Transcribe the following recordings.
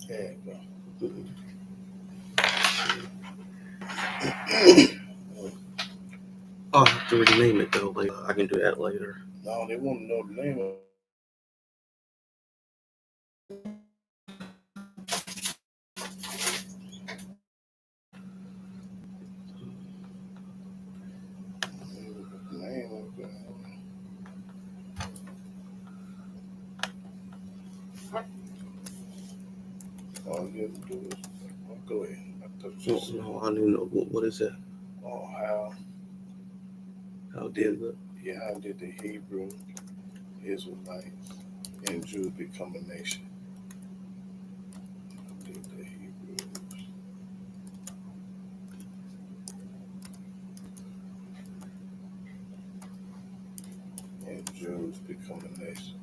There you go. I'll have to rename it though later. I can do that later. No, they want to know the name of it. Name of it. All you have to do is go ahead. No, I don't even know what is that. Oh, How did the how did the Hebrew Israelites and Jews become a nation? How did the Hebrews and Jews become a nation?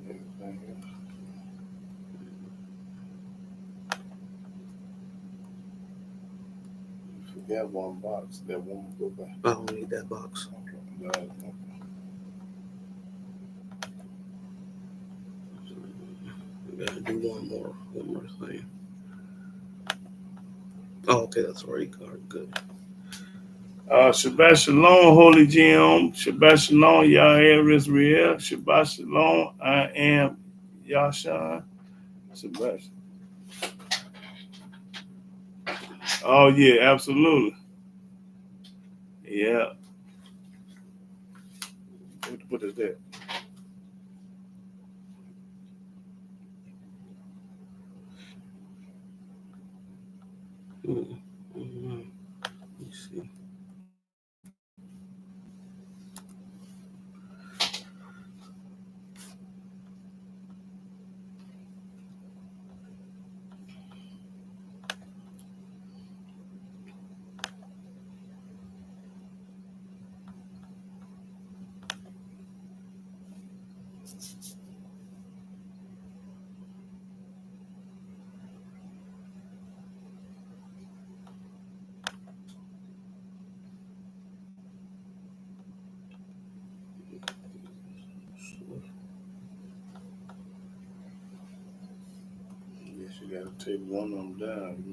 Anything else? You forgot one box. That one go back. I don't need that box. I gotta do one more thing. Oh, okay, that's already good. Shabbat Shalom, Holy Jim. Shabbat Shalom, Yahweh Israel. Shabbat Shalom, I am Yashan. Shabbat. Oh, yeah, absolutely. Yeah. What is that? Let me see. Yes, you got to take one of them down.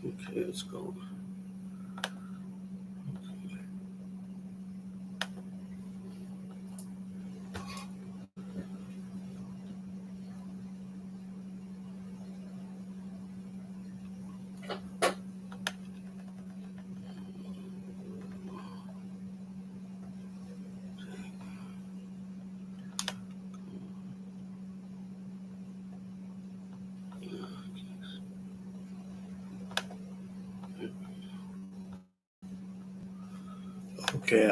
Okay, let's go. Okay,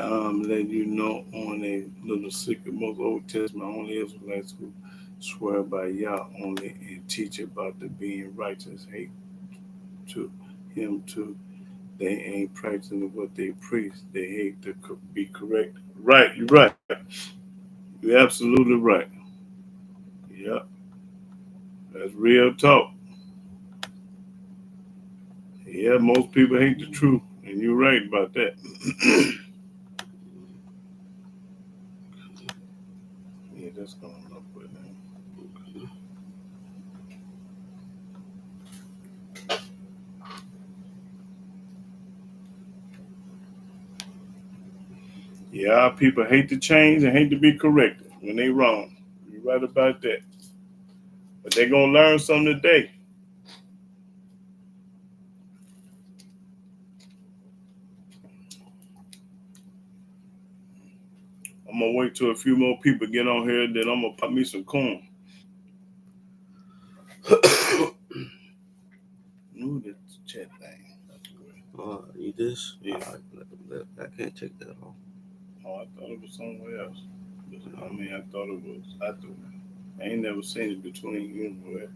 let you know on a little secret. Most Old Testament only Israelites who swear by Yah only and teach about the being righteous hate to him too. They ain't practicing what they preach. They hate to be correct. Right, you're right. You're absolutely right. Yep, that's real talk. Yeah, most people hate the truth, and you're right about that. Yeah, that's going up with that. Yeah, people hate to change and hate to be corrected when they wrong. You're right about that. But they're going to learn something today. I'm going to wait till a few more people get on here, then I'm going to pop me some corn. Move the chat thing. You this? Yeah. I can't take that off. Oh, I thought it was somewhere else. I mean, I thought it was. I ain't never seen it between you and where.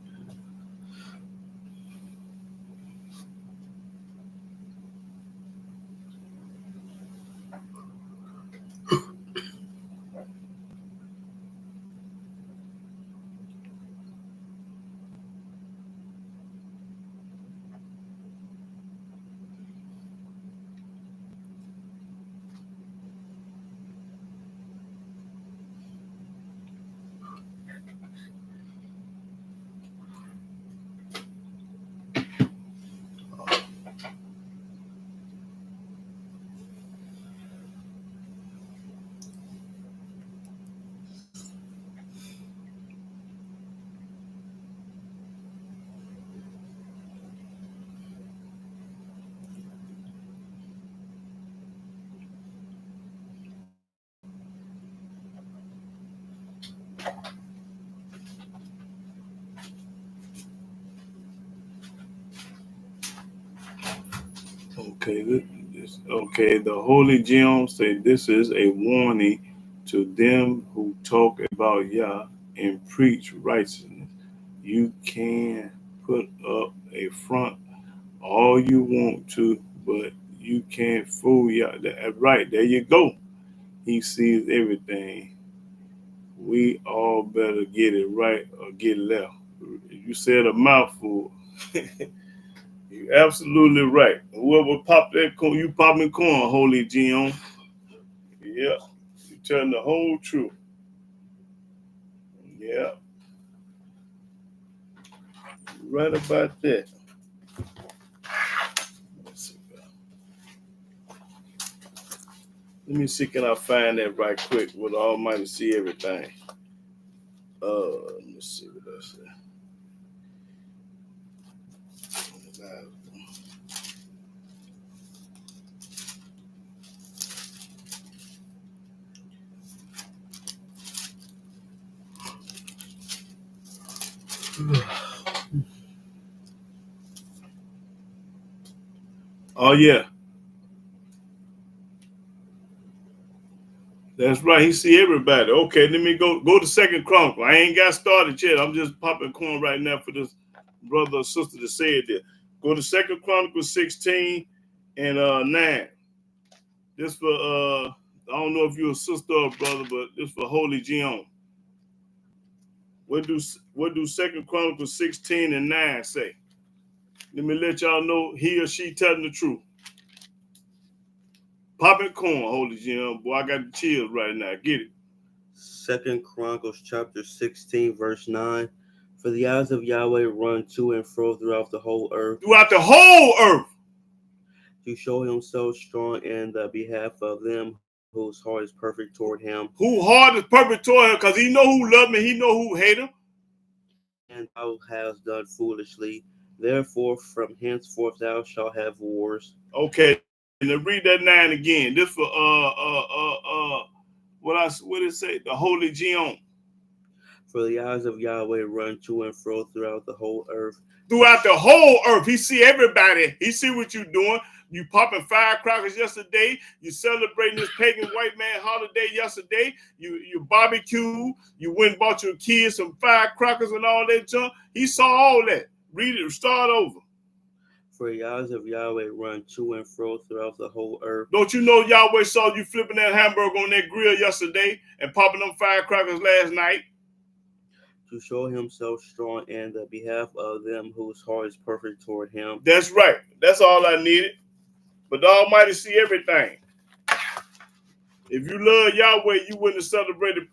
Okay. The Holy Jim say this is a warning to them who talk about Yah and preach righteousness. You can put up a front all you want to, but you can't fool Yah. Right, there you go. He sees everything. We all better get it right or get left. You said a mouthful. You absolutely right. Whoever popped that corn, you popping corn, Holy Gion. Yeah, you telling the whole truth. Yeah, right about that. Let me see, can I find that right quick? Will the Almighty see everything? Let me see what that says. Oh yeah, that's right. He see everybody. Okay, let me go to Second Chronicle. I ain't got started yet. I'm just popping corn right now for this brother or sister to say it there. Go to Second Chronicles 16 and 9. This for I don't know if you're a sister or brother, but this for Holy Gion. What do Second Chronicles 16 and 9 say? Let me let y'all know he or she telling the truth. Popping corn, Holy Gion. Boy, I got the chills right now. Get it. 2 Chronicles chapter 16, verse 9. For the eyes of Yahweh run to and fro throughout the whole earth. Throughout the whole earth. To show himself strong in the behalf of them whose heart is perfect toward him. Who heart is perfect toward him, because he know who love me, he know who hate him. And thou hast done foolishly. Therefore, from henceforth thou shalt have wars. Okay, and then read that 9 again. This for what it say? The Holy Gion. For the eyes of Yahweh run to and fro throughout the whole earth. Throughout the whole earth. He see everybody. He see what you doing. You popping firecrackers yesterday. You celebrating this pagan white man holiday yesterday. You barbecue. You went and bought your kids some firecrackers and all that junk. He saw all that. Read it. Start over. For the eyes of Yahweh run to and fro throughout the whole earth. Don't you know Yahweh saw you flipping that hamburger on that grill yesterday and popping them firecrackers last night? To show himself strong in the behalf of them whose heart is perfect toward him. That's right. That's all I needed. But the Almighty see everything. If you love Yahweh, you wouldn't have celebrated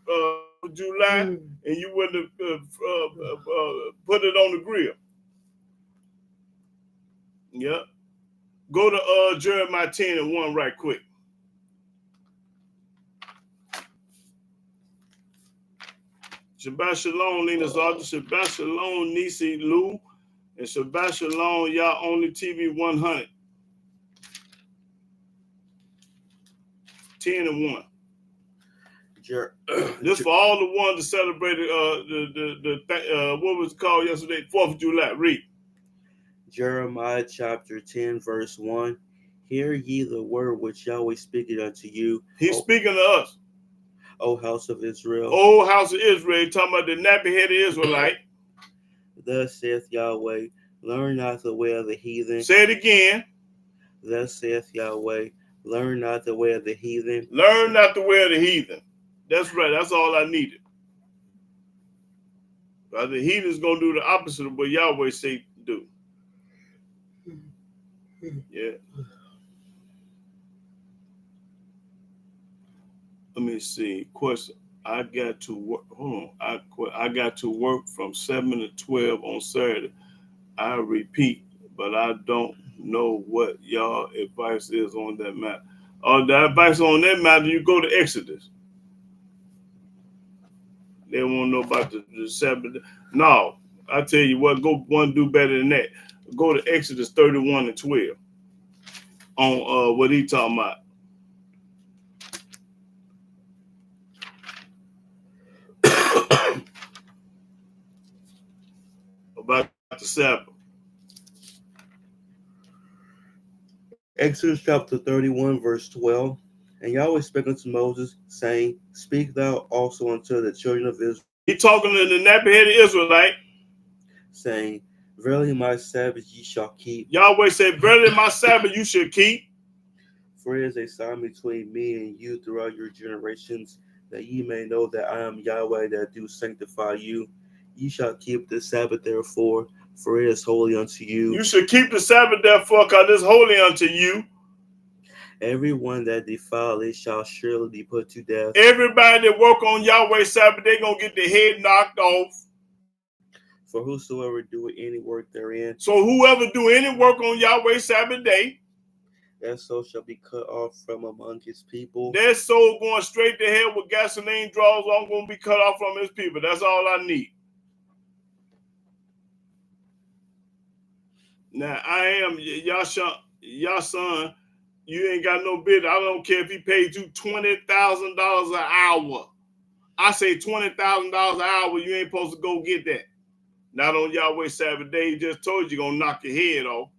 July, and you wouldn't have put it on the grill. Yep. Go to Jeremiah 10 and 1 right quick. Shabbat Shalom, Lena's Arthur. Shabbat Shalom, Nisi Lou. And Shabbat Shalom, y'all only TV 100. 10 and 1. This for all the ones that celebrated what was it called yesterday? 4th of July. Read. Jeremiah chapter 10, verse 1. Hear ye the word which Yahweh speaketh unto you. He's speaking to us. O house of Israel. O house of Israel, talking about the nappy-headed Israelite. Thus saith Yahweh, learn not the way of the heathen. Say it again. Thus saith Yahweh, learn not the way of the heathen. Learn not the way of the heathen. That's right. That's all I needed. But the heathen's going to do the opposite of what Yahweh say do. Yeah. Let me see. Question. I got to work. Hold on. I got to work from 7 to 12 on Saturday. I repeat, but I don't know what y'all advice is on that matter. The advice on that matter, you go to Exodus. They won't know about the Sabbath. No, I tell you what, go one do better than that. Go to Exodus 31 and 12 on what he talking about. About the Sabbath. Exodus chapter 31, verse 12. And Yahweh spake unto Moses, saying, speak thou also unto the children of Israel. He talking to the nappy-headed Israelite, saying, verily my Sabbath ye shall keep. Yahweh said, verily my Sabbath you should keep. For it is a sign between me and you throughout your generations, that ye may know that I am Yahweh that do sanctify you. Ye shall keep the Sabbath therefore, for it is holy unto you. You should keep the Sabbath therefore, because it is holy unto you. Everyone that defile it shall surely be put to death. Everybody that work on Yahweh's Sabbath, they're going to get their head knocked off. For whosoever doeth any work therein. So whoever do any work on Yahweh's Sabbath day, that soul shall be cut off from among his people. That soul going straight to hell with gasoline draws on, going to be cut off from his people. That's all I need. Now, I am your son. You ain't got no bid. I don't care if he paid you $20,000 an hour. I say $20,000 an hour, you ain't supposed to go get that. Not on Yahweh's Sabbath day. He just told you going to knock your head off.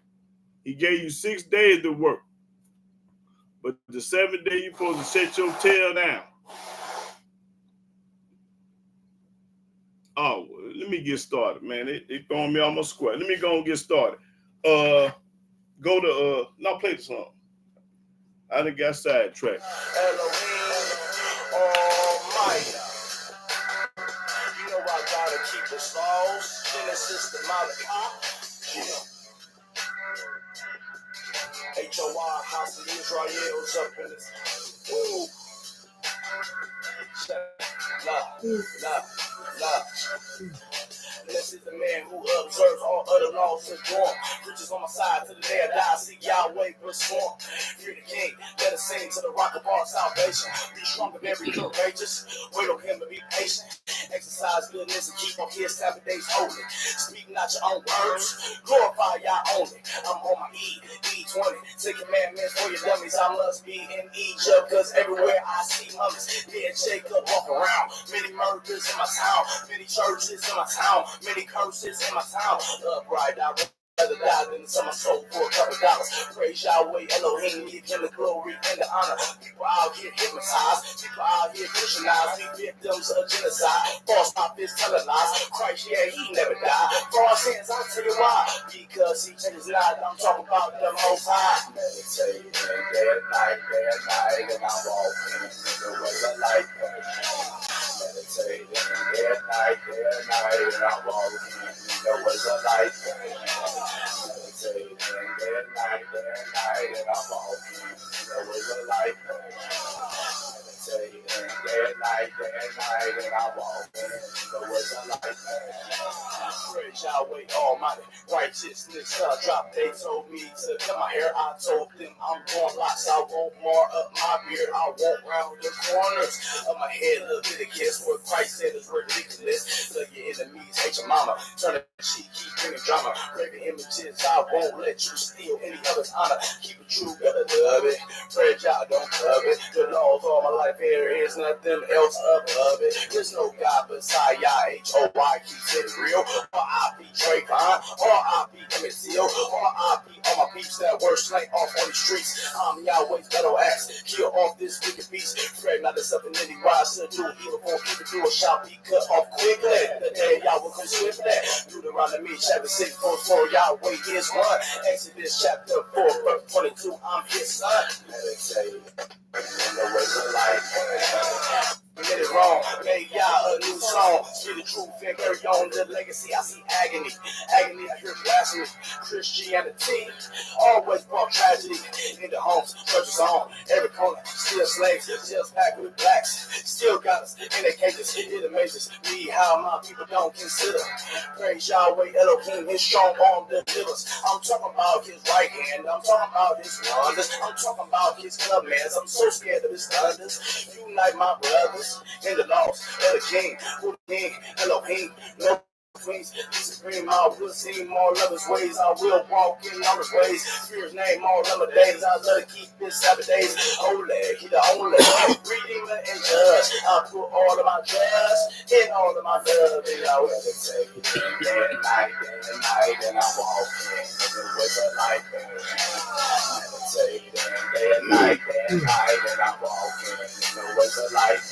He gave you 6 days to work. But the 7th day, you're supposed to set your tail down. Oh, let me get started, man. They throwing me almost square. Let me go and get started. Go to, now play the song. I done got sidetracked. Elohim Almighty. You know I gotta keep the laws. Genesis to Malachi. HOI, House of Israel's up in this. Woo. Love. Blessed is the man who observes all other laws and born. Riches on my side to the day I die. See Yahweh perform. Free the king, let us sing to the rock of our salvation. Be strong and very courageous. Wait on him and be patient. Exercise goodness and keep on his Sabbath days holy. Speak not your own words, glorify Yah only. I'm on my E20. 10 commandments for your dummies. I must be in Egypt, cause everywhere I see mummies. Me and Jacob walk around. Many murders in my town, many churches in my town, many curses in my town. Upright, I rather die than sell my soul for a couple dollars. Praise Yahweh, Elohim, give him the glory and the honor. People out here hypnotized, people out here Christianized, be victims of genocide. False prophets telling lies. Christ, yeah, he never died. For our sins, I'll tell you why. Because he changes lives. I'm talking about the Most High. Meditating day and night, and I'm walking in the way of life. Meditating day and night, and I'm walking in the way of life. Meditating day and night, and I'm walking in the way of life. Meditating day and night, and I'm walking in the way Praise Yahweh Almighty, righteousness drop. They told me to cut my hair. I told them I'm going lots. I won't mar up my beard. I won't round the corners of my head. Look at the kiss. What Christ said is ridiculous. Look your enemies, hate your mama. Turn the cheek, keep bringing drama. Breaking images. I won't let you steal any other's honor. Keep it true, gotta love it. Praise Yah, don't love it. The laws all my life, there is nothing else above it. There's no God beside Yah. H-O-Y keeps it real. R.I.P. Trayvon, R.I.P. Emmett Till, R.I.P. all my peeps that were slain off on the streets. I'm Yahweh's battle axe, kill off this wicked beast. Fret not the something that he rise to do, evil for evil do it shall be cut off quickly. The day Yahweh will come swiftly. Deuteronomy chapter 6, verse 4, Yahweh is one. Exodus chapter 4, verse 22, I'm his son. Meditate in the ways of life. Get it wrong, make y'all a new song. Speak the truth and carry on the legacy. I see agony, agony, I hear blasphemy. Christianity always brought tragedy in the homes, churches on every corner. Still slaves, still packed with blacks, still got us in their cages. It amazes me how my people don't consider. Praise Yahweh Elohim, his strong arm delivers. I'm talking about his right hand, I'm talking about his wonders, I'm talking about his commands. I'm so scared of his thunders. Unite my brothers in the laws of the king, who the king, Elohim, no queens, supreme, I will see more of his ways, I will walk in all his ways, fear his name all of my days, I love to keep his Sabbath days, holy, he the only, redeemer and judge, I put all of my trust in all of my love, and I will take it day and night, and I walk in the ways of life, meditate day and night, and I walk in the ways of life,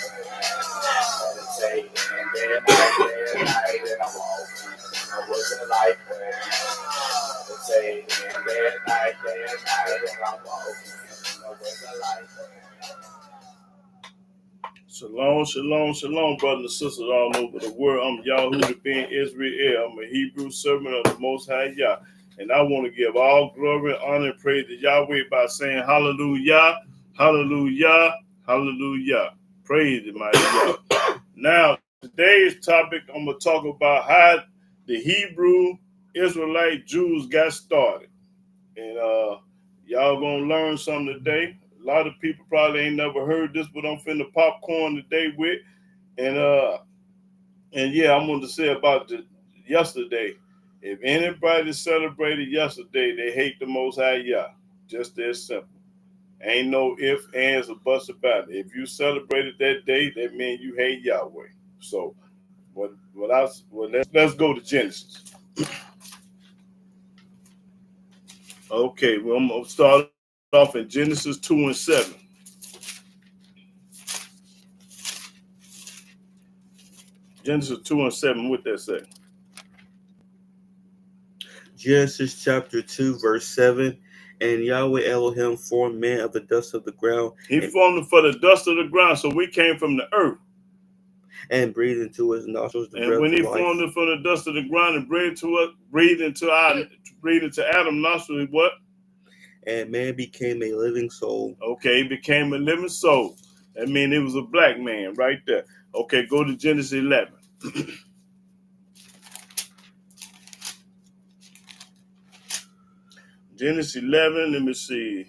meditate day and night, and I walk in the ways of life, meditate day and night, and I walk in the ways of life. Shalom, shalom, shalom, brothers and sisters all over the world. I'm Yahudah ben Israel. I'm a Hebrew servant of the Most High Yah. And I want to give all glory, honor, and praise to Yahweh by saying hallelujah, hallelujah, hallelujah. Praise the mighty Yah. Now, today's topic, I'm going to talk about how the Hebrew Israelite Jews got started. And y'all going to learn something today. A lot of people probably ain't never heard this, but I'm finna popcorn today with. And yeah, I'm going to say about yesterday. If anybody celebrated yesterday, they hate the Most High Yah. Just that simple. Ain't no ifs, ands, or buts about it. If you celebrated that day, that means you hate Yahweh. So, let's go to Genesis. Okay, well, I'm going to start off in Genesis 2 and 7. Genesis 2 and 7, what that say? Genesis chapter 2, verse 7. And Yahweh Elohim formed man of the dust of the ground. He formed him for the dust of the ground, so we came from the earth. And breathed into his nostrils the breath of life. And when he formed him from the dust of the ground and breathed into Adam's nostrils, what? And man became a living soul. Okay, he became a living soul. That means it was a black man right there. Okay, go to Genesis 11. Genesis 11, let me see.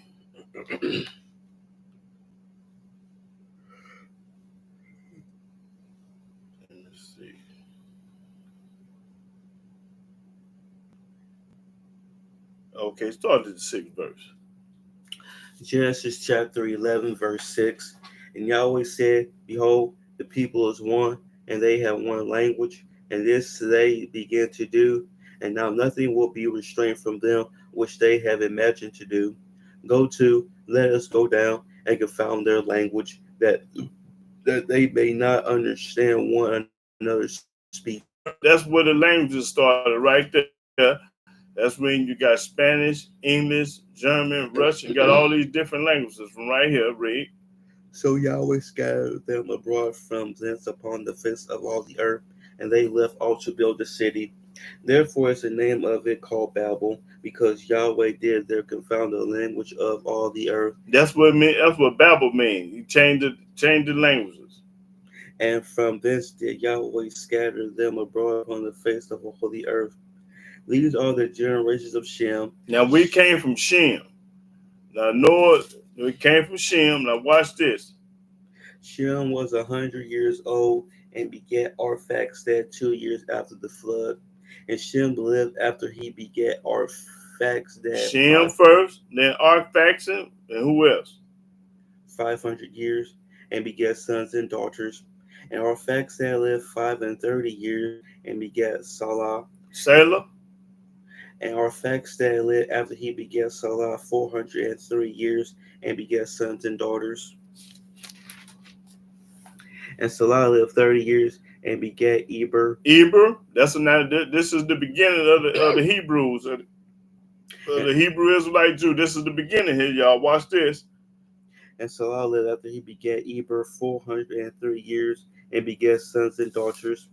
Okay, start at the 6th verse. Genesis chapter 11, verse 6. And Yahweh said, Behold, the people is one, and they have one language, and this they begin to do, and now nothing will be restrained from them which they have imagined to do. Go to, let us go down and confound their language, that they may not understand one another's speech. That's where the languages started, right there. That's when you got Spanish, English, German, Russian, got all these different languages from right here, read. So Yahweh scattered them abroad from thence upon the face of all the earth, and they left all to build a city. Therefore is the name of it called Babel, because Yahweh did there confound the language of all the earth. That's what Babel means. He changed the languages. And from thence did Yahweh scatter them abroad upon the face of the holy earth. These are the generations of Shem. Now we came from Shem. Now Noah, we came from Shem. Now watch this. Shem was 100 years old and begat Arphaxad 2 years after the flood. And Shem lived after he begat Arphaxad Shem first, then Arphaxad, and who else? 500 years and begat sons and daughters. And Arphaxad lived 530 years and begat Salah. Salah. And Arphaxad lived after he begat Salah 403 years and begat sons and daughters. And Salah lived 30 years and begat Eber. Eber. That's another. This is the beginning of the Hebrews, of the Hebrew Israelite Jew. This is the beginning here, y'all. Watch this. And Salah lived after he begat Eber 403 years and begat sons and daughters.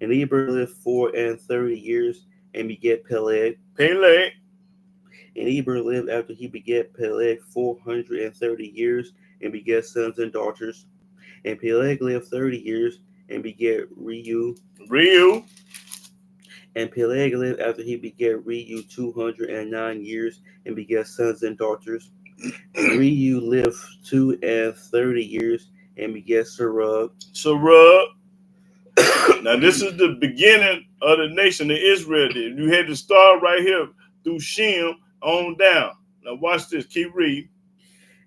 And Eber lived 430 years and begat Peleg. Peleg. And Eber lived after he begat Peleg 430 years and begat sons and daughters. And Peleg lived 30 years and begat Reu. Reu. And Peleg lived after he begat Reu 209 years and begat sons and daughters. And Reu lived 230 years and begat Serug. Serug. Now this is the beginning of the nation of Israel. You had to start right here through Shem on down. Now watch this. Keep reading.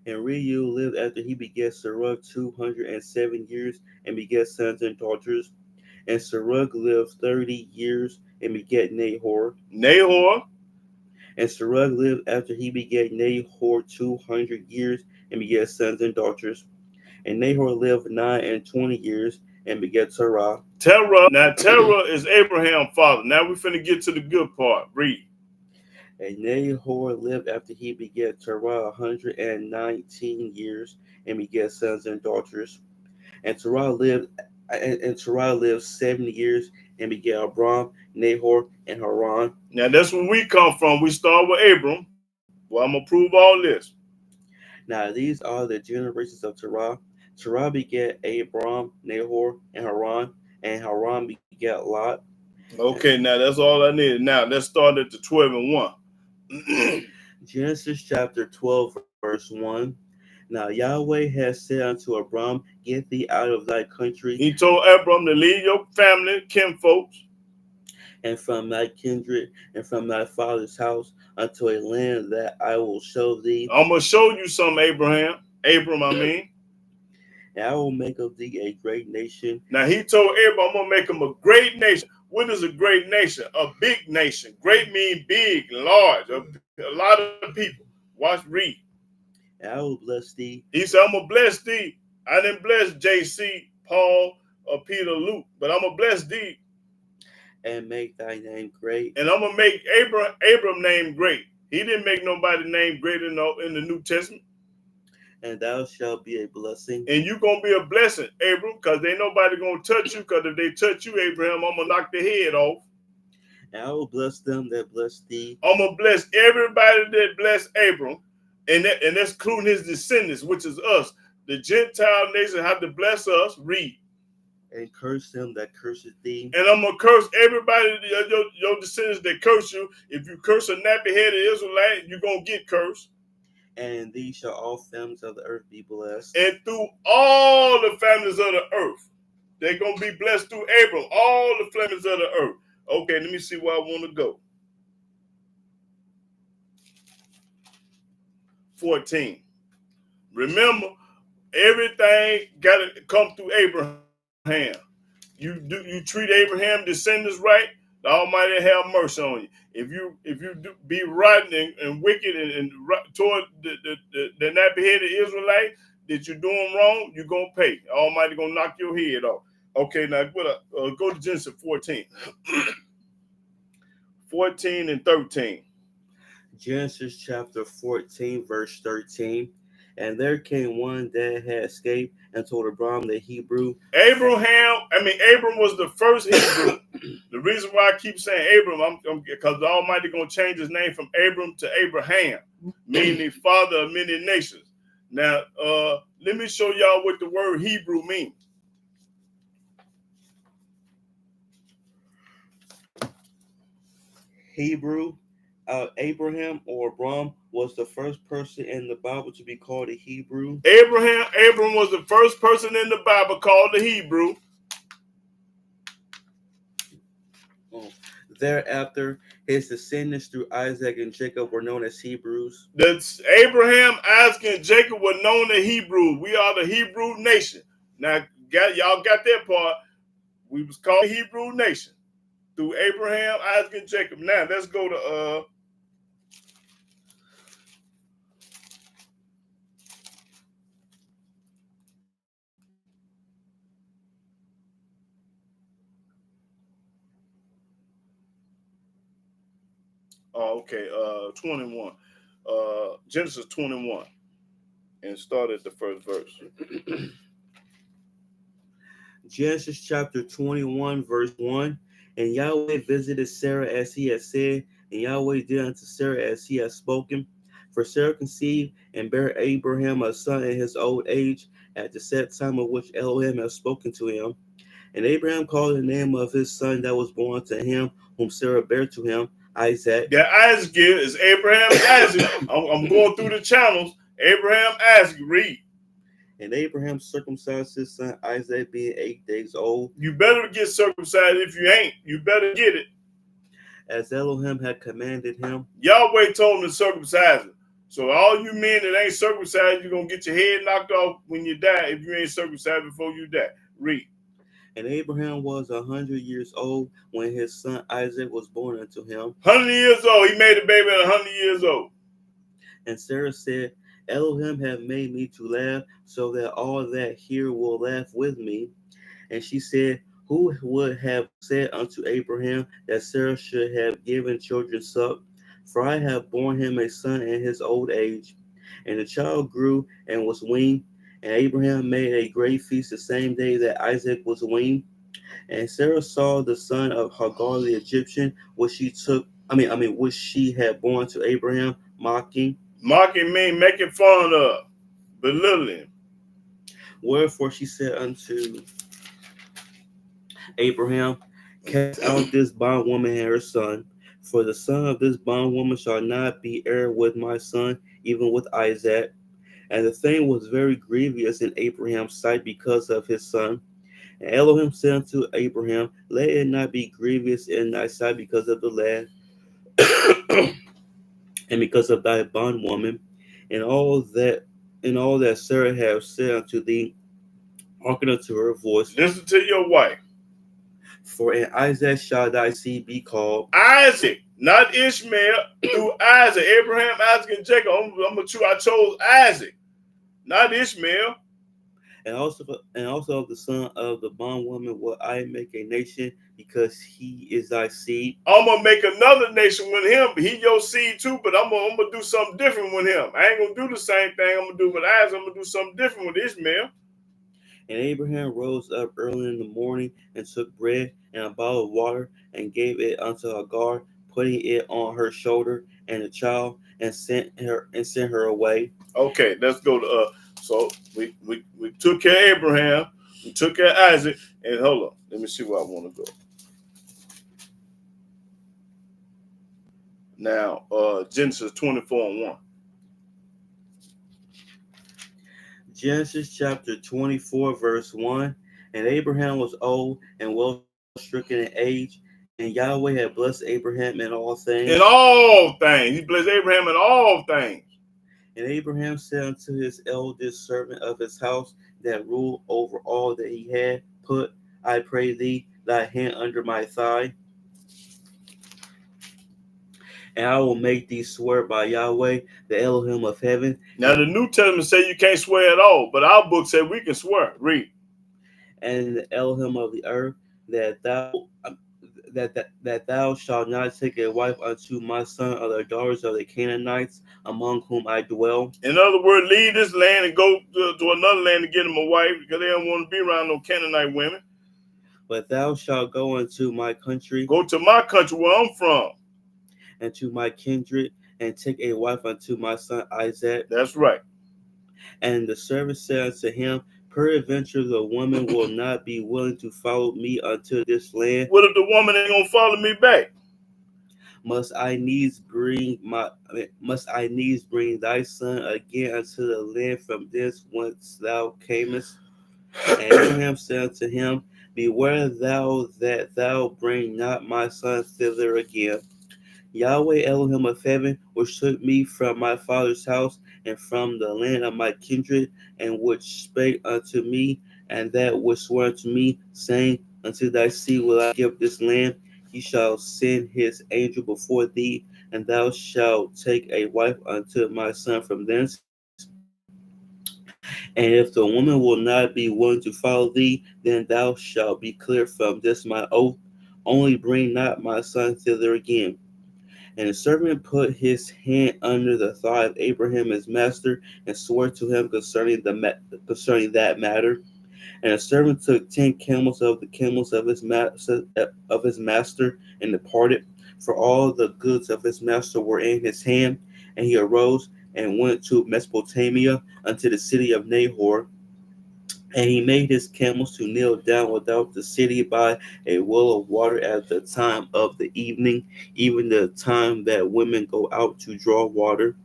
And Reu lived after he begat Serug 207 years and begat sons and daughters. And Serug lived 30 years and begat Nahor. Nahor. And Serug lived after he begat Nahor 200 years and begat sons and daughters. And Nahor lived 920 years and begat Terah. Terah. Now Terah is Abraham's father. Now we're finna get to the good part. Read. And Nahor lived after he begat Terah 119 years and begat sons and daughters. And Terah lived 70 years and begat Abram, Nahor, and Haran. Now that's where we come from. We start with Abram. Well, I'm gonna prove all this. Now these are the generations of Terah. Terah begat Abram, Nahor, and Haran begat Lot. Okay, now that's all I needed. Now let's start at the 12 and 1. Genesis chapter 12, verse 1. Now Yahweh has said unto Abram, Get thee out of thy country. He told Abram to leave your family, kinfolks, and from thy kindred, and from thy father's house, unto a land that I will show thee. I'm going to show you some, Abram, And I will make of thee a great nation. Now he told Abram, I'm going to make him a great nation. What is a great nation? A big nation. Great mean big, large, a lot of people. Watch, read. And I will bless thee. He said, I'm going to bless thee. I didn't bless J.C., Paul, or Peter, Luke, but I'm going to bless thee. And make thy name great. And I'm going to make Abram name great. He didn't make nobody name great in the New Testament. And thou shalt be a blessing. And you're going to be a blessing, Abram, because ain't nobody going to touch you, because if they touch you, Abraham, I'm going to knock their head off. And I will bless them that bless thee. I'm going to bless everybody that bless Abram, and that's including his descendants, which is us. The Gentile nation have to bless us. Read. And curse him that curseth thee. And I'm going to curse everybody, your descendants that curse you. If you curse a nappy-headed Israelite, you're going to get cursed. And these shall all families of the earth be blessed. And through all the families of the earth, they're going to be blessed through Abram, all the families of the earth. Okay, let me see where I want to go. 14. Remember, everything got to come through Abraham. You treat Abraham's descendants right, the Almighty have mercy on you. If you be rotten and wicked and toward the nappy-headed Israelite that you're doing wrong, you're going to pay. Almighty going to knock your head off. Okay, now go to Genesis 14. 14 and 13. Genesis chapter 14, verse 13. And there came one that had escaped and told Abram the Hebrew. Abram was the first Hebrew. The reason why I keep saying Abram, because the Almighty going to change his name from Abram to Abraham, meaning the father of many nations. Now, let me show y'all what the word Hebrew means. Hebrew, Abraham or Abram was the first person in the Bible to be called a Hebrew. Abram was the first person in the Bible called the Hebrew. Thereafter, his descendants through Isaac and Jacob were known as Hebrews. That's Abraham, Isaac, and Jacob were known as Hebrews. We are the Hebrew nation. Now, y'all got that part. We was called the Hebrew nation through Abraham, Isaac, and Jacob. Now, let's go to okay, 21. Genesis 21. And start at the first verse. Genesis chapter 21, verse 1. And Yahweh visited Sarah as he had said, and Yahweh did unto Sarah as he had spoken. For Sarah conceived and bare Abraham a son in his old age, at the set time of which Elohim had spoken to him. And Abraham called the name of his son that was born to him, whom Sarah bare to him, Isaac. That Isaac is Abraham, Isaac. I'm going through the channels. Abraham, Isaac, read. And Abraham circumcised his son Isaac, being 8 days old. You better get circumcised. If you ain't, you better get it. As Elohim had commanded him. Yahweh told him to circumcise him. So all you men that ain't circumcised, you're going to get your head knocked off when you die if you ain't circumcised before you die. Read. And Abraham was 100 years old when his son Isaac was born unto him. 100 years old. He made a baby at 100 years old. And Sarah said, Elohim hath made me to laugh, so that all that hear will laugh with me. And she said, who would have said unto Abraham that Sarah should have given children suck? For I have borne him a son in his old age. And the child grew and was weaned. And Abraham made a great feast the same day that Isaac was weaned. And Sarah saw the son of Hagar the Egyptian, which she had born to Abraham, mocking. Mocking means making fun of, belittling. Wherefore she said unto Abraham, cast out this bondwoman and her son, for the son of this bondwoman shall not be heir with my son, even with Isaac. And the thing was very grievous in Abraham's sight because of his son. And Elohim said unto Abraham, let it not be grievous in thy sight because of the lad, and because of thy bondwoman, and all that Sarah hath said unto thee, hearken unto her voice. Listen to your wife. For in Isaac shall thy seed be called. Isaac, not Ishmael, through Isaac. Abraham, Isaac, and Jacob. I chose Isaac, not Ishmael. And also of the son of the bondwoman will I make a nation, because he is thy seed. I'm gonna make another nation with him. He your seed too, but I'm gonna do something different with him. I ain't gonna do the same thing I'm gonna do with Isaac. I'm gonna do something different with Ishmael. And Abraham rose up early in the morning and took bread and a bottle of water and gave it unto Hagar, putting it on her shoulder and the child, and sent her away. Okay, let's go to so we took care of Abraham, we took care of Isaac, and hold on, let me see where I want to go. Now, Genesis 24:1. Genesis chapter 24, verse 1. And Abraham was old and well stricken in age, and Yahweh had blessed Abraham in all things. In all things. He blessed Abraham in all things. And Abraham said unto his eldest servant of his house that ruled over all that he had, put, I pray thee, thy hand under my thigh, and I will make thee swear by Yahweh, the Elohim of heaven. Now the New Testament say you can't swear at all, but our book said we can swear. Read. And the Elohim of the earth, that thou shalt not take a wife unto my son of the daughters of the Canaanites, among whom I dwell. In other words, leave this land and go to another land to get him a wife, because they don't want to be around no Canaanite women. But thou shalt go unto my country. Go to my country where I'm from. And to my kindred, and take a wife unto my son Isaac. That's right. And the servant said unto him, peradventure the woman will not be willing to follow me unto this land. What if the woman ain't gonna follow me back? Must I needs bring thy son again unto the land from thence whence thou camest? And Abraham said unto him, Beware thou that thou bring not my son thither again. Yahweh Elohim of heaven, which took me from my father's house and from the land of my kindred, and which spake unto me, and that which swore unto me, saying, Unto thy seed will I give this land. He shall send his angel before thee, and thou shalt take a wife unto my son from thence. And if the woman will not be willing to follow thee, then thou shalt be clear from this my oath. Only bring not my son thither again. And the servant put his hand under the thigh of Abraham his master, and swore to him concerning that matter. And the servant took 10 camels of the camels of his master, and departed. For all the goods of his master were in his hand. And he arose and went to Mesopotamia unto the city of Nahor. And he made his camels to kneel down without the city by a well of water at the time of the evening, even the time that women go out to draw water.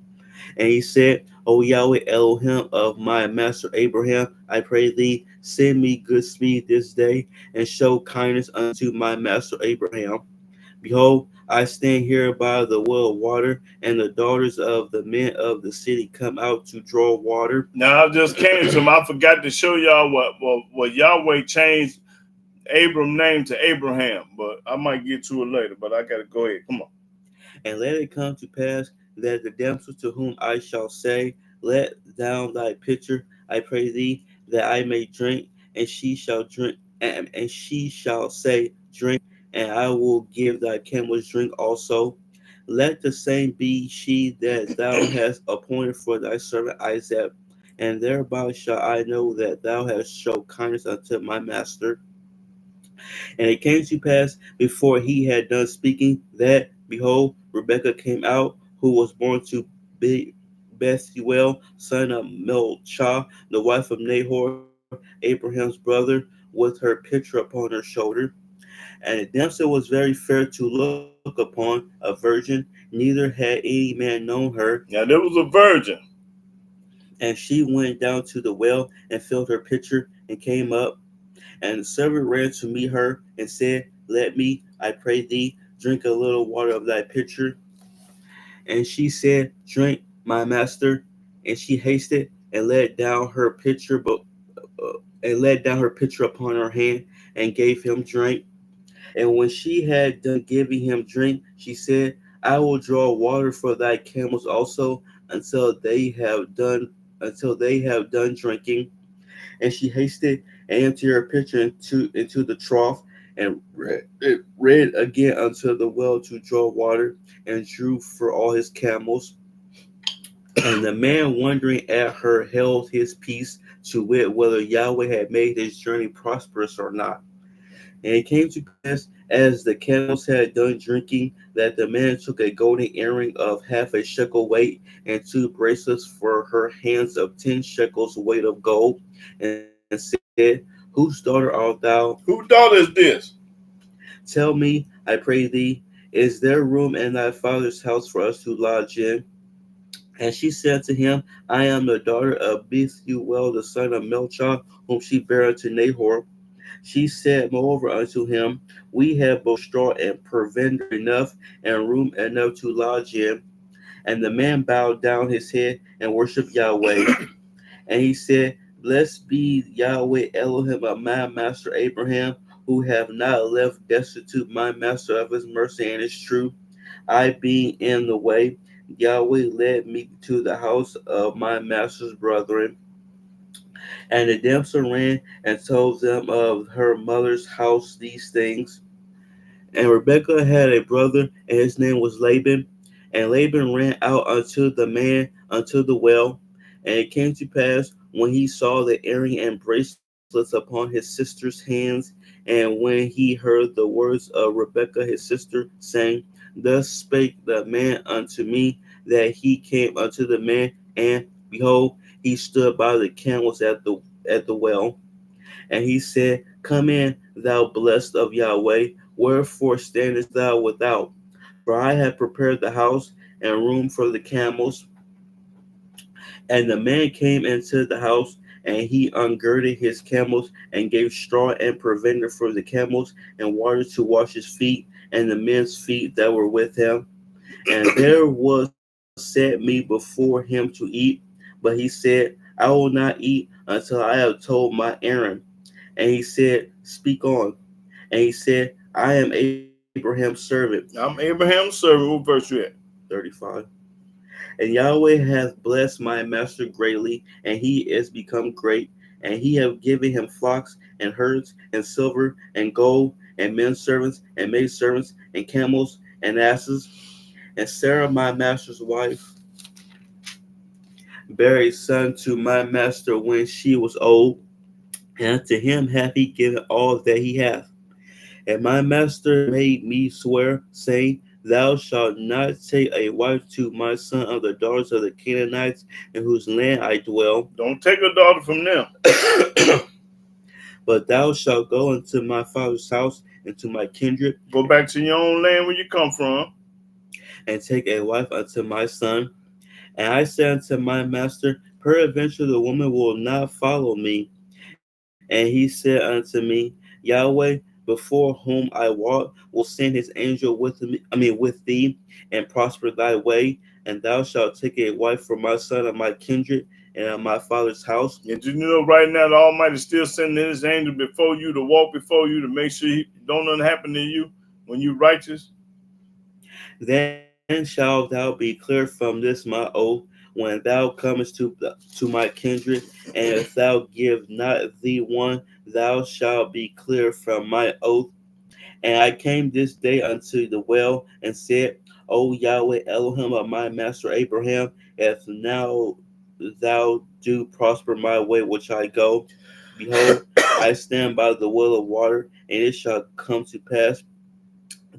And he said, O Yahweh Elohim of my master Abraham, I pray thee, send me good speed this day, and show kindness unto my master Abraham. Behold, I stand here by the well of water, and the daughters of the men of the city come out to draw water. Now I just came to him. I forgot to show y'all what Yahweh changed Abram's name to Abraham, but I might get to it later. But I gotta go ahead. Come on. And let it come to pass that the damsel to whom I shall say, Let down thy pitcher, I pray thee, that I may drink, and she shall drink, and she shall say, Drink, and I will give thy camels drink also. Let the same be she that thou hast appointed for thy servant Isaac, and thereby shall I know that thou hast showed kindness unto my master. And it came to pass before he had done speaking that, behold, Rebekah came out, who was born to Bethuel, son of Milcah, the wife of Nahor, Abraham's brother, with her pitcher upon her shoulder. And the damsel was very fair to look upon, a virgin, neither had any man known her. Now there was a virgin. And she went down to the well and filled her pitcher and came up. And the servant ran to meet her and said, Let me, I pray thee, drink a little water of thy pitcher. And she said, Drink, my master. And she hasted and let down her pitcher, upon her hand, and gave him drink. And when she had done giving him drink, she said, I will draw water for thy camels also until they have done drinking. And she hasted and emptied her pitcher into the trough, and ran again unto the well to draw water, and drew for all his camels. And the man wondering at her held his peace, to wit whether Yahweh had made his journey prosperous or not. And it came to pass, as the camels had done drinking, that the man took a golden earring of half a shekel weight, and 2 bracelets for her hands of 10 shekels weight of gold, and said, Whose daughter art thou? Whose daughter is this? Tell me, I pray thee, is there room in thy father's house for us to lodge in? And she said to him, I am the daughter of Bethuel, the son of Milcah, whom she bare unto Nahor. She said moreover unto him, We have both straw and provender enough, and room enough to lodge in. And the man bowed down his head and worshipped Yahweh. And he said, Blessed be Yahweh Elohim of my master Abraham, who have not left destitute my master of his mercy and his truth. I being in the way, Yahweh led me to the house of my master's brethren. And the damsel ran and told them of her mother's house these things. And Rebekah had a brother, and his name was Laban. And Laban ran out unto the man unto the well. And it came to pass, when he saw the earring and bracelets upon his sister's hands, and when he heard the words of Rebekah his sister, saying, Thus spake the man unto me, that he came unto the man, and behold, he stood by the camels at the well. And he said, Come in, thou blessed of Yahweh, wherefore standest thou without? For I had prepared the house and room for the camels. And the man came into the house, and he ungirded his camels, and gave straw and provender for the camels, and water to wash his feet, and the men's feet that were with him. And there was set meat before him to eat. But he said, I will not eat until I have told my errand. And he said, Speak on. And he said, I am Abraham's servant. I'm Abraham's servant. What verse you at? 35. And Yahweh hath blessed my master greatly, and he is become great. And he hath given him flocks and herds and silver and gold and men servants and maid servants and camels and asses. And Sarah my master's wife bare a son to my master when she was old, and to him hath he given all that he hath. And my master made me swear, saying, Thou shalt not take a wife to my son of the daughters of the Canaanites, in whose land I dwell. Don't take a daughter from them. But thou shalt go unto my father's house and to my kindred. Go back to your own land where you come from. And take a wife unto my son. And I said unto my master, Peradventure the woman will not follow me. And he said unto me, Yahweh, before whom I walk, will send his angel with thee, and prosper thy way, and thou shalt take a wife for my son of my kindred and of my father's house. And you know right now the Almighty is still sending his angel before you to walk before you to make sure don't nothing happen to you when you righteous. Then shalt thou be clear from this my oath, when thou comest to my kindred, and if thou give not thee one, thou shalt be clear from my oath. And I came this day unto the well, and said, O Yahweh Elohim of my master Abraham, if now thou do prosper my way which I go, behold, I stand by the well of water, and it shall come to pass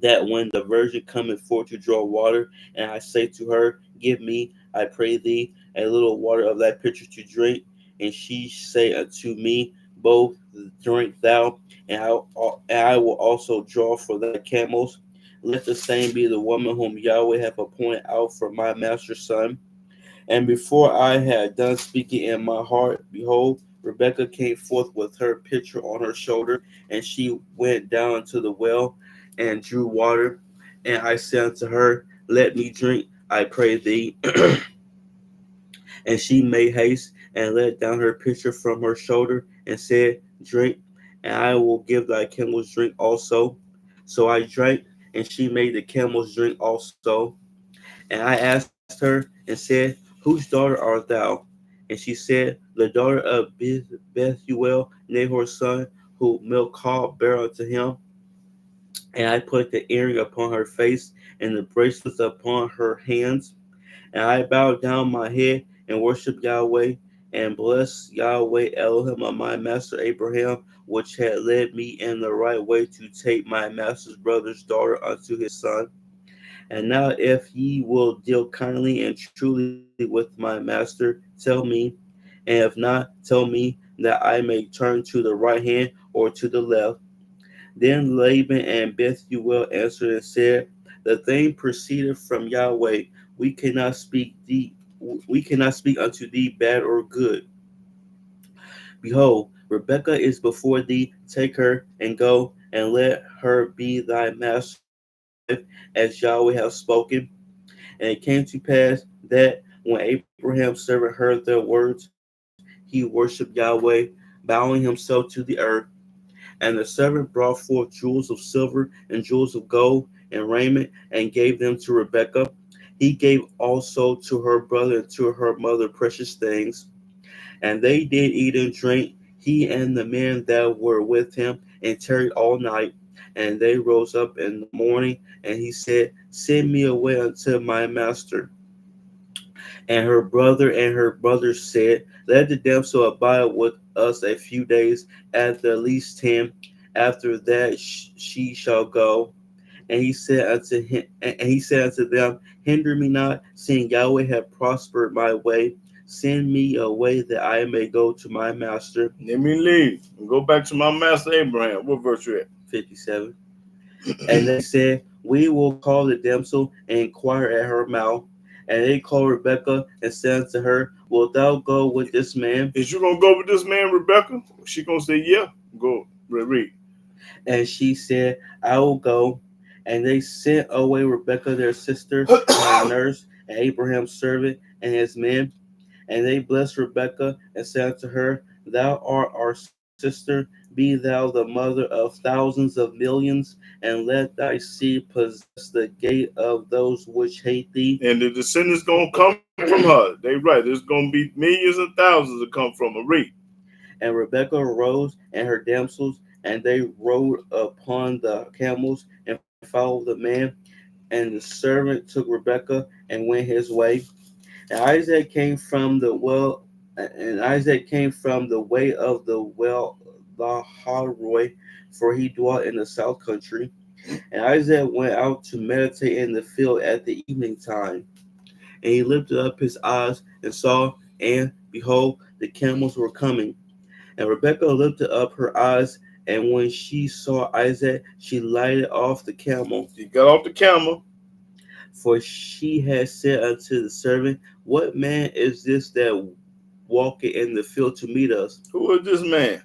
that when the virgin cometh forth to draw water, and I say to her, Give me, I pray thee, a little water of that pitcher to drink, and she say unto me, Both drink thou, and I will also draw for thy camels. Let the same be the woman whom Yahweh hath appointed out for my master's son. And before I had done speaking in my heart, behold, Rebekah came forth with her pitcher on her shoulder, and she went down to the well and drew water. And I said unto her, Let me drink, I pray thee. And she made haste and let down her pitcher from her shoulder and said, Drink, and I will give thy camels drink also. So I drank, and she made the camels drink also. And I asked her and said, Whose daughter art thou? And she said, The daughter of Bethuel, Nahor's son, who Milcah bare unto him. And I put the earring upon her face and the bracelets upon her hands. And I bowed down my head and worshiped Yahweh and blessed Yahweh Elohim of my master Abraham, which had led me in the right way to take my master's brother's daughter unto his son. And now, if ye will deal kindly and truly with my master, tell me, and if not, tell me, that I may turn to the right hand or to the left. Then Laban and Bethuel answered and said, The thing proceeded from Yahweh. We cannot speak unto thee bad or good. Behold, Rebekah is before thee. Take her and go, and let her be thy master's wife, as Yahweh hath spoken. And it came to pass that when Abraham's servant heard their words, he worshipped Yahweh, bowing himself to the earth. And the servant brought forth jewels of silver and jewels of gold and raiment, and gave them to Rebekah. He gave also to her brother and to her mother precious things. And they did eat and drink, he and the men that were with him, and tarried all night. And they rose up in the morning, and he said, Send me away unto my master. And her brother said, Let the damsel abide with us a few days, at the least 10. After that she shall go. And he said unto them, Hinder me not, seeing Yahweh hath prospered my way. Send me away that I may go to my master. Let me leave and go back to my master Abraham. What verse you at? 57. And they said, We will call the damsel and inquire at her mouth. And they called Rebekah and said unto her, Wilt thou go with this man? Is you gonna go with this man, Rebecca? She gonna say, yeah. Go, read. And she said, I will go. And they sent away Rebekah their sister, and her nurse, and Abraham's servant, and his men. And they blessed Rebekah and said unto her, Thou art our sister, be thou the mother of thousands of millions, and let thy seed possess the gate of those which hate thee. And the descendants gonna come from her. They right. There's gonna be millions and thousands that come from her. Read. And Rebekah arose and her damsels, and they rode upon the camels and followed the man. And the servant took Rebekah and went his way. And Isaac came from the well, and Isaac came from the way of the well Laharoi, for he dwelt in the south country. And Isaac went out to meditate in the field at the evening time. And he lifted up his eyes and saw, and behold, the camels were coming. And Rebekah lifted up her eyes, and when she saw Isaac, she lighted off the camel. He got off the camel. For she had said unto the servant, What man is this that walketh in the field to meet us? Who is this man?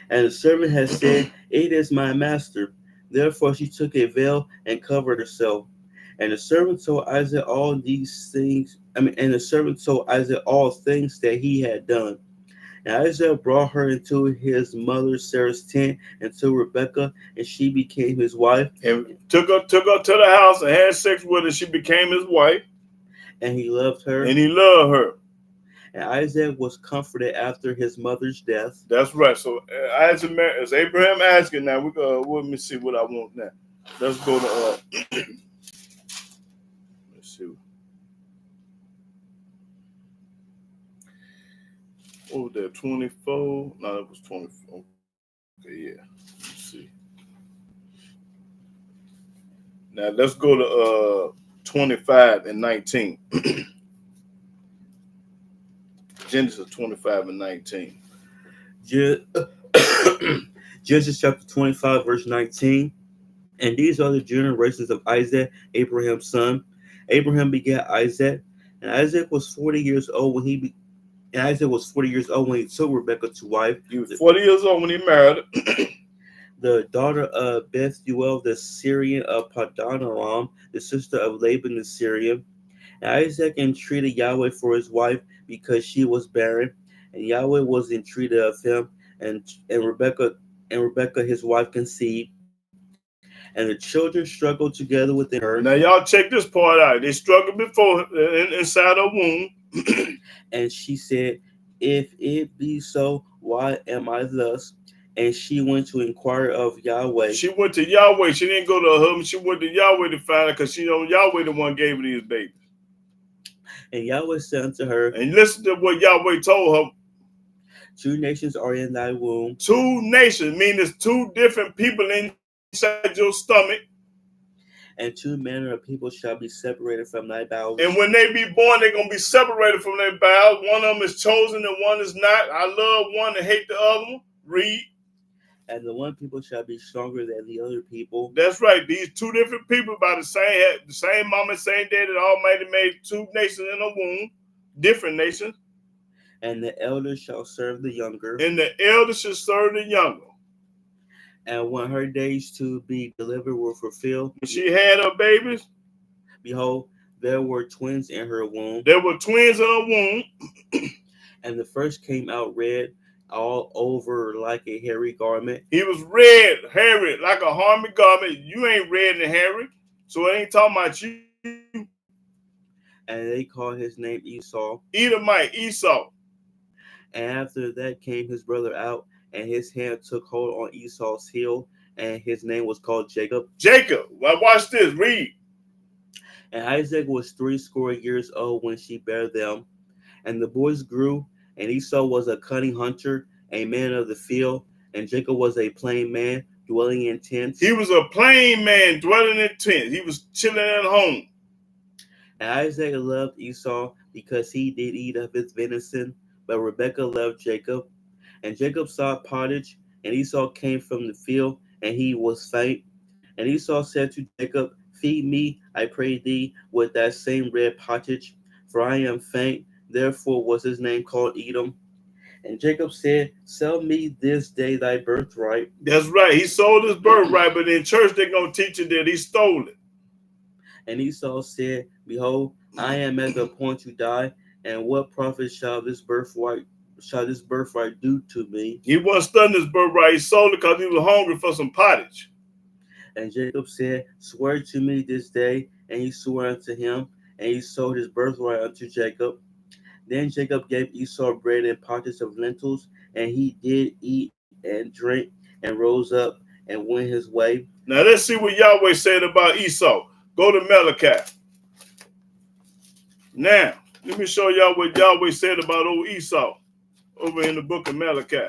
And the servant had said, It is my master. Therefore she took a veil and covered herself. And the servant told Isaac all these things. And the servant told Isaac all things that he had done. And Isaac brought her into his mother Sarah's tent and to Rebekah, and she became his wife. And took her to the house and had sex with her. She became his wife. And he loved her. And he loved her. And Isaac was comforted after his mother's death. That's right. So as Abraham asking now, let me see what I want now. Let's go to let's see. What was that? 24? No, that was 24. Okay, yeah. Let's see. Now let's go to 25 and 19. Genesis 25 and 19. Genesis chapter 25, verse 19. And these are the generations of Isaac, Abraham's son. Abraham begat Isaac, and Isaac was 40 years old when he took Rebekah to wife. He was 40 years old when he married her. The daughter of Bethuel the Syrian of Padanaram, the sister of Laban the Syrian. And Isaac entreated Yahweh for his wife because she was barren, and Yahweh was entreated of him, and Rebekah his wife conceived, and the children struggled together within her. Now y'all check this part out. They struggled before inside her womb. And she said, If it be so, why am I thus? And she went to inquire of Yahweh. She went to Yahweh. She didn't go to her husband. She went to Yahweh to find her because she know Yahweh the one gave her these babies. And Yahweh said unto her, and listen to what Yahweh told her. 2 nations are in thy womb. 2 nations, meaning there's 2 different people inside your stomach. And 2 manner of people shall be separated from thy bowels. And when they be born, they're going to be separated from their bowels. One of them is chosen and one is not. I love one and hate the other one. Read. And the one people shall be stronger than the other people. That's right. These 2 different people by the same mama, same daddy, Almighty made 2 nations in a womb. Different nations. And the elder shall serve the younger. And the elder shall serve the younger. And when her days to be delivered were fulfilled, when she had her babies, behold, there were twins in her womb. There were twins in her womb. And the first came out red all over like a hairy garment. He was red, hairy, like a harmy garment. You ain't red and hairy, so it ain't talking about you. And they called his name Esau. Edomite, Esau. And after that came his brother out, and his hand took hold on Esau's heel, and his name was called Jacob. Jacob. Well, watch this. Read. And Isaac was 80 years old when she bare them. And the boys grew, and Esau was a cunning hunter, a man of the field, and Jacob was a plain man, dwelling in tents. He was a plain man, dwelling in tents. He was chilling at home. And Isaac loved Esau because he did eat of his venison, but Rebekah loved Jacob. And Jacob saw pottage, and Esau came from the field, and he was faint. And Esau said to Jacob, Feed me, I pray thee, with that same red pottage, for I am faint. Therefore was his name called Edom. And Jacob said, Sell me this day thy birthright. That's right. He sold his birthright, but in church they're going to teach you that he stole it. And Esau said, Behold, I am at the point to die, and what profit shall this birthright do to me? He wasn't studying his birthright. He sold it because he was hungry for some pottage. And Jacob said, Swear to me this day. And he swore unto him, and he sold his birthright unto Jacob. Then Jacob gave Esau bread and pockets of lentils, and he did eat and drink, and rose up and went his way. Now let's see what Yahweh said about Esau. Go to Malachi. Now, let me show y'all what Yahweh said about old Esau over in the book of Malachi.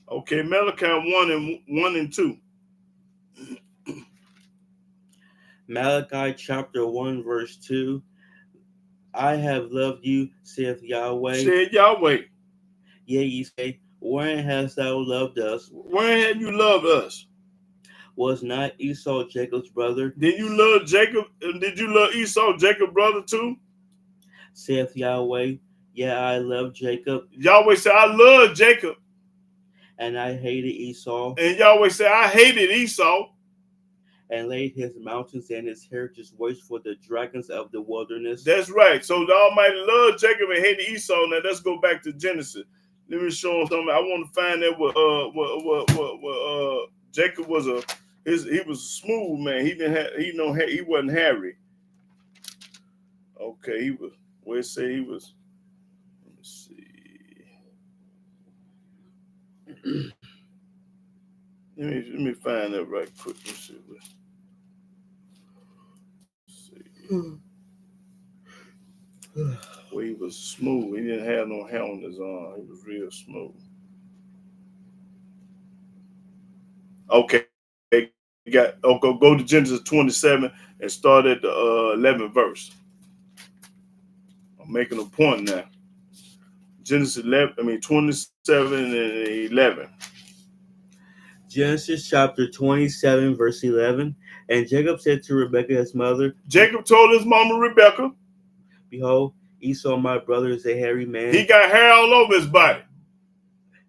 Okay, Malachi 1 and 2. Malachi chapter 1, verse 2. I have loved you, saith Yahweh. Said Yahweh. Yea, ye say, Wherein hast thou loved us? Wherein have you loved us? Was not Esau Jacob's brother? Did you love Jacob? Did you love Esau, Jacob's brother too? Saith Yahweh, Yeah, I love Jacob. Yahweh said, I love Jacob. And I hated Esau. And Yahweh said, I hated Esau. And laid his mountains and his heritage waste for the dragons of the wilderness. That's right. So the Almighty loved Jacob and hated Esau. Now let's go back to Genesis. Let me show him something. I want to find out what Jacob was he was a smooth man. He wasn't hairy. Okay, he was. Where it say he was. Let me see. Let me find that right quick. Let's see. Well, he was smooth. He didn't have no hair on his arm. He was real smooth. Okay. Go to Genesis 27 and start at the 11th verse. I'm making a point now. Genesis 27 and 11. Genesis chapter 27, verse 11. And Jacob said to Rebekah his mother, Jacob told his mama Rebekah, Behold, Esau my brother is a hairy man. He got hair all over his body.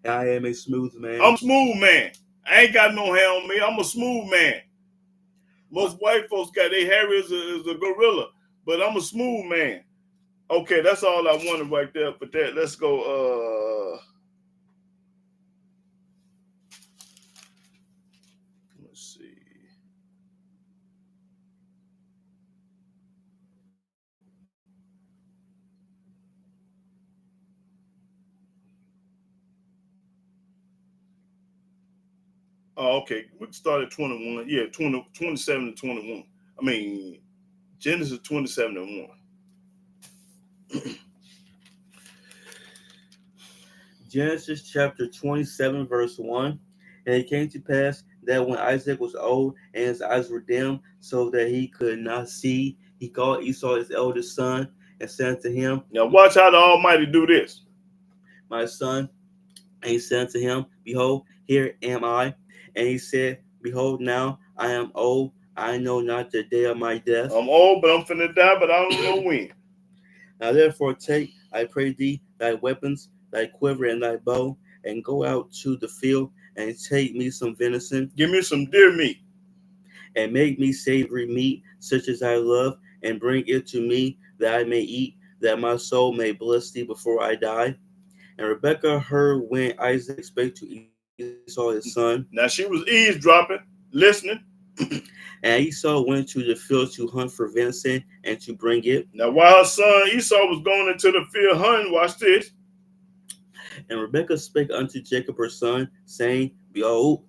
I am a smooth man. I'm a smooth man. I ain't got no hair on me. I'm a smooth man. Most white folks got their hair is a gorilla, but I'm a smooth man. Okay, that's all I wanted right there. But that, let's go. Let's see. Oh, okay. We can start at 21. Yeah, 27 and 21. I mean, Genesis 27 and 1. Genesis chapter 27, verse 1. And it came to pass that when Isaac was old and his eyes were dim, so that he could not see, he called Esau his eldest son and said to him, Now watch how the Almighty do this. My son. And he said to him, Behold, here am I. And he said, Behold, now I am old. I know not the day of my death. I'm old, but I'm finna die, but I don't know when. Now therefore take, I pray thee, thy weapons, thy quiver and thy bow, and go out to the field and take me some venison. Give me some deer meat. And make me savory meat, such as I love, and bring it to me, that I may eat, that my soul may bless thee before I die. And Rebekah heard when Isaac spake to Esau his son. Now she was eavesdropping, listening. And Esau went to the field to hunt for venison and to bring it. Now while her son Esau was going into the field hunting, watch this. And Rebekah spake unto Jacob her son, saying, Behold,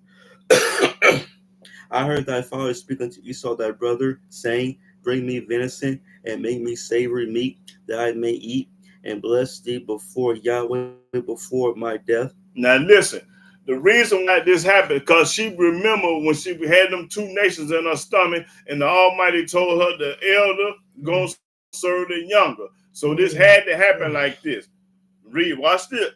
I heard thy father speak unto Esau thy brother, saying, Bring me venison, and make me savory meat, that I may eat, and bless thee before Yahweh before my death. Now listen, the reason why this happened because she remembered when she had them two nations in her stomach, and the Almighty told her the elder gonna serve the younger. So this had to happen like this. Read, watch this.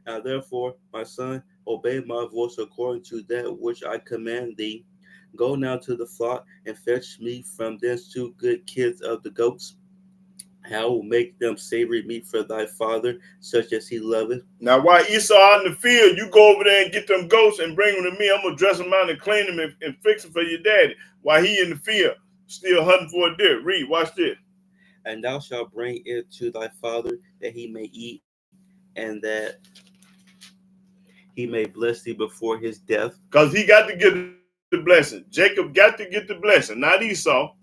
Now therefore, my son, obey my voice according to that which I command thee. Go now to the flock and fetch me from thence 2 good kids of the goats. I will make them savory meat for thy father, such as he loveth. Now while Esau out in the field, you go over there and get them goats and bring them to me. I'm gonna dress them out and clean them and fix them for your daddy. While he in the field, still hunting for a deer. Read, watch this. And thou shalt bring it to thy father, that he may eat, and that he may bless thee before his death. Because he got to get the blessing. Jacob got to get the blessing, not Esau.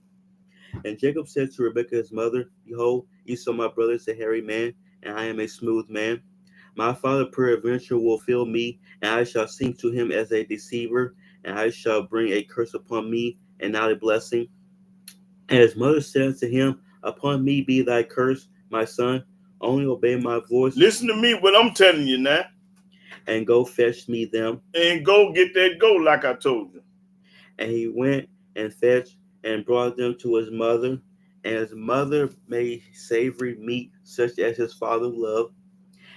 And Jacob said to Rebekah his mother, Behold, Esau my brother is a hairy man, and I am a smooth man. My father peradventure will feel me, and I shall seem to him as a deceiver, and I shall bring a curse upon me, and not a blessing. And his mother said to him, Upon me be thy curse, my son, only obey my voice. Listen to me, what I'm telling you now. And go fetch me them. And go get that goat like I told you. And he went and fetched and brought them to his mother. And his mother made savory meat such as his father loved.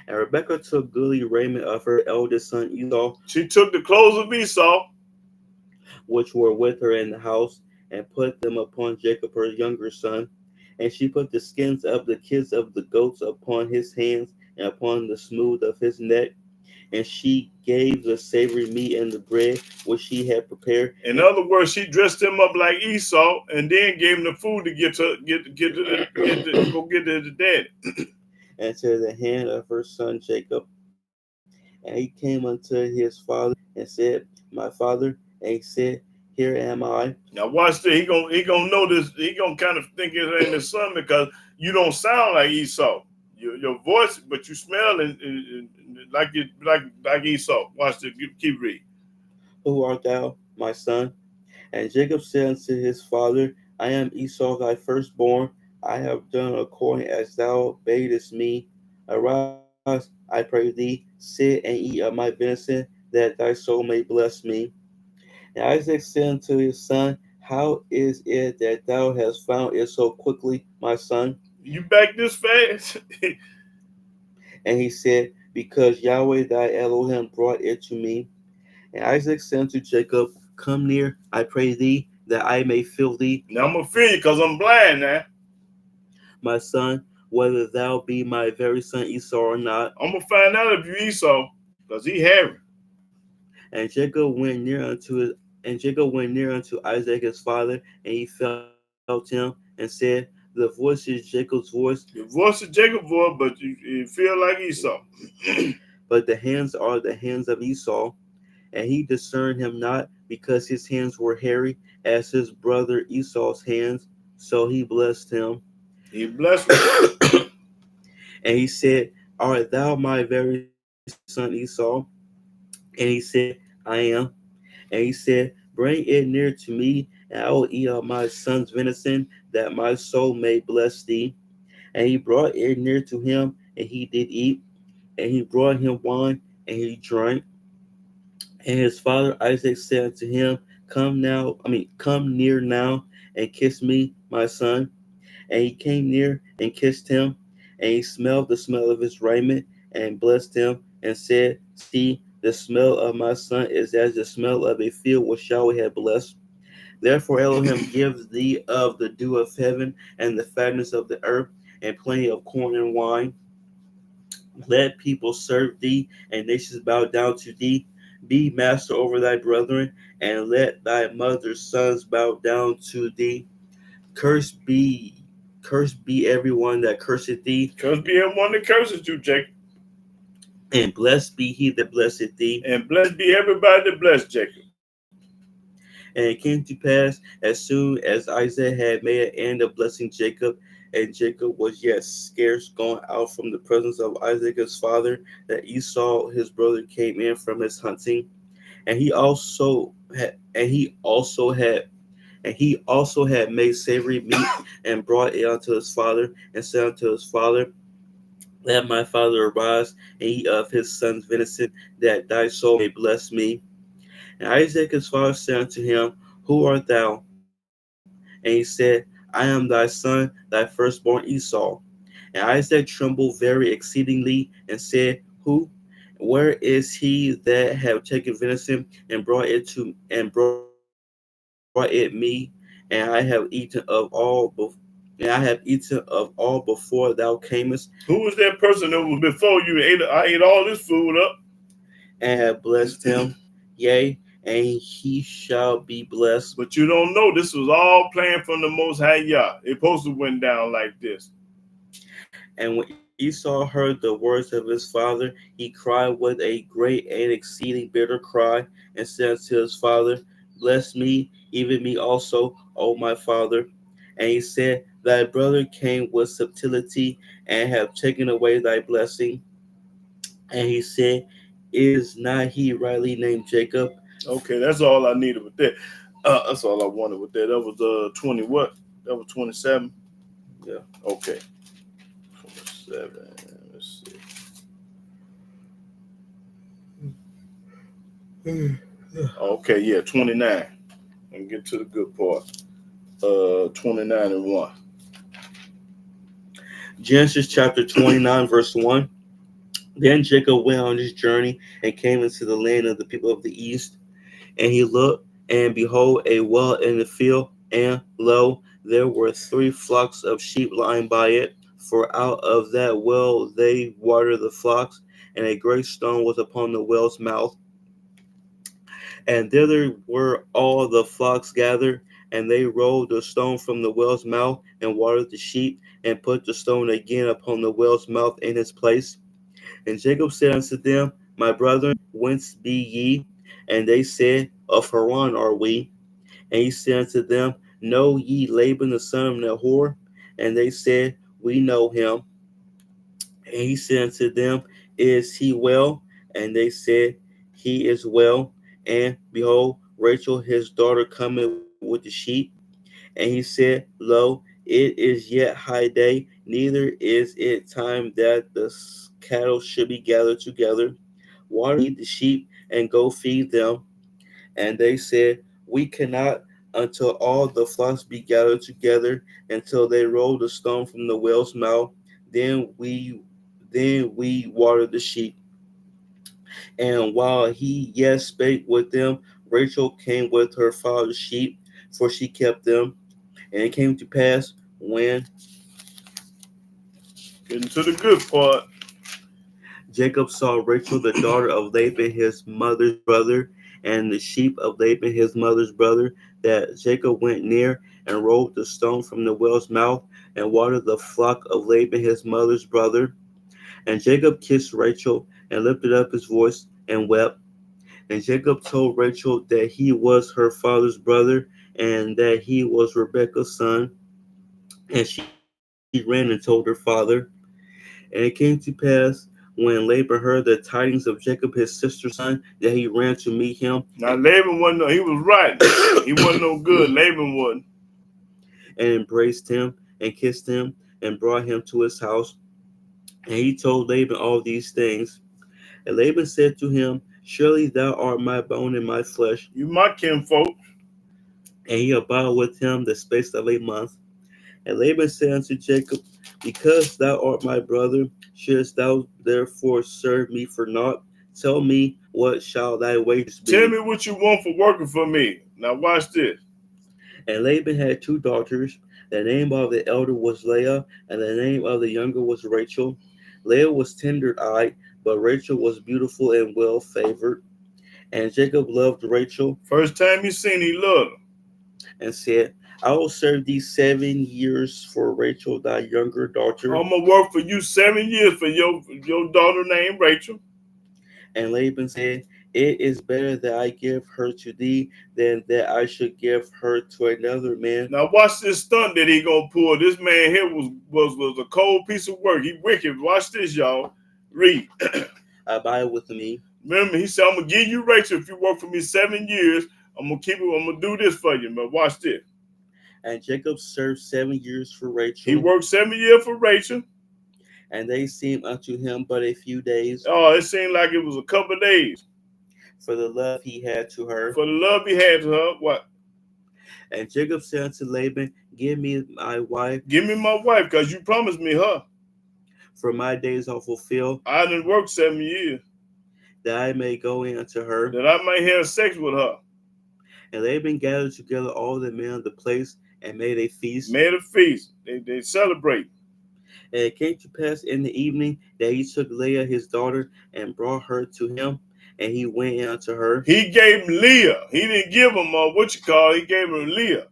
And Rebekah took goodly raiment of her eldest son Esau. She took the clothes of Esau, which were with her in the house, and put them upon Jacob her younger son. And she put the skins of the kids of the goats upon his hands and upon the smooth of his neck. And she gave the savory meat and the bread which she had prepared. In other words, she dressed him up like Esau and then gave him the food to go get to the daddy. And to the hand of her son Jacob. And he came unto his father and said, My father. And he said, Here am I. Now watch this. He gonna know this. He gonna kind of think it ain't his son because you don't sound like Esau. Your voice, but you smell like Esau. Watch this. Keep reading. Who art thou, my son? And Jacob said unto his father, I am Esau thy firstborn. I have done according as thou badest me. Arise, I pray thee, sit and eat of my venison, that thy soul may bless me. And Isaac said unto his son, How is it that thou hast found it so quickly, my son? You back this fast? And he said, Because Yahweh thy Elohim brought it to me. And Isaac said unto Jacob, Come near, I pray thee, that I may feel thee. Now I'm gonna feel you because I'm blind now. My son, whether thou be my very son Esau or not. I'm gonna find out if you Esau, because he hairy. And Jacob went near unto Isaac his father, and he felt him and said, The voice is Jacob's voice. The voice is Jacob's voice, but you feel like Esau. But the hands are the hands of Esau. And he discerned him not, because his hands were hairy as his brother Esau's hands. So he blessed him. He blessed him. And he said, Art thou my very son Esau? And he said, I am. And he said, Bring it near to me, and I will eat of my son's venison, that my soul may bless thee. And he brought it near to him, and he did eat. And he brought him wine, and he drank. And his father Isaac said unto him, come near now, and kiss me, my son. And he came near and kissed him, and he smelled the smell of his raiment, and blessed him, and said, See, the smell of my son is as the smell of a field which Yahweh had blessed. Therefore Elohim gives thee of the dew of heaven, and the fatness of the earth, and plenty of corn and wine. Let people serve thee, and nations bow down to thee. Be master over thy brethren, and let thy mother's sons bow down to thee. Cursed be everyone that curseth thee. Cursed be everyone that curses you, Jacob. And blessed be he that blesseth thee. And blessed be everybody that blessed Jacob. And it came to pass, as soon as Isaac had made an end of blessing Jacob, and Jacob was yet scarce gone out from the presence of Isaac his father, that Esau his brother came in from his hunting, and he also had made savory meat, and brought it unto his father, and said unto his father, Let my father arise and eat of his son's venison, that thy soul may bless me. And Isaac his father said unto him, Who art thou? And he said, I am thy son, thy firstborn Esau. And Isaac trembled very exceedingly, and said, Who? Where is he that have taken venison and brought it me? And I have eaten of all before thou camest. Who was that person that was before you? I ate all this food up. And have blessed him, yea, and he shall be blessed. But you don't know this was all planned from the Most High Yah. It supposed to went down like this. And when Esau heard the words of his father, he cried with a great and exceeding bitter cry, and said unto his father, Bless me, even me also, O my father. And he said, Thy brother came with subtlety, and have taken away thy blessing. And he said, Is not he rightly named Jacob? Okay, that's all I needed with that. That's all I wanted with that. That was 20 what? That was 27. Yeah. Okay. 27. Let's see. Okay, yeah, 29. And get to the good part. 29 and 1. Genesis chapter 29, verse 1. Then Jacob went on his journey and came into the land of the people of the east. And he looked, and behold, a well in the field, and lo, there were 3 flocks of sheep lying by it. For out of that well they watered the flocks, and a great stone was upon the well's mouth. And thither were all the flocks gathered, and they rolled the stone from the well's mouth, and watered the sheep, and put the stone again upon the well's mouth in his place. And Jacob said unto them, My brethren, whence be ye? And they said, Of Haran are we. And he said unto them, Know ye Laban the son of Nahor? And they said, We know him. And he said unto them, Is he well? And they said, He is well. And behold, Rachel his daughter cometh with the sheep. And he said, Lo, it is yet high day, neither is it time that the cattle should be gathered together. Water ye the sheep, and go feed them. And they said, We cannot until all the flocks be gathered together, until they roll the stone from the well's mouth. Then we water the sheep. And while he yet spake with them, Rachel came with her father's sheep, for she kept them. And it came to pass when Getting to the good part. Jacob saw Rachel, the daughter of Laban, his mother's brother, and the sheep of Laban, his mother's brother, that Jacob went near and rolled the stone from the well's mouth and watered the flock of Laban, his mother's brother. And Jacob kissed Rachel and lifted up his voice and wept. And Jacob told Rachel that he was her father's brother and that he was Rebekah's son. And she ran and told her father. And it came to pass when Laban heard the tidings of Jacob his sister's son, that he ran to meet him. Now Laban wasn't no, he was right. He wasn't no good. Laban wasn't. And embraced him and kissed him and brought him to his house. And he told Laban all these things. And Laban said to him, Surely thou art my bone and my flesh. You my kinfolk. And he abode with him the space of a month. And Laban said unto Jacob, Because thou art my brother, shouldst thou therefore serve me for naught? Tell me, what shall thy wages be? Tell me what you want for working for me. Now watch this. And Laban had 2 daughters. The name of the elder was Leah, and the name of the younger was Rachel. Leah was tender-eyed, but Rachel was beautiful and well-favored. And Jacob loved Rachel. First time he seen, he loved her. And said, I will serve thee 7 years for Rachel, thy younger daughter. I'm gonna work for you 7 years for your daughter named Rachel. And Laban said, It is better that I give her to thee than that I should give her to another man. Now watch this stunt that he gonna pull. This man here was a cold piece of work. He wicked. Watch this, y'all. Read. Abide with me. Remember, he said, I'm gonna give you Rachel if you work for me 7 years. I'm gonna keep it. I'm gonna do this for you. But watch this. And Jacob served 7 years for Rachel. He worked 7 years for Rachel. And they seemed unto him but a few days, Oh, it seemed like it was a couple of days for the love he had to her. for the love he had to her. What? And Jacob said unto Laban, Give me my wife, Give me my wife, because you promised me her. for my days are fulfilled, I didn't work 7 years, that I may go in unto her. that I might have sex with her. And Laban gathered together all the men of the place and made a feast. Made a feast. They celebrate. And it came to pass in the evening that he took Leah his daughter and brought her to him, and he went in unto her. He gave him Leah. He didn't give him he gave him Leah.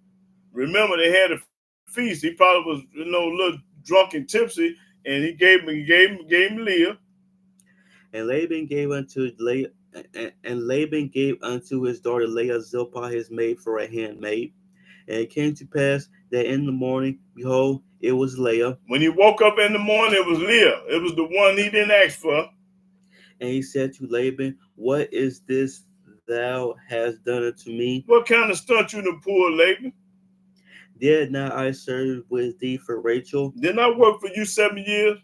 Remember, they had a feast. He probably was, a little drunk and tipsy, and he gave him Leah. And Laban gave unto Leah, and Laban gave unto his daughter Leah Zilpah his maid for a handmaid. And it came to pass that in the morning, behold, it was Leah. When he woke up in the morning, it was Leah. It was the one he didn't ask for. And he said to Laban, What is this thou hast done unto me? What kind of stunt you done pulled, Laban? Did not I serve with thee for Rachel? Didn't I work for you 7 years?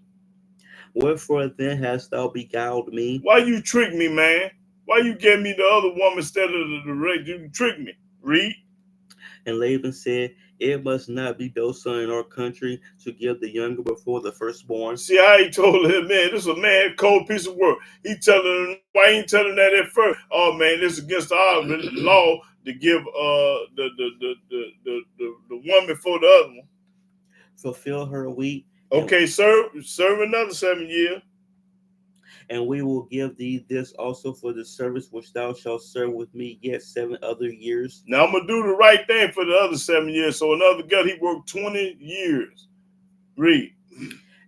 Wherefore then hast thou beguiled me? Why you trick me, man? Why you gave me the other woman instead of the Rachel? You trick me. Read. And Laban said, It must not be so in our country to give the younger before the firstborn. See how he told him, man, this is a man, cold piece of work. He telling him, why he ain't telling that at first? Oh man, this is against our law to give the one before the other one. Fulfill her week. Okay, serve another 7 years. And we will give thee this also for the service which thou shalt serve with me yet 7 other years. Now I'm gonna do the right thing for the other 7 years. So another God, he worked 20 years. Read.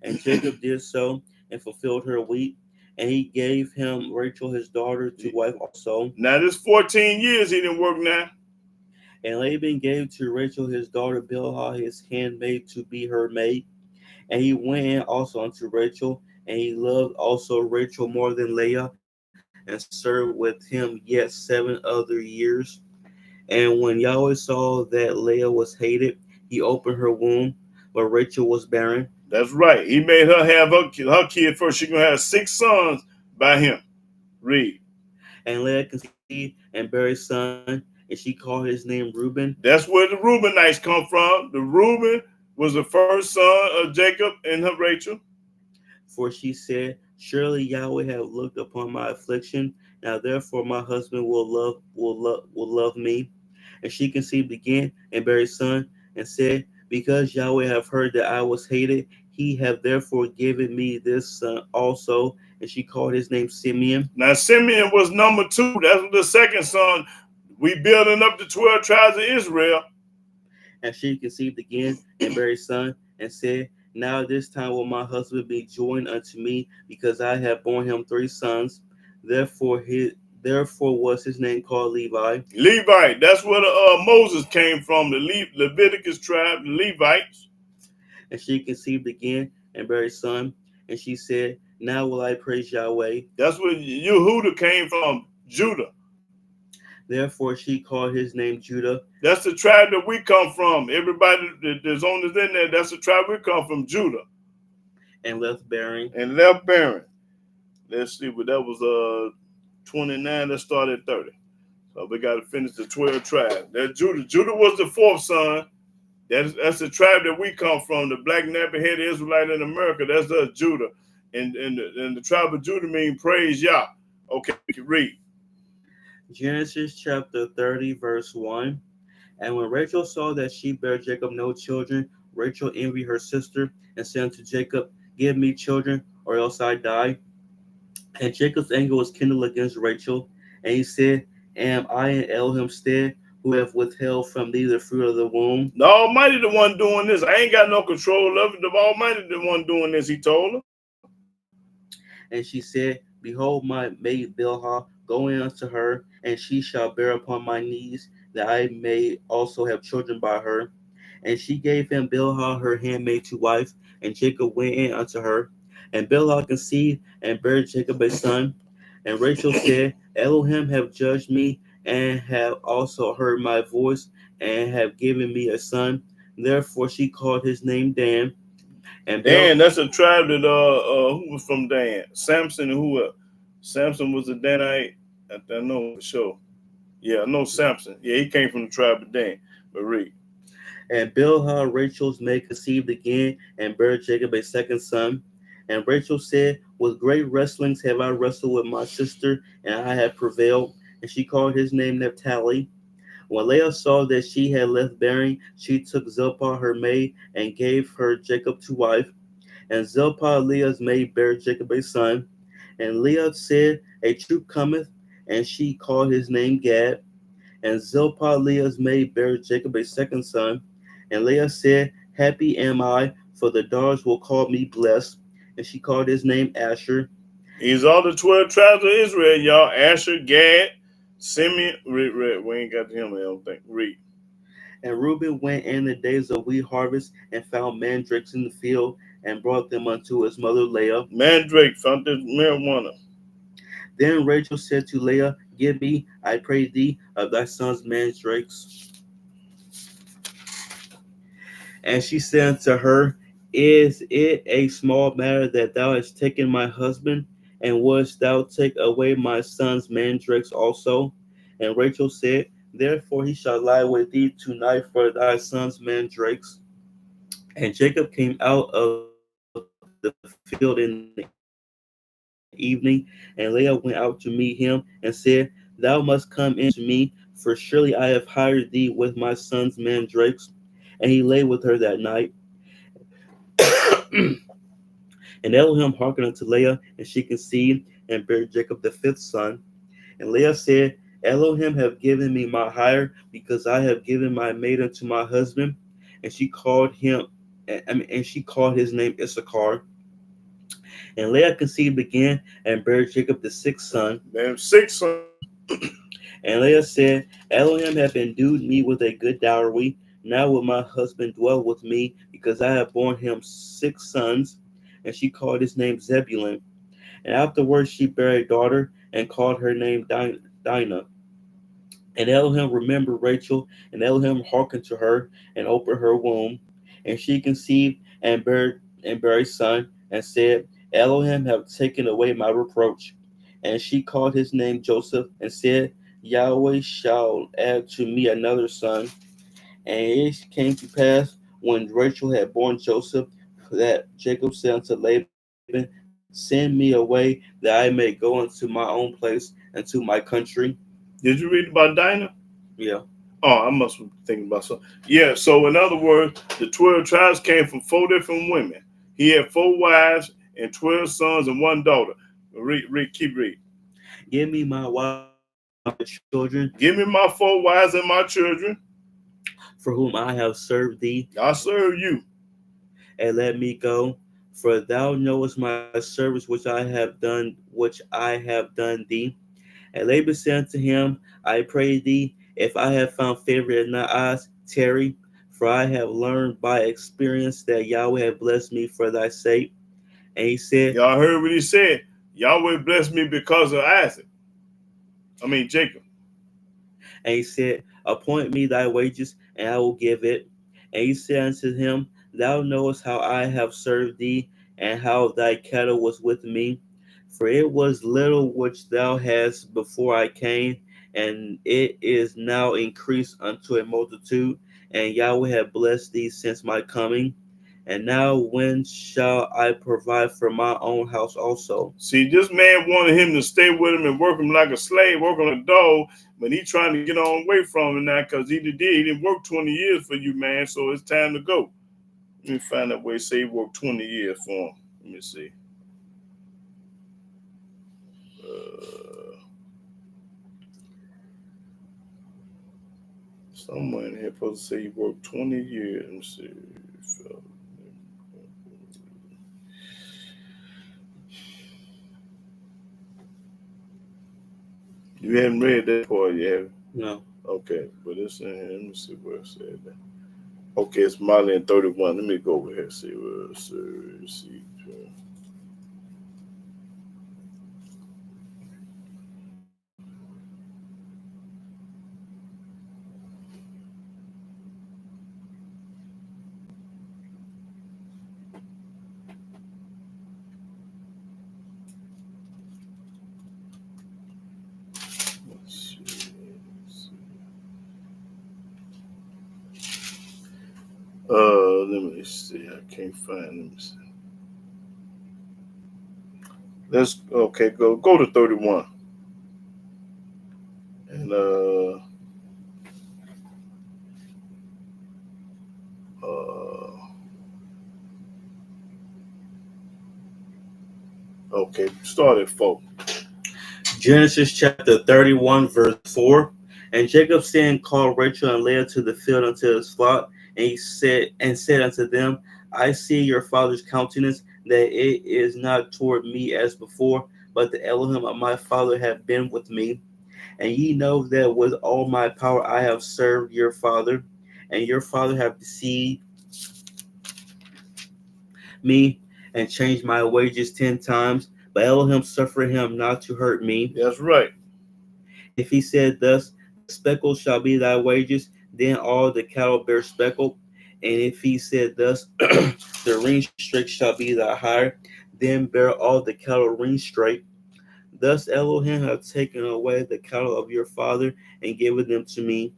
And Jacob did so and fulfilled her week, and he gave him Rachel his daughter to wife also. Now this 14 years he didn't work now. And Laban gave to Rachel his daughter Bilhah his handmaid to be her maid. And he went in also unto Rachel, and he loved also Rachel more than Leah, and served with him yet 7 other years. And when Yahweh saw that Leah was hated, he opened her womb, but Rachel was barren. That's right. He made her have her kid first. She's gonna have 6 sons by him. Read. And Leah conceived and bare a son, and she called his name Reuben. That's where the Reubenites come from. The Reuben was the first son of Jacob and her Rachel. For she said, Surely Yahweh have looked upon my affliction. Now therefore my husband will love me. And she conceived again and bare a son, and said, Because Yahweh have heard that I was hated, he have therefore given me this son also. And she called his name Simeon. Now Simeon was number 2. That's the second son. We building up the 12 tribes of Israel. And she conceived again and bare a son, and said, Now this time will my husband be joined unto me, because I have borne him 3 sons. Therefore was his name called Levi. Levite, that's where Moses came from, the Leviticus tribe, the Levites. And she conceived again and bare a son, and she said, Now will I praise Yahweh. That's where Yehuda came from, Judah. Therefore she called his name Judah. That's the tribe that we come from. Everybody that's on this in there, that's the tribe we come from, Judah. And left bearing. Let's see, but that was 29. Let's start at 30. So we got to finish the 12 tribes. That's Judah. Judah was the 4th son. That's the tribe that we come from, the black nappy-headed Israelite in America. That's us, Judah. And the tribe of Judah means praise Yah. Okay, read. Genesis chapter 30, verse 1. And when Rachel saw that she bare Jacob no children, Rachel envied her sister, and said unto Jacob, Give me children, or else I die. And Jacob's anger was kindled against Rachel, and he said, Am I in Elohim's stead, who have withheld from thee the fruit of the womb? The Almighty the one doing this. I ain't got no control of it. The Almighty the one doing this, he told her. And she said, Behold, my maid Bilhah, go in unto her, and she shall bear upon my knees, that I may also have children by her. And she gave him Bilhah her handmaid to wife, and Jacob went in unto her. And Bilhah conceived and bare Jacob a son. And Rachel said, Elohim have judged me, and have also heard my voice, and have given me a son. Therefore she called his name Dan. And Dan, Bill that's a tribe that who was from Dan? Samson and who else? Samson was a Danite. I know for sure. Yeah, I know Samson. Yeah, he came from the tribe of Dan. But read. and Bilhah, Rachel's maid, conceived again and bare Jacob a second son. And Rachel said, with great wrestlings have I wrestled with my sister, and I have prevailed. And she called his name Naphtali. When Leah saw that she had left bearing, she took Zilpah her maid and gave her Jacob to wife. And Zilpah, Leah's maid, bare Jacob a son. And Leah said, a troop cometh, and she called his name Gad. And Zilpah, Leah's maid, bare Jacob a second son. And Leah said, happy am I, for the daughters will call me blessed. And she called his name Asher. These are the 12 tribes of Israel, y'all. Asher, Gad, Simeon. Read. We ain't got to him, I don't think. Read. And Reuben went in the days of wheat harvest and found mandrakes in the field and brought them unto his mother Leah. Mandrake found this marijuana. Then Rachel said to Leah, give me, I pray thee, of thy son's mandrakes. And she said unto her, is it a small matter that thou hast taken my husband? And wouldst thou take away my son's mandrakes also? And Rachel said, therefore he shall lie with thee tonight for thy son's mandrakes. And Jacob came out of the field in the evening, and Leah went out to meet him and said, thou must come in to me, for surely I have hired thee with my son's mandrakes. And he lay with her that night. And Elohim hearkened unto Leah, and she conceived and bare Jacob the fifth son. And Leah said, Elohim have given me my hire, because I have given my maid unto my husband. And she called him, and she called his name Issachar. And Leah conceived again and bare Jacob the sixth son. Them 6 sons. And Leah said, Elohim hath endued me with a good dowry. Now will my husband dwell with me, because I have borne him six sons. And she called his name Zebulun. And afterwards she bare a daughter, and called her name Dinah. And Elohim remembered Rachel, and Elohim hearkened to her, and opened her womb. And she conceived and bare a son, and said, Elohim have taken away my reproach. And she called his name Joseph, and said, Yahweh shall add to me another son. And it came to pass, when Rachel had borne Joseph, that Jacob said unto Laban, send me away, that I may go unto my own place and to my country. Did you read about Dinah? Yeah. Oh, I must be thinking about something. Yeah, so in other words, the 12 tribes came from 4 different women. He had 4 wives and 12 sons and 1 daughter. Keep reading. Give me my wife and my children, Give me my 4 wives and my children. for whom I have served thee, I serve you. and let me go. For thou knowest my service which I have done thee. And Laban said unto him, I pray thee, if I have found favor in thy eyes, tarry, for I have learned by experience that Yahweh hath blessed me for thy sake. And he said, Y'all heard what he said. Yahweh blessed me because of Jacob. And he said, appoint me thy wages, and I will give it. And he said unto him, thou knowest how I have served thee, and how thy cattle was with me. For it was little which thou hadst before I came, and it is now increased unto a multitude. And Yahweh hath blessed thee since my coming. And now when shall I provide for my own house also? See, this man wanted him to stay with him and work him like a slave, work on a dog, but he trying to get on away from him now because he didn't work 20 years for you, man, so it's time to go. Let me find that way. Say he worked 20 years for him. Let me see. Somewhere in here supposed to say he worked 20 years. Let me see. You haven't read that part yet. No. Okay, but it's in here. Let me see where it said that. Okay, it's Molly in 31. Let me go over here and see where it says. See. let me see. I can't find. Let me see. Let's okay. Go to 31 and okay. Start at 4. Genesis chapter 31, verse 4. And Jacob sent called Rachel and Leah to the field unto his flock, and he said unto them, I see your father's countenance, that it is not toward me as before, but the Elohim of my father have been with me. And ye know that with all my power I have served your father, and your father have deceived me and changed my wages 10 times, but Elohim suffered him not to hurt me. That's right. If he said thus, the speckle shall be thy wages, then all the cattle bear speckle. And if he said thus, the ring straight shall be thy hire, then bear all the cattle ring straight. Thus Elohim hath taken away the cattle of your father and given them to me.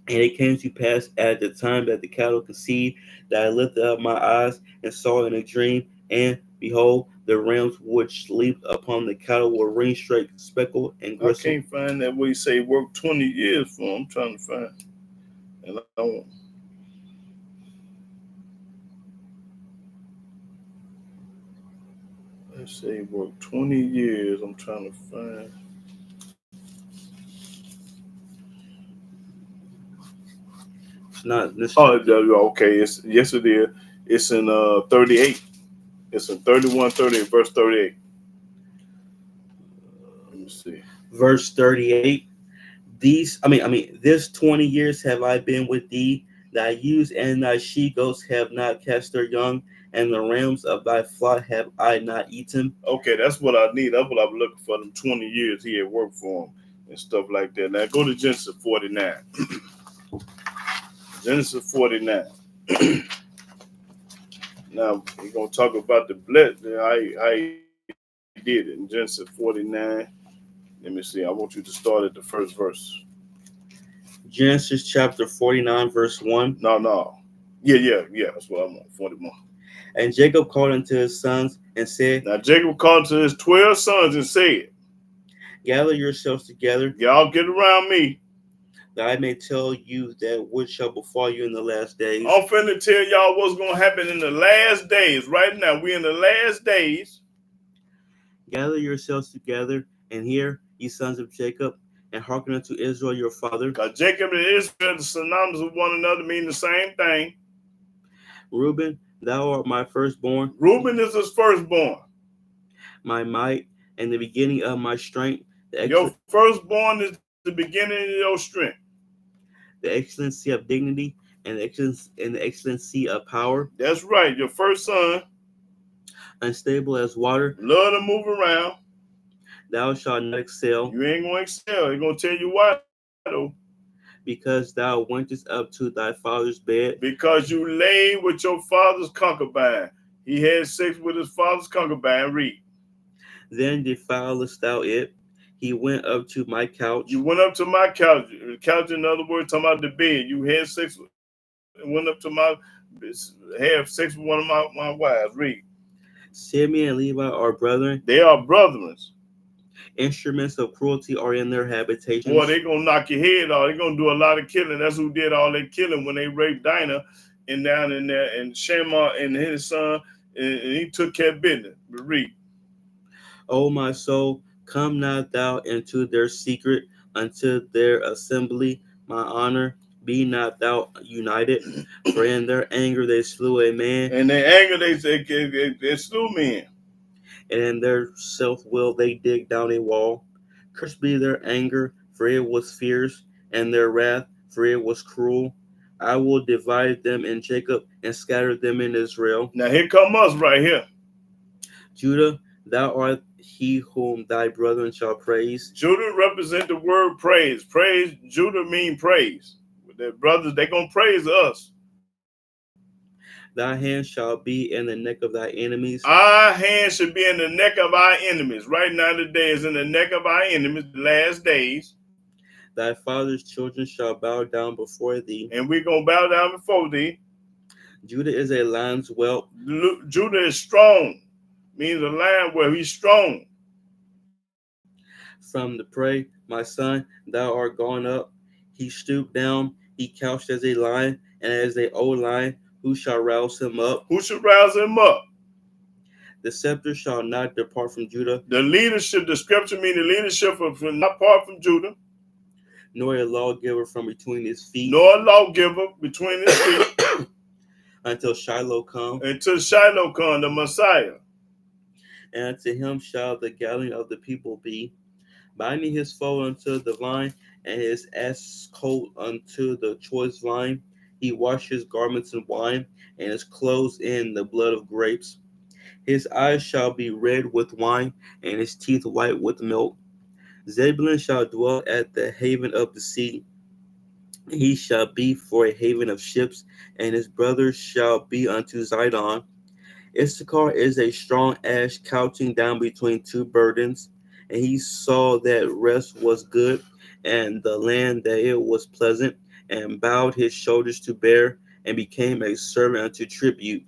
And it came to pass at the time that the cattle conceived, that I lifted up my eyes and saw in a dream, and behold, the rams which leaped upon the cattle were ring straight, speckled, and I gristle. can't find that where you say work 20 years for. I'm trying to find. And I want. Let's say work 20 years. I'm trying to find. It's not this. Oh, okay. Yes, it is. It's in 38. It's in 31, 38, verse 38. Let me see. Verse 38. This 20 years have I been with thee. Thy ewes and thy she goats have not cast their young, and the rams of thy flock have I not eaten. Okay, that's what I need. That's what I'm looking for. Them 20 years he had worked for him and stuff like that. Now go to Genesis 49. Genesis 49. Now we're gonna talk about the blessing. How he did it in Genesis 49. Let me see. I want you to start at the first verse. Genesis chapter 49, verse 1. No. Yeah. That's what I want. 41. And Jacob called unto his sons and said, Now Jacob called to his 12 sons and said, Gather yourselves together, y'all get around me. that I may tell you that which shall befall you in the last days. I'm finna tell y'all what's gonna happen in the last days. Right now, we in the last days. Gather yourselves together, and hear, ye sons of Jacob, and hearken unto Israel your father. Because Jacob and Israel are synonymous with one another, mean the same thing. Reuben, thou art my firstborn. Reuben is his firstborn. My might, and the beginning of my strength. Your firstborn is the beginning of your strength. The excellency of dignity, and the excellency of power. That's right. Your first son. Unstable as water. Love to move around. Thou shalt not excel. You ain't going to excel. He's going to tell you why, though. Because thou wentest up to thy father's bed. Because you lay with your father's concubine. He had sex with his father's concubine. Read. Then defilest thou it. He went up to my couch. You went up to my couch. Couch, in other words, talking about the bed. You had sex with, went up to have sex with one of my wives. Read. Simeon and Levi are brethren. They are brethren. Instruments of cruelty are in their habitations. Boy, they gonna knock your head off. They gonna do a lot of killing. That's who did all that killing when they raped Dinah and down in there, and Shammah and his son, and he took care of business. Read. O my soul, come not thou into their secret, unto their assembly, my honor. Be not thou united, for in their anger they slew a man. In their anger they slew men. And in their self-will they dig down a wall. Cursed be their anger, for it was fierce, and their wrath, for it was cruel. I will divide them in Jacob and scatter them in Israel. Now here come us right here. Judah, thou art he whom thy brethren shall praise. Judah represent the word praise. Praise, Judah mean praise. Their brothers, they gonna praise us. Thy hand shall be in the neck of thy enemies. Our hand should be in the neck of our enemies. Right now, today is in the neck of our enemies, the last days. Thy father's children shall bow down before thee. And we're going to bow down before thee. Judah is a lion's whelp. Judah is strong, means a lion where he's strong. From the prey, my son, thou art gone up. He stooped down, he couched as a lion, and as a old lion, who shall rouse him up? Who should rouse him up? The scepter shall not depart from Judah, The leadership, the scripture means the leadership of not part from Judah, nor a lawgiver from between his feet, nor a lawgiver between his feet, until Shiloh come, until Shiloh come, the Messiah. and unto him shall the gathering of the people be, binding his foal unto the vine, and his ass colt unto the choice vine. He washed his garments in wine, and his clothes in the blood of grapes. His eyes shall be red with wine, and his teeth white with milk. Zebulun shall dwell at the haven of the sea. He shall be for a haven of ships, and his brothers shall be unto Zidon. Issachar is a strong ash couching down between two burdens, and he saw that rest was good, and the land that it was pleasant, and bowed his shoulders to bear, and became a servant unto tribute.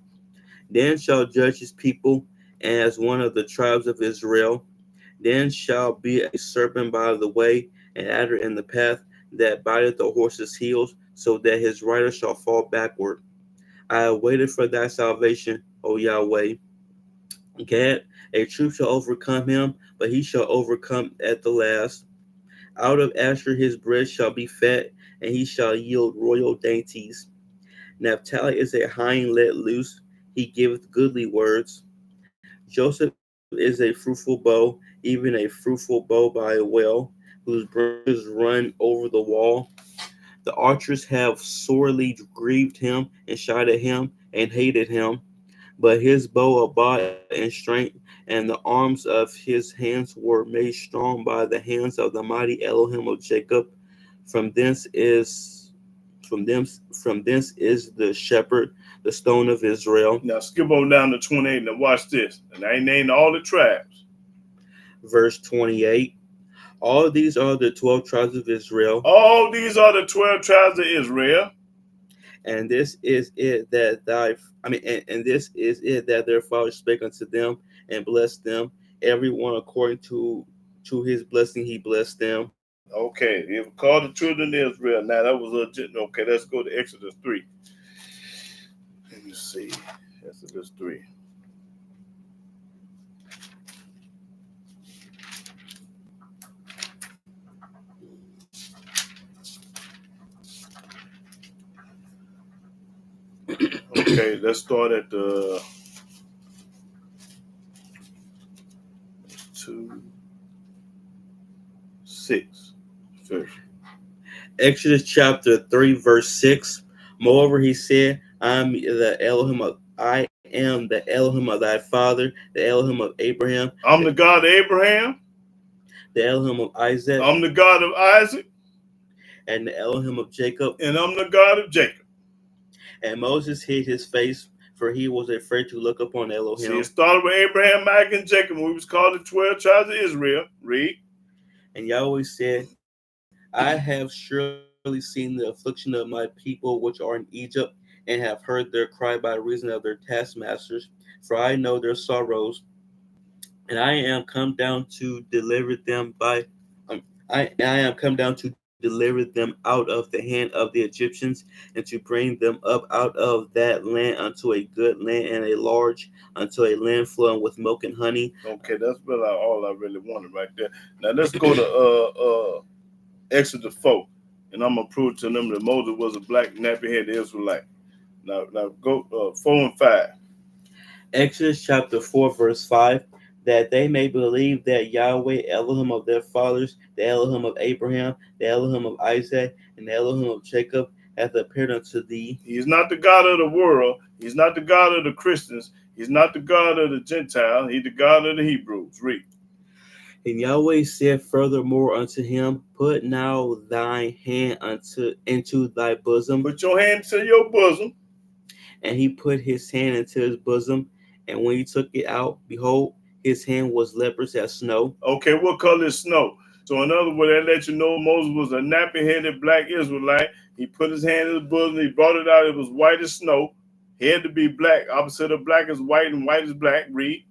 Dan shall judge his people as one of the tribes of Israel. Dan shall be a serpent by the way, an adder in the path that biteth the horse's heels, so that his rider shall fall backward. I have waited for thy salvation, O Yahweh. Gad, a troop shall overcome him, but he shall overcome at the last. Out of Asher his bread shall be fat, and he shall yield royal dainties. Naphtali is a hind let loose, he giveth goodly words. Joseph is a fruitful bow, even a fruitful bow by a well, whose branches run over the wall. The archers have sorely grieved him, and shot at him, and hated him. But his bow abode in strength, and the arms of his hands were made strong by the hands of the mighty Elohim of Jacob. From thence is from thence is the shepherd, the stone of Israel. Now skip on down to 28. Now watch this. And I named all the tribes. Verse 28. All these are the 12 tribes of Israel. All these are the 12 tribes of Israel. And this is it that and this is it that their father spake unto them and blessed them, everyone according to his blessing he blessed them. Okay, it was called the children of Israel. Now that was legit. Okay, let's go to Exodus 3. Let me see. Exodus 3. Okay, let's start at the 2:6 first. Exodus chapter 3 verse 6. Moreover he said, I am the Elohim of thy father, the Elohim of Abraham. I'm the God of Abraham. The Elohim of Isaac. I'm the God of Isaac. And the Elohim of Jacob. And I'm the God of Jacob. And Moses hid his face, for he was afraid to look upon Elohim. See, it started with Abraham, Isaac, and Jacob. We was called the 12 tribes of Israel. Read. And Yahweh said, I have surely seen the affliction of my people which are in Egypt, and have heard their cry by reason of their taskmasters, for I know their sorrows. And I am come down to deliver them I am come down to deliver them out of the hand of the Egyptians, and to bring them up out of that land unto a good land and a large, unto a land flowing with milk and honey. Okay, that's really all I really wanted right there. Now let's go to Exodus 4, and I'm gonna prove to them that Moses was a black nappy-headed Israelite. Now go 4 and 5. Exodus chapter 4 verse 5. That they may believe that Yahweh, Elohim of their fathers, the Elohim of Abraham, the Elohim of Isaac, and the Elohim of Jacob, hath appeared unto thee. He is not the God of the world. He's not the God of the Christians. He's not the God of the Gentiles. He's the God of the Hebrews. Read. And Yahweh said furthermore unto him, Put now thine hand into thy bosom. Put your hand to your bosom. And he put his hand into his bosom, and when he took it out, behold, his hand was leprous as snow. Okay, what color is snow? So in other words, that let you know Moses was a nappy-headed black Israelite. He put his hand in his bosom. He brought it out. It was white as snow. He had to be black. Opposite of black is white, and white is black. Read.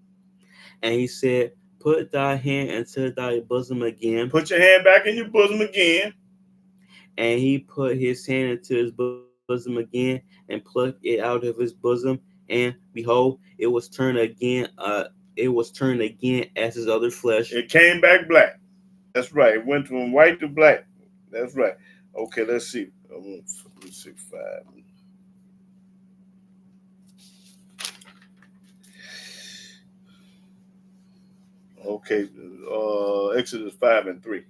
And he said, Put thy hand into thy bosom again. Put your hand back in your bosom again. And he put his hand into his bosom again and plucked it out of his bosom, and behold, it was turned again as his other flesh. It came back black. That's right. It went from white to black. That's right. Okay, let's see. 6:5. Okay, Exodus 5:3.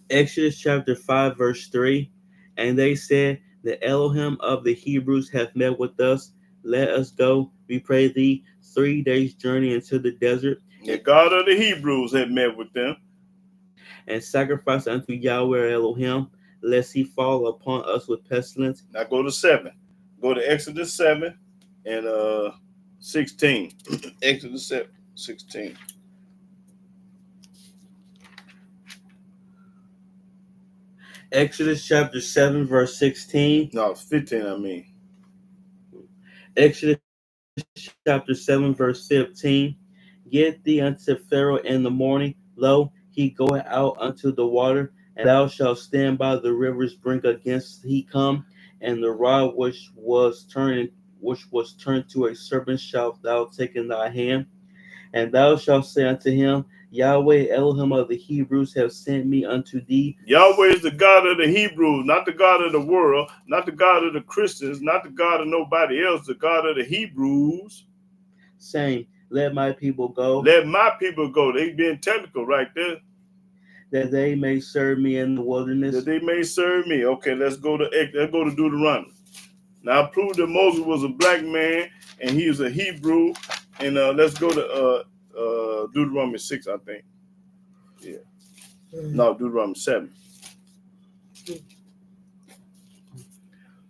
Exodus chapter 5, verse 3. And they said, The Elohim of the Hebrews hath met with us. Let us go, we pray thee, 3 days' journey into the desert. The God of the Hebrews had met with them. And sacrifice unto Yahweh Elohim, lest he fall upon us with pestilence. Now go to 7. Go to Exodus 7 and 16. Exodus 7, 16. Exodus chapter 7, verse 16. No, 15, I mean. Exodus chapter 7, verse 15. Get thee unto Pharaoh in the morning. Lo, he goeth out unto the water, and thou shalt stand by the river's brink against he come, and the rod which was turned to a serpent shalt thou take in thy hand, and thou shalt say unto him, Yahweh Elohim of the Hebrews have sent me unto thee. Yahweh is the God of the Hebrews, not the God of the world, not the God of the Christians, not the God of nobody else, the God of the Hebrews. Saying, Let my people go. Let my people go. They being technical right there. That they may serve me in the wilderness. That they may serve me. Okay, let's go to Deuteronomy. Now I proved that Moses was a black man and he was a Hebrew. And let's go to Deuteronomy 6, I think. Yeah. No, Deuteronomy 7.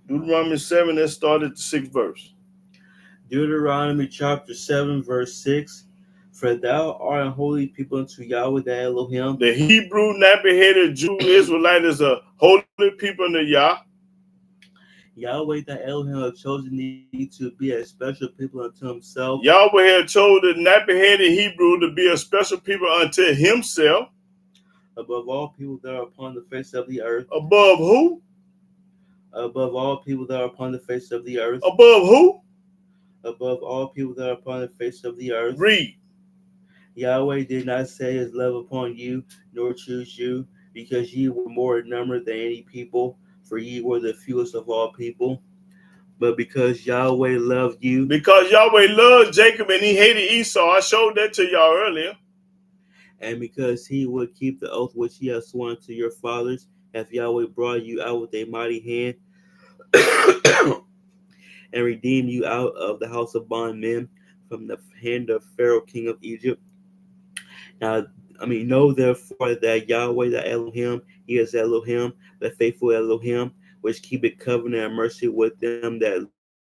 Deuteronomy 7, let's start at the 6th verse. Deuteronomy chapter 7, verse 6. For thou art a holy people unto Yahweh thy Elohim. The Hebrew, nappy-headed Jew Israelite is a holy people unto Yah. Yahweh thy Elohim have chosen thee to be a special people unto himself. Yahweh had chosen the nappy-headed Hebrew to be a special people unto himself. Above all people that are upon the face of the earth. Above who? Above all people that are upon the face of the earth. Above who? Above all people that are upon the face of the earth. Read. Yahweh did not set his love upon you, nor choose you, because ye were more in number than any people, for ye were the fewest of all people. But because Yahweh loved you. Because Yahweh loved Jacob and he hated Esau. I showed that to y'all earlier. And because he would keep the oath which he has sworn to your fathers, hath Yahweh brought you out with a mighty hand and redeemed you out of the house of bondmen from the hand of Pharaoh, king of Egypt. Know therefore that Yahweh the Elohim, he is Elohim, the faithful Elohim, which keepeth covenant and mercy with them that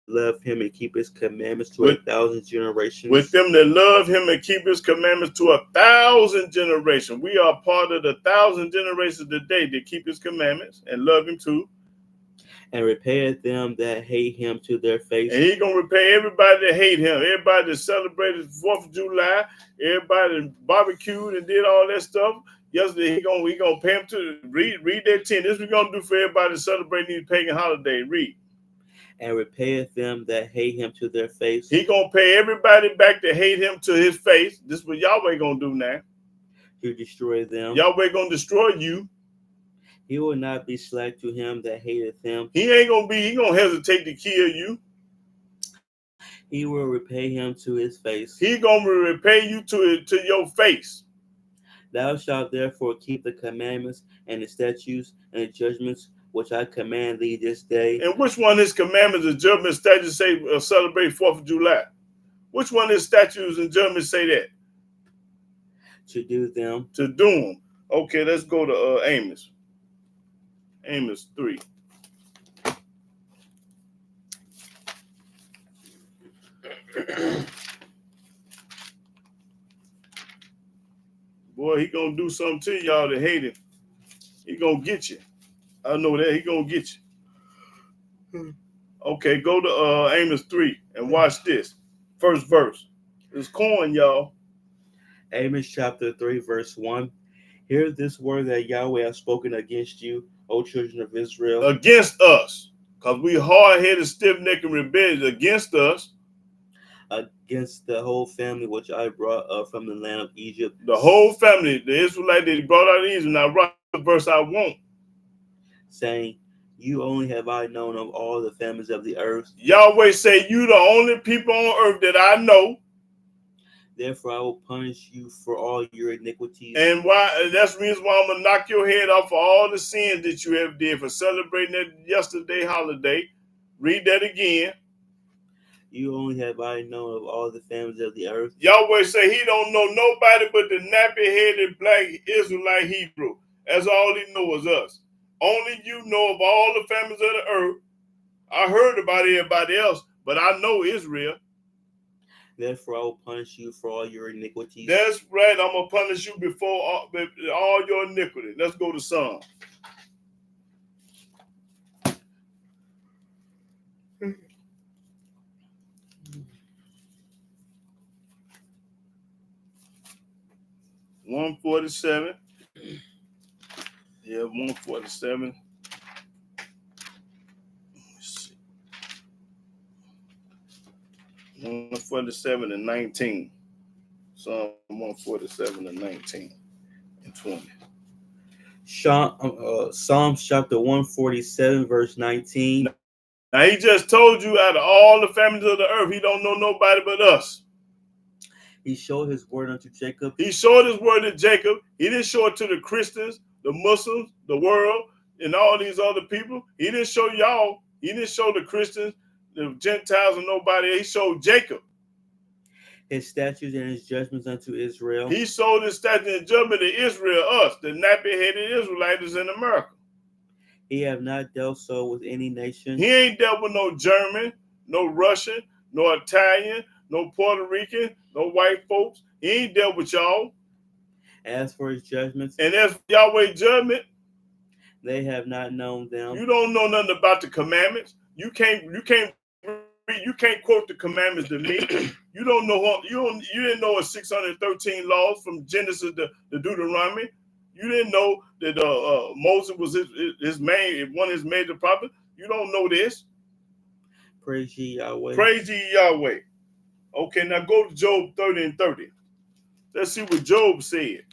love him and keep his commandments to 1,000 generations. With them that love him and keep his commandments to 1,000 generations. We are part of the 1,000 generations today that keep his commandments and love him too. And repayeth them that hate him to their face. And he gonna repay everybody that hate him, everybody that celebrated 4th of July, everybody that barbecued and did all that stuff. Yesterday he gonna pay him to read that 10. This is what we're gonna do for everybody celebrating these pagan holidays. Read. And repayeth them that hate him to their face. He gonna pay everybody back that hate him to his face. This is what Yahweh gonna do now. To destroy them. Yahweh gonna destroy you. He will not be slack to him that hateth him. He gonna hesitate to kill you. He will repay him to his face. He gonna repay you to your face. Thou shalt therefore keep the commandments and the statutes and the judgments which I command thee this day. And which one of his commandments and judgments statutes say celebrate 4th of July? Which one of his statutes and judgments say that? To do them. To do them. Okay, let's go to Amos. Amos 3. Boy, he gonna do something to y'all that hate him. He gonna get you. I know that. He gonna get you. Okay, go to Amos 3 and watch this. First verse. It's corn, y'all. Amos chapter 3, verse 1. Hear this word that Yahweh has spoken against you, O children of Israel. Against us. Because we hard-headed, stiff-necked, and rebellious against us. Against the whole family which I brought up from the land of Egypt. The whole family, the Israelite that he brought out of Egypt. Now write the verse I want. Saying, you only have I known of all the families of the earth. Yahweh say, you the only people on earth that I know. Therefore I will punish you for all your iniquities. And why? That's the reason why I'm going to knock your head off for all the sins that you have did for celebrating that yesterday holiday. Read that again. You only have I known of all the families of the earth. Yahweh say he don't know nobody but the nappy-headed black Israelite Hebrew. That's all he knows is us. Only you know of all the families of the earth. I heard about everybody else, but I know Israel. Therefore I will punish you for all your iniquities. That's right. I'm going to punish you before all your iniquity. Let's go to Psalm. One 47. Yeah, 147. 147 and 19. Psalm 147 and 19 and 20. Psalms chapter 147, verse 19. Now he just told you out of all the families of the earth, he don't know nobody but us. He showed his word unto Jacob. He showed his word to Jacob. He didn't show it to the Christians, the Muslims, the world, and all these other people. He didn't show y'all. He didn't show the Christians, the Gentiles, and nobody. He showed Jacob. His statutes and his judgments unto Israel. He showed his statutes and judgment to Israel, us, the nappy-headed Israelites in America. He have not dealt so with any nation. He ain't dealt with no German, no Russian, no Italian, no Puerto Rican, no white folks. He ain't dealt with y'all. As for his judgments, and as for Yahweh's judgment, they have not known them. You don't know nothing about the commandments. You can't quote the commandments to me. You don't know. You didn't know 613 laws from Genesis to Deuteronomy. You didn't know that Moses was one of his major prophets. You don't know this. Praise ye Yahweh. Praise ye Yahweh. Okay, now go to Job 30 and 30. Let's see what Job said.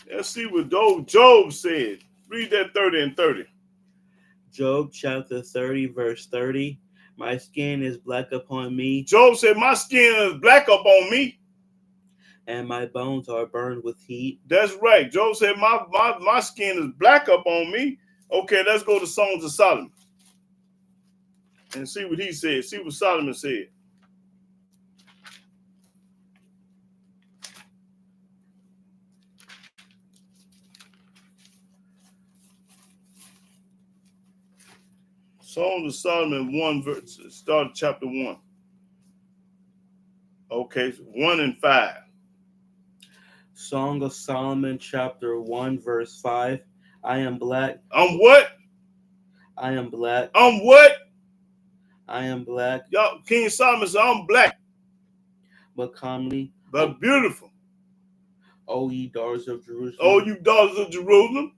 Let's see what Job said. Read that 30 and 30. Job chapter 30, verse 30. My skin is black upon me. Job said, my skin is black up on me. And my bones are burned with heat. That's right. Job said, my skin is black up on me. Okay, let's go to Songs of Solomon. And see what he said. See what Solomon said. Songs of Solomon 1 verse, start chapter 1. Okay, so 1 and 5. Song of Solomon chapter 1 verse 5. I am black. I'm what? I am black. I'm what? I am black. Y'all, King Solomon said, I'm black. But comely. But beautiful. O ye daughters of Jerusalem. Oh, you daughters of Jerusalem.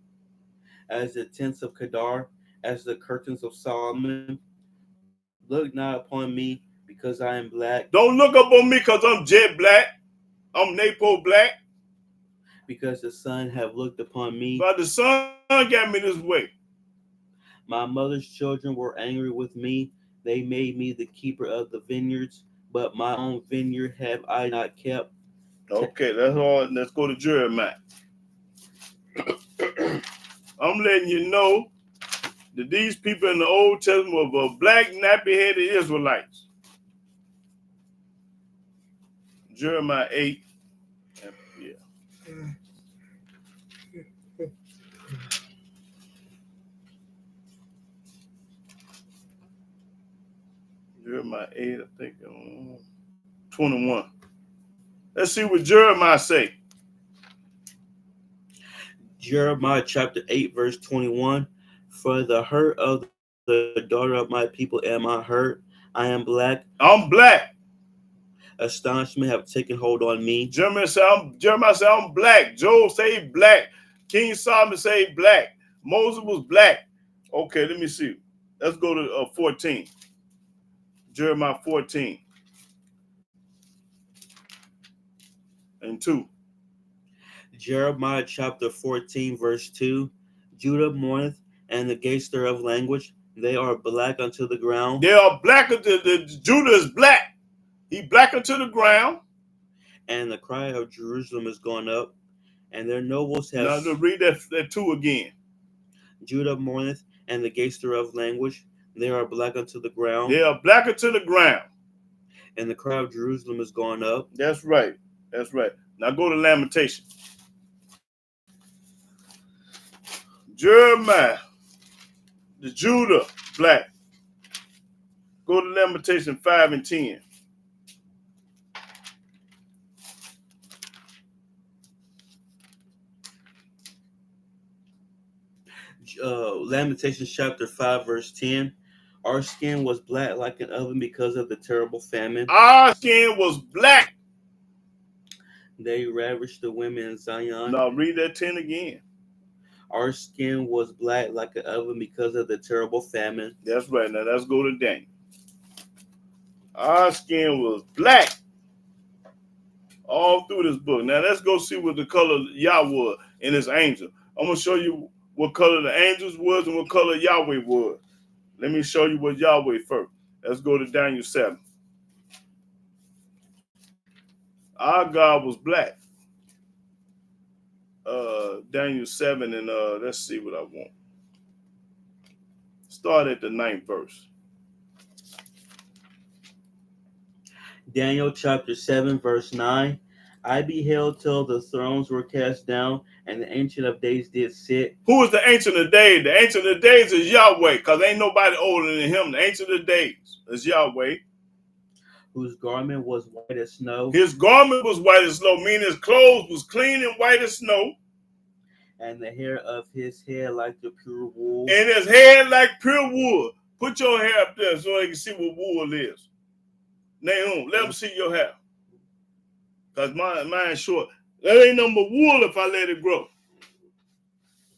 As the tents of Kedar, as the curtains of Solomon. Look not upon me because I am black. Don't look up on me because I'm jet black. I'm Napo black. Because the sun have looked upon me. But the sun got me this way. My mother's children were angry with me. They made me the keeper of the vineyards, but my own vineyard have I not kept. Okay, that's all. Let's go to Jeremiah. I'm letting you know that these people in the Old Testament were black, nappy-headed Israelites. Jeremiah 8. Yeah. Jeremiah 8, I think. 21. Let's see what Jeremiah say. Jeremiah chapter 8, verse 21. For the hurt of the daughter of my people am I hurt. I am black. I'm black. Astonishment have taken hold on me. Jeremiah said, I'm black. Job say black. King Solomon say black. Moses was black. Okay, let me see. Let's go to 14. Jeremiah 14 and 2. Jeremiah chapter 14, verse 2. Judah mourneth, and the gates thereof language. They are black unto the ground. They are black. Judah is black. He black unto the ground. And the cry of Jerusalem is gone up, and their nobles have. Now, to read that 2 again. Judah mourneth, and the gates thereof language. They are black unto the ground. They are black unto the ground. And the cry of Jerusalem is gone up. That's right. That's right. Now go to Lamentation. Jeremiah, the Judah, black. Go to Lamentation 5 and 10. Lamentations chapter 5, verse 10. Our skin was black like an oven because of the terrible famine. Our skin was black. They ravished the women in Zion. Now read that 10 again. Our skin was black like an oven because of the terrible famine. That's right. Now let's go to Daniel. Our skin was black all through this book. Now let's go see what the color Yah was in his angel. I'm going to show you what color the angels was and what color Yahweh was. Let me show you what Yahweh first. Let's go to Daniel 7. Our God was black. Daniel 7 and let's see what I want. Start at the 9th verse. Daniel chapter 7, verse 9. I beheld till the thrones were cast down, and the Ancient of Days did sit. Who is the Ancient of Days? The Ancient of Days is Yahweh, because ain't nobody older than him. The Ancient of Days is Yahweh. Whose garment was white as snow. His garment was white as snow, meaning his clothes was clean and white as snow. And the hair of his head like the pure wool. And his hair like pure wool. Put your hair up there so they can see what wool is. Nahum, let them see your hair. Because mine's short. That ain't no more wool if I let it grow.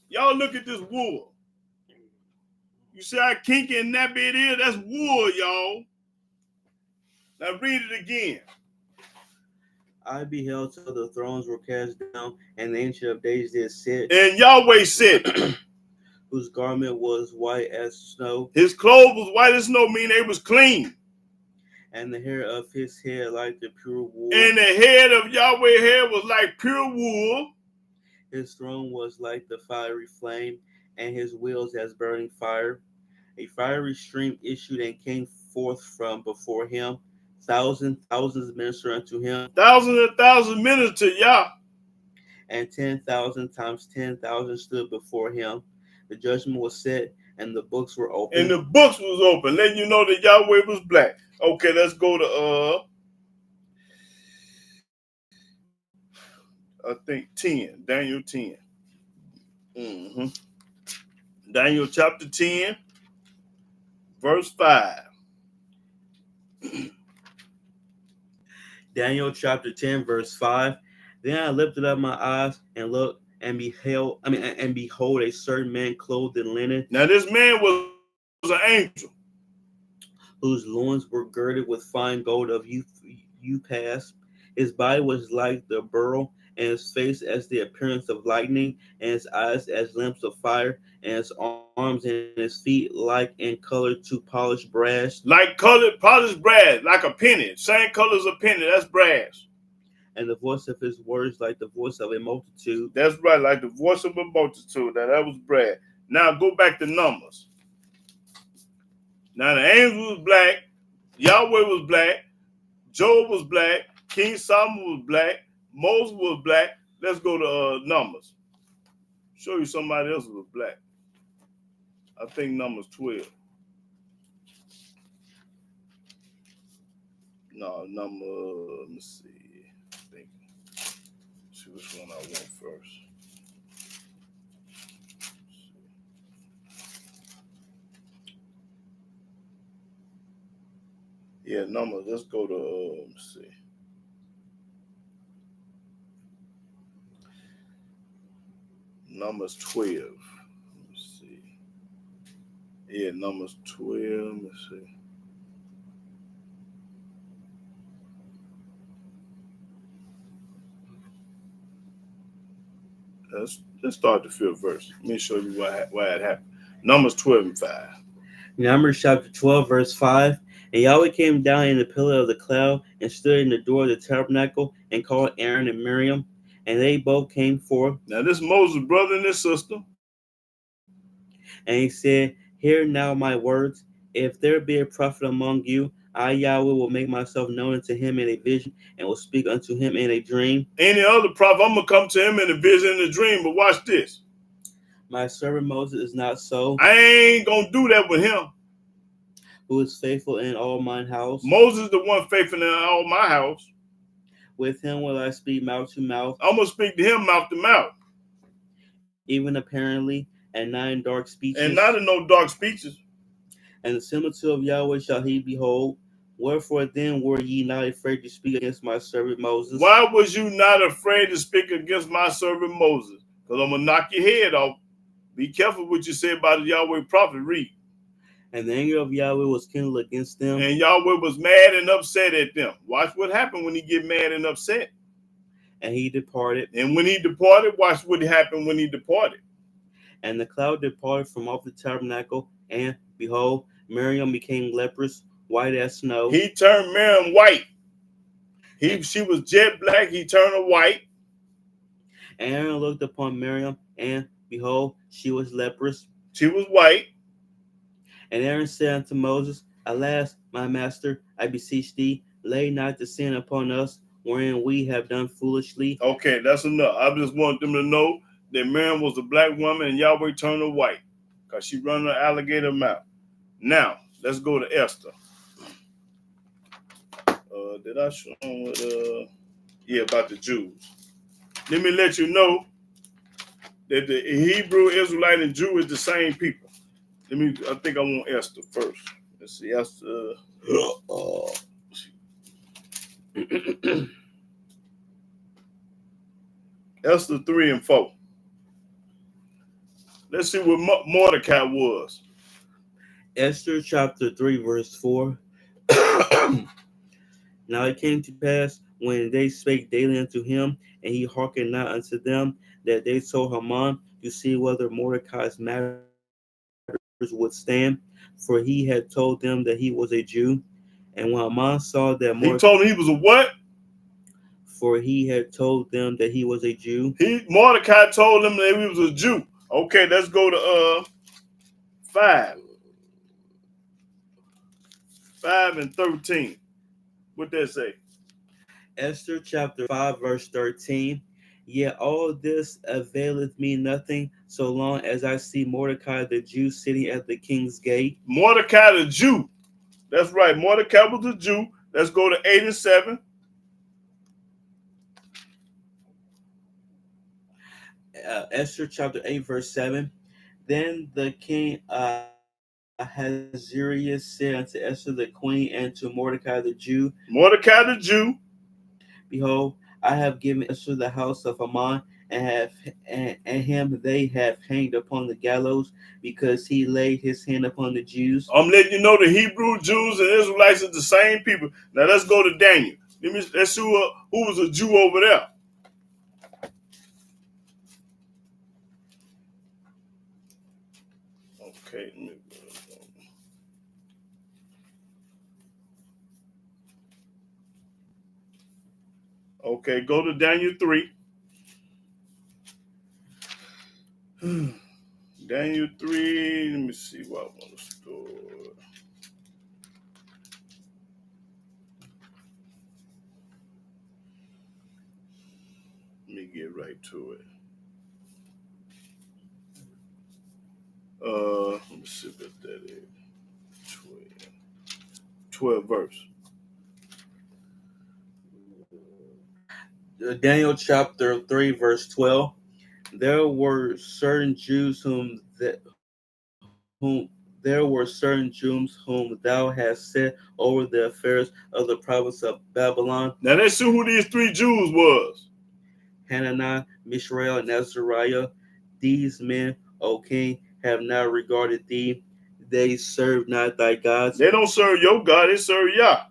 Y'all look at this wool. You see how kinky and nappy it is? That's wool, y'all. Now read it again. I beheld till the thrones were cast down, and the Ancient of Days did sit. And Yahweh said, whose garment was white as snow. His clothes was white as snow, meaning they was clean. And the hair of his head like the pure wool. And the head of Yahweh's hair was like pure wool. His throne was like the fiery flame, and his wheels as burning fire. A fiery stream issued and came forth from before him. Thousands minister unto him. Thousands and thousands minister to Yah. And 10,000 times 10,000 stood before him. The judgment was set, and the books were open. And the books was open, letting you know that Yahweh was black. Okay, let's go to I think 10, Daniel 10. Daniel chapter 10, verse 5. Daniel chapter 10, verse 5. Then I lifted up my eyes and looked and behold a certain man clothed in linen. Now this man was an angel, whose loins were girded with fine gold of Upas. His body was like the beryl, and his face as the appearance of lightning, and his eyes as lamps of fire, and his arms and his feet like in color to polished brass. Like colored polished brass, like a penny. Same color as a penny, that's brass. And the voice of his words like the voice of a multitude. That's right, like the voice of a multitude. Now that was brass. Now go back to Numbers. Now the angel was black, Yahweh was black, Job was black, King Solomon was black, Moses was black. Let's go to Numbers. Show you somebody else was black. I think Numbers 12. No, let me see. See which one I want first. Yeah, Numbers. Let's go to let's see. Numbers 12. Let's see. Yeah, Numbers 12. Let's see. Let's start the fifth verse. Let me show you why it happened. Numbers 12 and 5. Numbers chapter 12, verse 5. And Yahweh came down in the pillar of the cloud and stood in the door of the tabernacle and called Aaron and Miriam, and they both came forth. Now this Moses' brother and his sister. And he said, Hear now my words. If there be a prophet among you, I, Yahweh, will make myself known unto him in a vision and will speak unto him in a dream. Any other prophet, I'm going to come to him in a vision and a dream. But watch this. My servant Moses is not so, I ain't going to do that with him. who is faithful in all mine house. Moses the one faithful in all my house. With him will I speak mouth to mouth, I'm going to speak to him mouth to mouth. even apparently, and not in dark speeches. And not in no dark speeches. And the similitude of Yahweh shall he behold. Wherefore then were ye not afraid to speak against my servant Moses? Why was you not afraid to speak against my servant Moses? Because I'm going to knock your head off. Be careful what you say about the Yahweh prophet. Read. And the anger of Yahweh was kindled against them. And Yahweh was mad and upset at them. Watch what happened when he get mad and upset. And he departed. And when he departed, watch what happened when he departed. And the cloud departed from off the tabernacle, and behold, Miriam became leprous, white as snow. He turned Miriam white. She was jet black. He turned her white. And Aaron looked upon Miriam, and behold, she was leprous. She was white. And Aaron said unto Moses, Alas, my master, I beseech thee, lay not the sin upon us, wherein we have done foolishly. Okay, that's enough. I just want them to know that Miriam was a black woman and Yahweh turned her white because she run her alligator mouth. Now, let's go to Esther. Did I show them what, about the Jews? Let me let you know that the Hebrew Israelite and Jew is the same people. I think I want Esther first. Let's see, Esther. Esther 3 and 4. Let's see what Mordecai was. Esther chapter 3, verse 4. Now it came to pass, when they spake daily unto him, and he hearkened not unto them, that they told Haman to see whether Mordecai's matters would stand, for he had told them that he was a Jew. And when Haman saw that He told him he was a what? For he had told them that he was a Jew. Mordecai told them that he was a Jew. Okay, let's go to 5. 5 and 13. What that say? Esther chapter 5, verse 13. Yet all this availeth me nothing, so long as I see Mordecai the Jew sitting at the king's gate. Mordecai the Jew. That's right. Mordecai was a Jew. Let's go to 8 and 7. Esther chapter 8, verse 7. Then the king Ahasuerus said unto Esther the queen and to Mordecai the Jew, Mordecai the Jew, Behold, I have given Esther the house of Haman, and him they have hanged upon the gallows, because he laid his hand upon the Jews. I'm letting you know the Hebrew Jews and Israelites are the same people. Now let's go to Daniel. Let's see who was a Jew over there. Okay. Okay, go to Daniel 3. Daniel 3. Let me see what I want to store. Let me get right to it. Let me see what that is. 12 verse. Daniel chapter 3, verse 12. There were certain Jews whom there were certain Jews whom thou hast set over the affairs of the province of Babylon. Now let's see who these 3 Jews was. Hananiah, Mishael, and Azariah. These men, O king, have not regarded thee. They serve not thy gods, They don't serve your God, they serve Yah.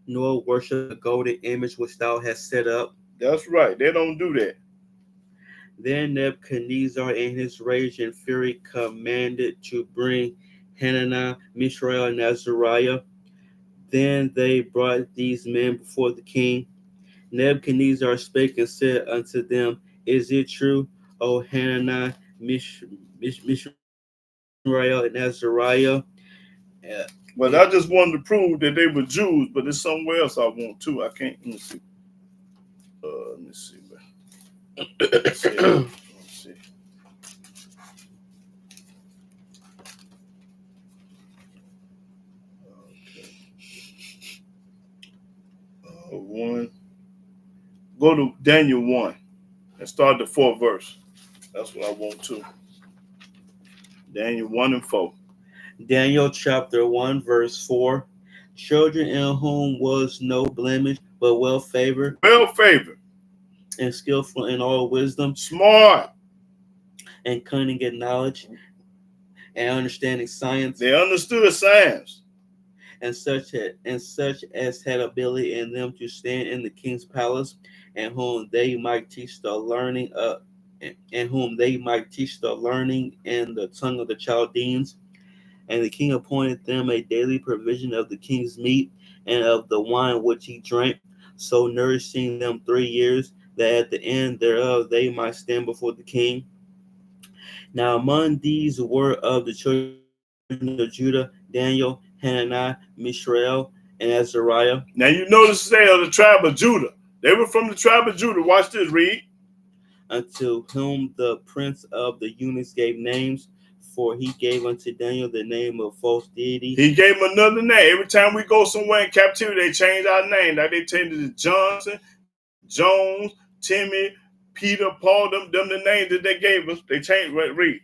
nor worship the golden image which thou hast set up. That's right. They don't do that. Then Nebuchadnezzar in his rage and fury commanded to bring Hananiah, Mishael, and Azariah. Then they brought these men before the king. Nebuchadnezzar spake and said unto them, Is it true, O Hananiah, Mishael, and Azariah? But I just wanted to prove that they were Jews, but there's somewhere else I want to. I can't. Let me see. Let me see. Let's see. Let's see. Okay. 1. Go to Daniel 1 and start the 4th verse. That's what I want to. Daniel 1 and 4. Daniel chapter 1, verse 4. Children in whom was no blemish, but well favored. Well favored. And skillful in all wisdom. Smart. And cunning in knowledge. And understanding science. They understood science. And such as had ability in them to stand in the king's palace, and whom they might teach the learning and the tongue of the Chaldeans. And the king appointed them a daily provision of the king's meat and of the wine which he drank, so nourishing them 3 years, that at the end thereof they might stand before the king. Now among these were of the children of Judah, Daniel, Hananiah, Mishael, and Azariah. Now you notice they are the tribe of Judah. They were from the tribe of Judah. Watch this, read. Unto whom the prince of the eunuchs gave names, for he gave unto Daniel the name of false deity. He gave him another name. Every time we go somewhere in captivity, they change our name. Like they changed it to Johnson, Jones, Timmy, Peter, Paul, them the names that they gave us. They changed. Read.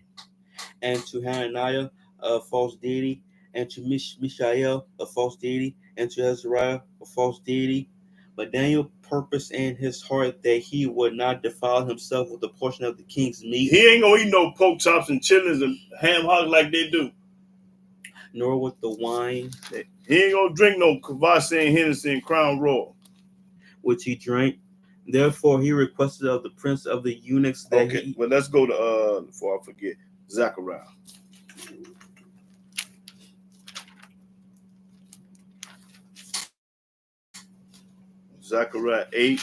And to Hananiah, a false deity, and to Mishael, a false deity, and to Azariah, a false deity. But Daniel purposed in his heart that he would not defile himself with a portion of the king's meat. He ain't gonna eat no pork chops and chitlins and ham hocks like they do. Nor with the wine. He ain't gonna drink no Kvass and Hennessy and Crown Royal, which he drank. Therefore he requested of the prince of the eunuchs that okay. Well, let's go to before I forget, Zechariah. Zechariah 8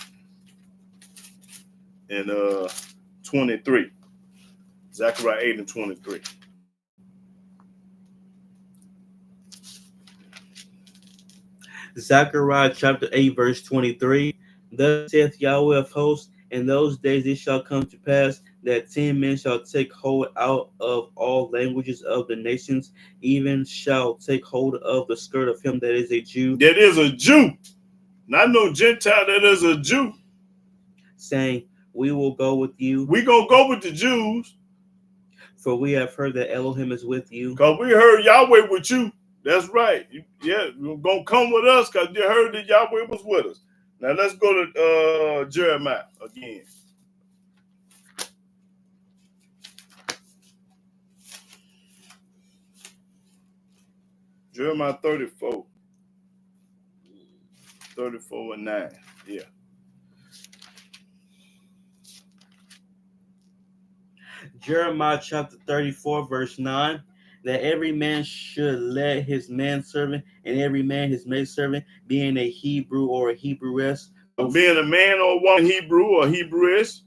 and 23. Zechariah 8 and 23. Zechariah chapter 8, verse 23. Thus saith Yahweh of hosts, in those days it shall come to pass that 10 men shall take hold out of all languages of the nations, even shall take hold of the skirt of him that is a Jew. That is a Jew. Not no Gentile, that is a Jew. Saying, we will go with you. We gonna go with the Jews. For we have heard that Elohim is with you. Because we heard Yahweh with you. That's right. Yeah, you're gonna come with us because you heard that Yahweh was with us. Now let's go to Jeremiah again. Jeremiah 34. 34 and 9. Yeah. Jeremiah chapter 34, verse 9. That every man should let his manservant and every man his maidservant, being a Hebrew or a Hebrewess, being a man or one Hebrew or Hebrewess,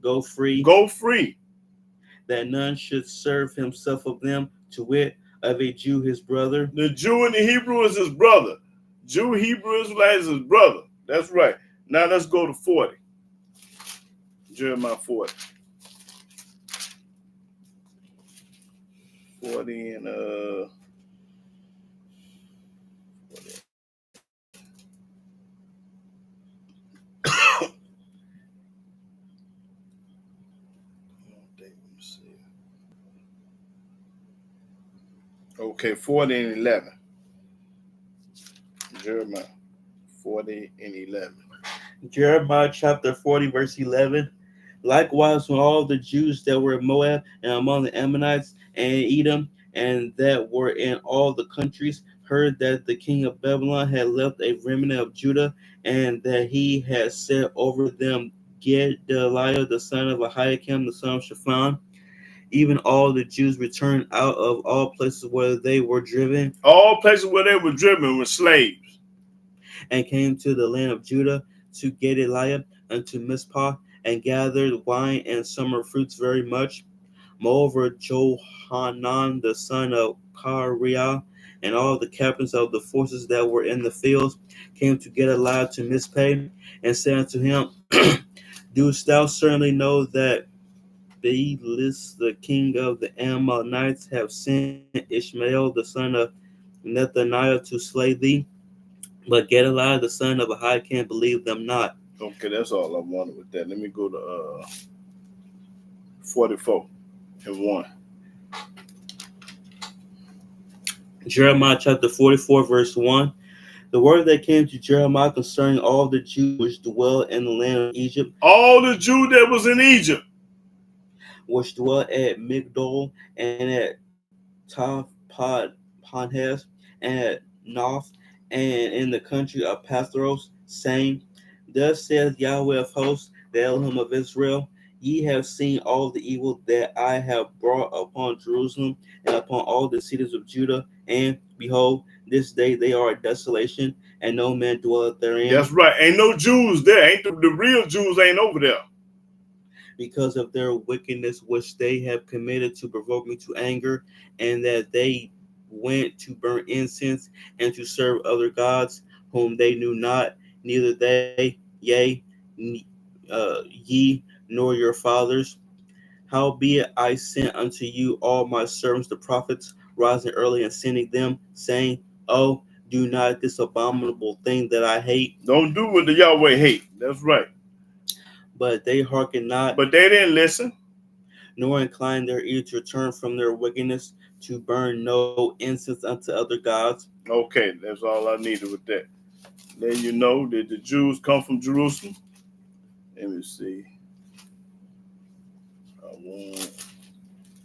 go free. Go free. That none should serve himself of them, to wit, of a Jew his brother. The Jew and the Hebrew is his brother. Jew, Hebrew, Israelite is his brother. That's right. Now let's go to 40. Jeremiah 40. 40 and 40. Okay, 40 and 11. Jeremiah 40 and 11. Jeremiah chapter 40, verse 11. Likewise, when all the Jews that were in Moab and among the Ammonites and Edom and that were in all the countries heard that the king of Babylon had left a remnant of Judah and that he had set over them Gedaliah the son of Ahikam the son of Shaphan, even all the Jews returned out of all places where they were driven All places where they were driven were slaves. and came to the land of Judah to Gedaliah unto Mizpah and gathered wine and summer fruits very much. Moreover, Johanan the son of Kareah and all the captains of the forces that were in the fields came to Gedaliah to Mizpah and said unto him, Dost thou certainly know that Baalis the king of the Ammonites have sent Ishmael the son of Nethaniah to slay thee? But Gedaliah the son of Ahikam believed them not. Okay, that's all I wanted with that. Let me go to 44 and 1. Jeremiah chapter 44, verse 1. The word that came to Jeremiah concerning all the Jews which dwell in the land of Egypt, All the Jews that was in Egypt, which dwell at Migdol and at Tahpanhes and at Noth and in the country of Pathros, saying, Thus saith Yahweh of hosts, the Elohim of Israel, Ye have seen all the evil that I have brought upon Jerusalem and upon all the cities of Judah, and behold, this day they are a desolation, and no man dwelleth therein. That's right. Ain't no Jews there. Ain't the real Jews ain't over there. Because of their wickedness which they have committed to provoke me to anger, and that they went to burn incense and to serve other gods whom they knew not, neither they, ye, nor your fathers. Howbeit I sent unto you all my servants the prophets, rising early and sending them, saying, Oh, do not this abominable thing that I hate. Don't do what the Yahweh hate. That's right. But they hearken not, But they didn't listen. nor incline their ear to turn from their wickedness, to burn no incense unto other gods. Okay, that's all I needed with that. Then you know that the Jews come from Jerusalem. Let me see.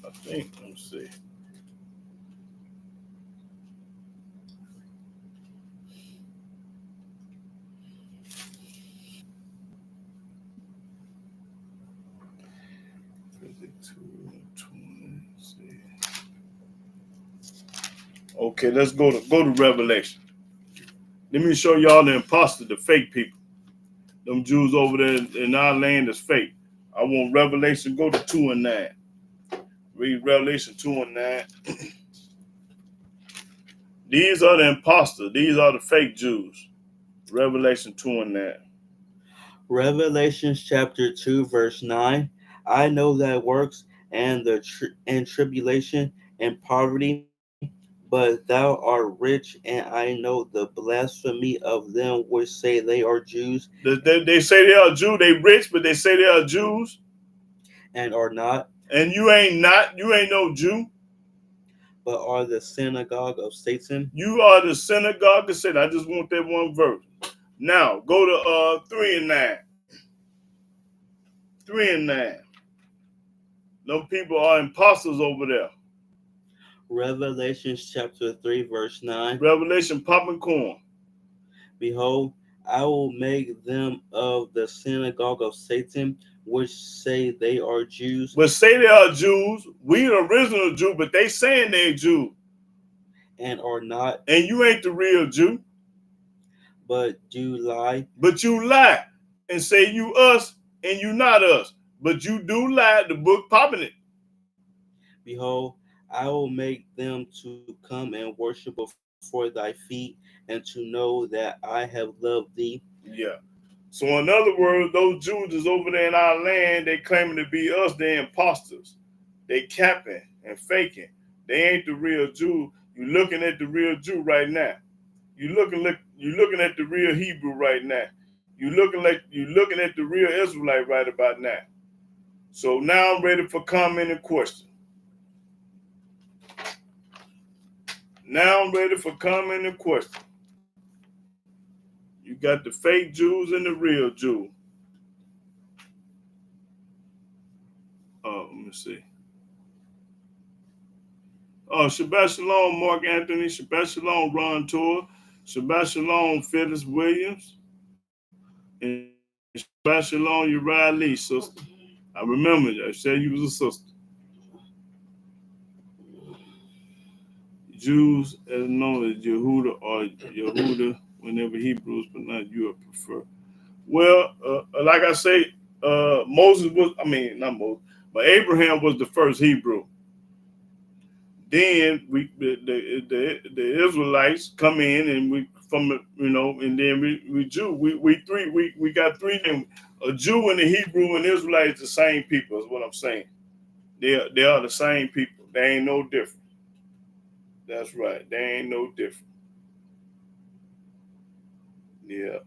I think, let me see. Okay, let's go to Revelation. Let me show y'all the imposter, the fake people. Them Jews over there in our land is fake. I want Revelation, go to 2 and 9. Read Revelation 2 and 9. These are the imposters. These are the fake Jews. Revelation 2 and 9. Revelation chapter 2, verse 9. I know thy works and tribulation and poverty, but thou art rich, and I know the blasphemy of them which say they are Jews They say they are Jews. They rich, but they say they are Jews. and are not, And you ain't not. You ain't no Jew. but are the synagogue of Satan. You are the synagogue of Satan. I just want that one verse. Now go to 3 and 9. 3 and 9. Them people are imposters over there. Revelation chapter 3, verse 9. Revelation popping corn. Behold, I will make them of the synagogue of Satan, which say they are Jews, But say they are Jews. We the original Jew, but they saying they're Jew. and are not, And you ain't the real Jew. but do lie. But you lie and say you us and you not us. But you do lie, the book popping it. Behold, I will make them to come and worship before thy feet, and to know that I have loved thee. Yeah. So in other words, those Jews is over there in our land, they claiming to be us, they imposters. They capping and faking. They ain't the real Jew. You looking at the real Jew right now. You looking at the real Hebrew right now. You looking at the real Israelite right about now. So now I'm ready for comment and question. Now I'm ready for comment and question. You got the fake Jews and the real Jew. Let me see. Shabbat Shalom, Mark Anthony. Shabbat Shalom, Ron Tour. Shabbat Shalom, Phyllis Williams. And Shabbat Shalom, Uriah Lee, sister. I remember you. I said you was a sister. Jews, as known as Yehuda or Yehuda, whenever Hebrews pronounce, you would prefer. Well, like I say, Moses was, I mean, not Moses, but Abraham was the first Hebrew. Then the Israelites come in and we and then we Jew we got three names. A Jew and a Hebrew and Israelite is the same people. Is what I'm saying. They are the same people. They ain't no different. That's right. They ain't no different. Yeah.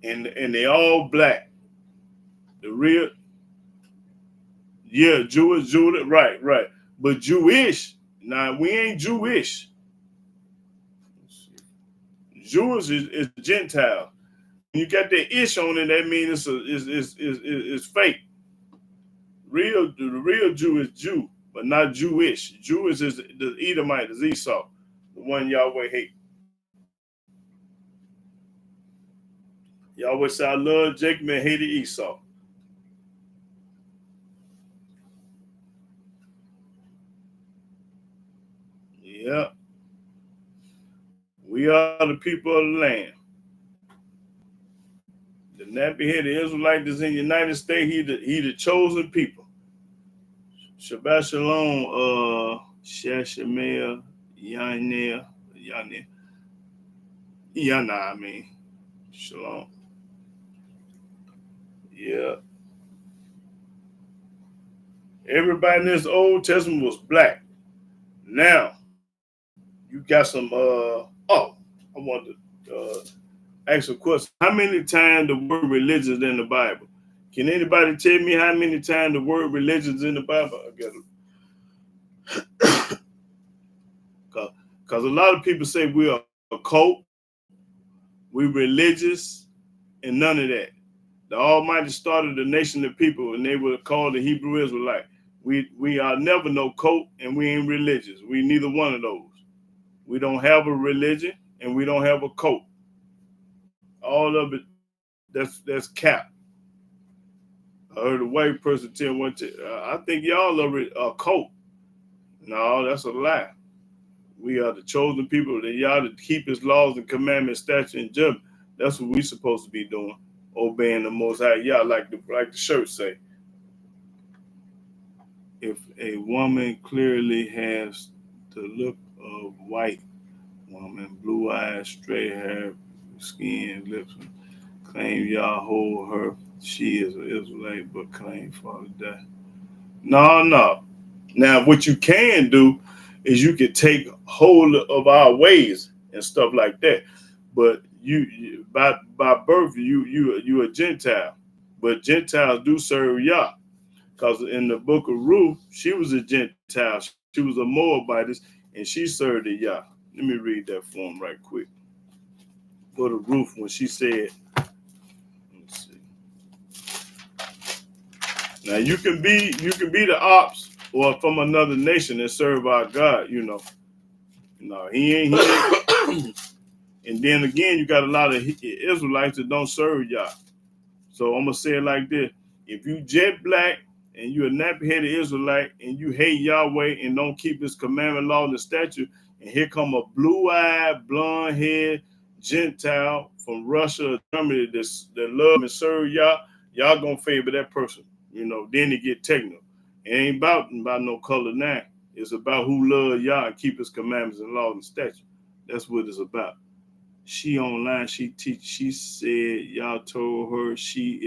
And they all black. The real, yeah, Jewish, Judah, right. But Jewish, now we ain't Jewish. Jewish is Gentile. When you got that ish on it, that means it's fake. The real Jew is Jew, but not Jewish. Jewish is the Edomite, is Esau, the one Yahweh hate. Yahweh said, I love Jacob and hated Esau. Yeah. We are the people of the land. The nappy-headed Israelite that's in the United States, he the chosen people. Shabbat Shalom, Shashemea, Yana, I mean. Shalom. Yeah. Everybody in this Old Testament was black. Now, you got some, I want to ask a question. How many times the word religion is in the Bible? Can anybody tell me how many times the word religion is in the Bible? I got it. Because a lot of people say we are a cult, we religious, and none of that. The Almighty started the nation of people, and they were called the Hebrew Israelite. We are never no cult, and we ain't religious. We neither one of those. We don't have a religion, and we don't have a cult. All of it, that's cap. I heard a white person tell one time, I think y'all are a cult. No, that's a lie. We are the chosen people that y'all to keep his laws and commandments, statutes, and judgment. That's what we supposed to be doing, obeying the Most High. Y'all like the shirt say. If a woman clearly has the look of white woman, blue eyes, straight hair, skin, lips, claim y'all hold her, she is an Israelite, but claim Father death. No. Now, what you can do is you can take hold of our ways and stuff like that. But you by birth, you a Gentile. But Gentiles do serve Yah. Because in the book of Ruth, she was a Gentile. She was a Moabitess, and she served the Yah. Let me read that for him right quick. Go to Ruth when she said, let's see. Now you can be the ops or from another nation and serve our God, No, he ain't. And then again, you got a lot of Israelites that don't serve Yah. So I'm gonna say it like this: if you jet black and you a nappy-headed Israelite and you hate Yahweh and don't keep His commandment, law, and the statute, and here come a blue-eyed, blonde-haired Gentile from Russia or Germany that love and serve y'all gonna favor that person. Then it get technical. It ain't about no color now. It's about who love Yah and keep His commandments and laws and statutes. That's what it's about. She online, she said y'all told her she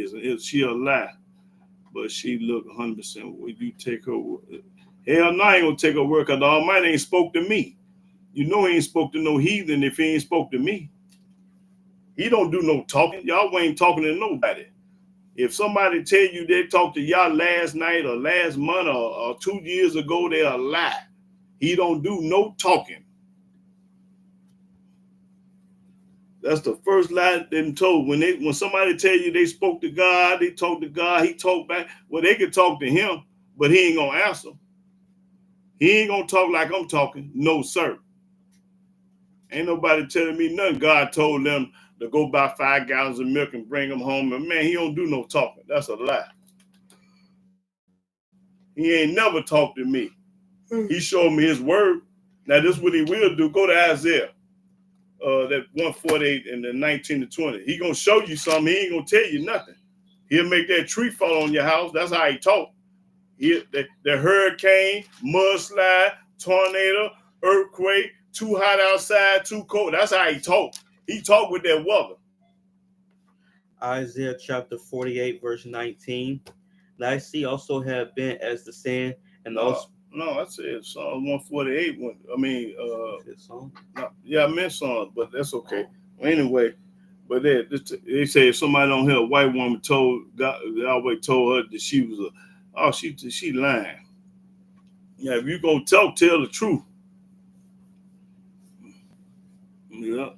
a lie, but she look 100%. Would you take her? Hell no, I ain't gonna take her word because the Almighty ain't spoke to me. He ain't spoke to no heathen if he ain't spoke to me. He don't do no talking. Y'all ain't talking to nobody. If somebody tell you they talked to y'all last night or last month or 2 years ago, they a lie. He don't do no talking. That's the first lie they told. When somebody tell you they spoke to God, they talked to God, he talked back. Well, they could talk to him, but he ain't gonna answer. He ain't gonna talk like I'm talking. No, sir. Ain't nobody telling me nothing. God told them to go buy 5 gallons of milk and bring them home. And man, he don't do no talking. That's a lie. He ain't never talked to me. He showed me his word. Now, this is what he will do. Go to Isaiah, that 148 and the 19 to 20. He gonna show you something. He ain't gonna tell you nothing. He'll make that tree fall on your house. That's how he talk. The hurricane, mudslide, tornado, earthquake, too hot outside, too cold. That's how he talk. He talk with that weather. Isaiah chapter 48, verse 19. Thy sea also have been as the sand, and also. No, I said Psalm 148. Song? Yeah, I meant Psalm, but that's okay. Anyway, but they say if somebody on here, a white woman told God, Yahweh told her that she was she lying. Yeah, if you gonna tell the truth. Yeah.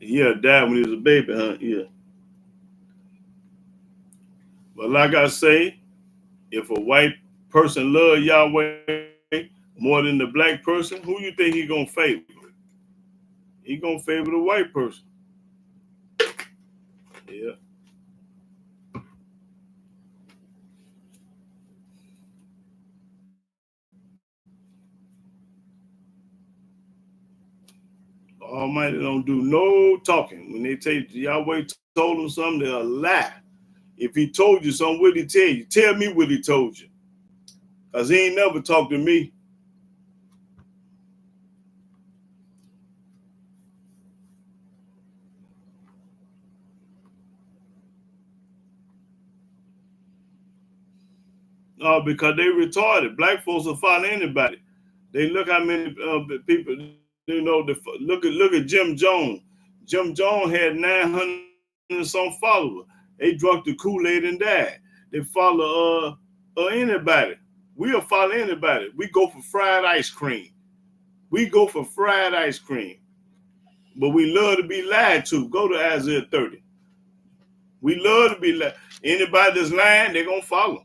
Yeah, died when he was a baby, huh? Yeah. But like I say, if a white person love Yahweh more than the black person, who you think he gonna favor? He gonna favor the white person. Yeah. Almighty don't do no talking. When they tell you Yahweh told him something, they'll lie. If he told you something, what did he tell you? Tell me what he told you. Because he ain't never talked to me. No, because they retarded. Black folks will follow anybody. They look how many people, look at Jim Jones. Jim Jones had 900 and some followers. They drunk the Kool-Aid and died. They follow anybody. We'll follow anybody. We go for fried ice cream. We go for fried ice cream. But we love to be lied to. Go to Isaiah 30. We love to be lied. Anybody that's lying, they're going to follow.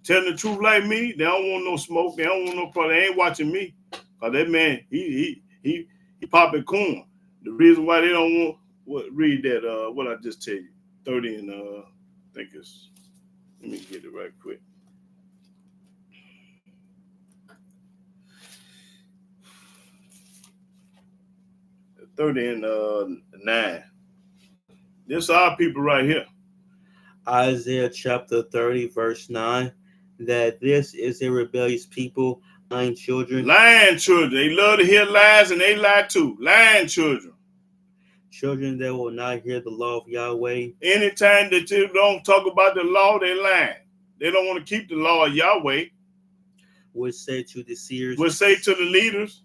Telling the truth like me, they don't want no smoke. They don't want no problem. They ain't watching me. Cause that man, he popping corn. The reason why they don't want read that what I just tell you. 30 and I think it's, let me get it right quick. 30 and 9. This our people right here. Isaiah chapter 30, verse 9. That this is a rebellious people, lying children. Lying children. They love to hear lies and they lie too. Lying children. Children that will not hear the law of Yahweh. Anytime that you don't talk about the law, they lying. They don't want to keep the law of Yahweh. Would say to the seers. Would say to the leaders.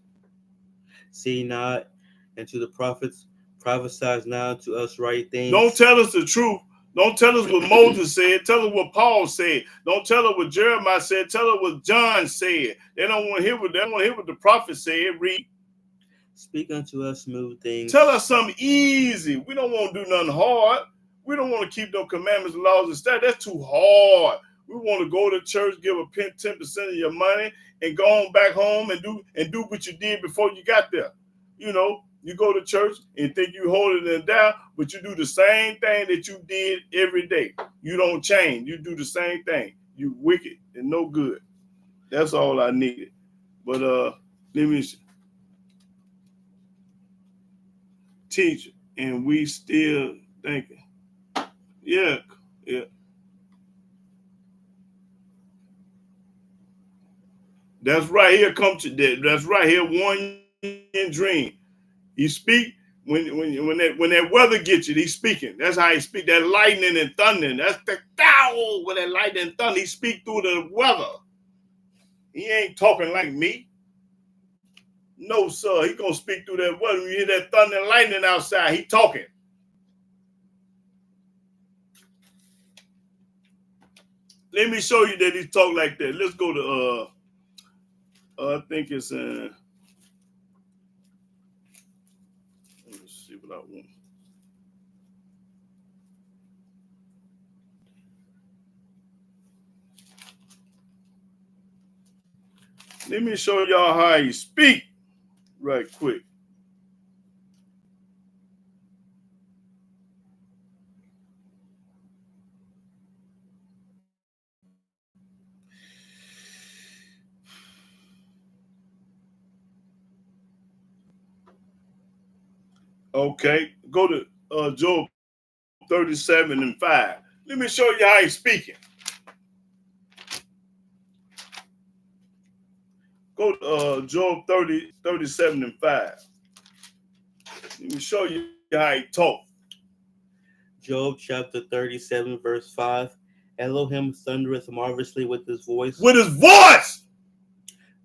See not, and to the prophets, prophesy now to us right things. Don't tell us the truth. Don't tell us what Moses said. Tell us what Paul said. Don't tell us what Jeremiah said. Tell us what John said. They don't want to hear what the prophet said. Read. Speak unto us smooth things. Tell us something easy. We don't want to do nothing hard. We don't want to keep no commandments, laws, and stuff. That's too hard. We want to go to church, give a 10% of your money, and go on back home and do what you did before you got there. You know, you go to church and think you holding it down, but you do the same thing that you did every day. You don't change. You do the same thing. You wicked and no good. That's all I needed. But let me see. Teacher, and we still thinking. Yeah. That's right here. Come to that. That's right here. One dream. He speak when that weather gets you. He's speaking. That's how he speak. That lightning and thunder. That's the when that lightning and thunder. He speak through the weather. He ain't talking like me. No, sir. He gonna speak through that weather. When you hear that thunder and lightning outside, he talking. Let me show you that he talk like that. Let's go to I think it's let me see what I want. Let me show y'all how he speak right quick. Okay, go to Job 37 and 5. Let me show you how he's speaking. Go to Job 37 and 5. Let me show you how he talk. Job chapter 37, verse 5. Elohim thundereth marvelously with his voice. With his voice!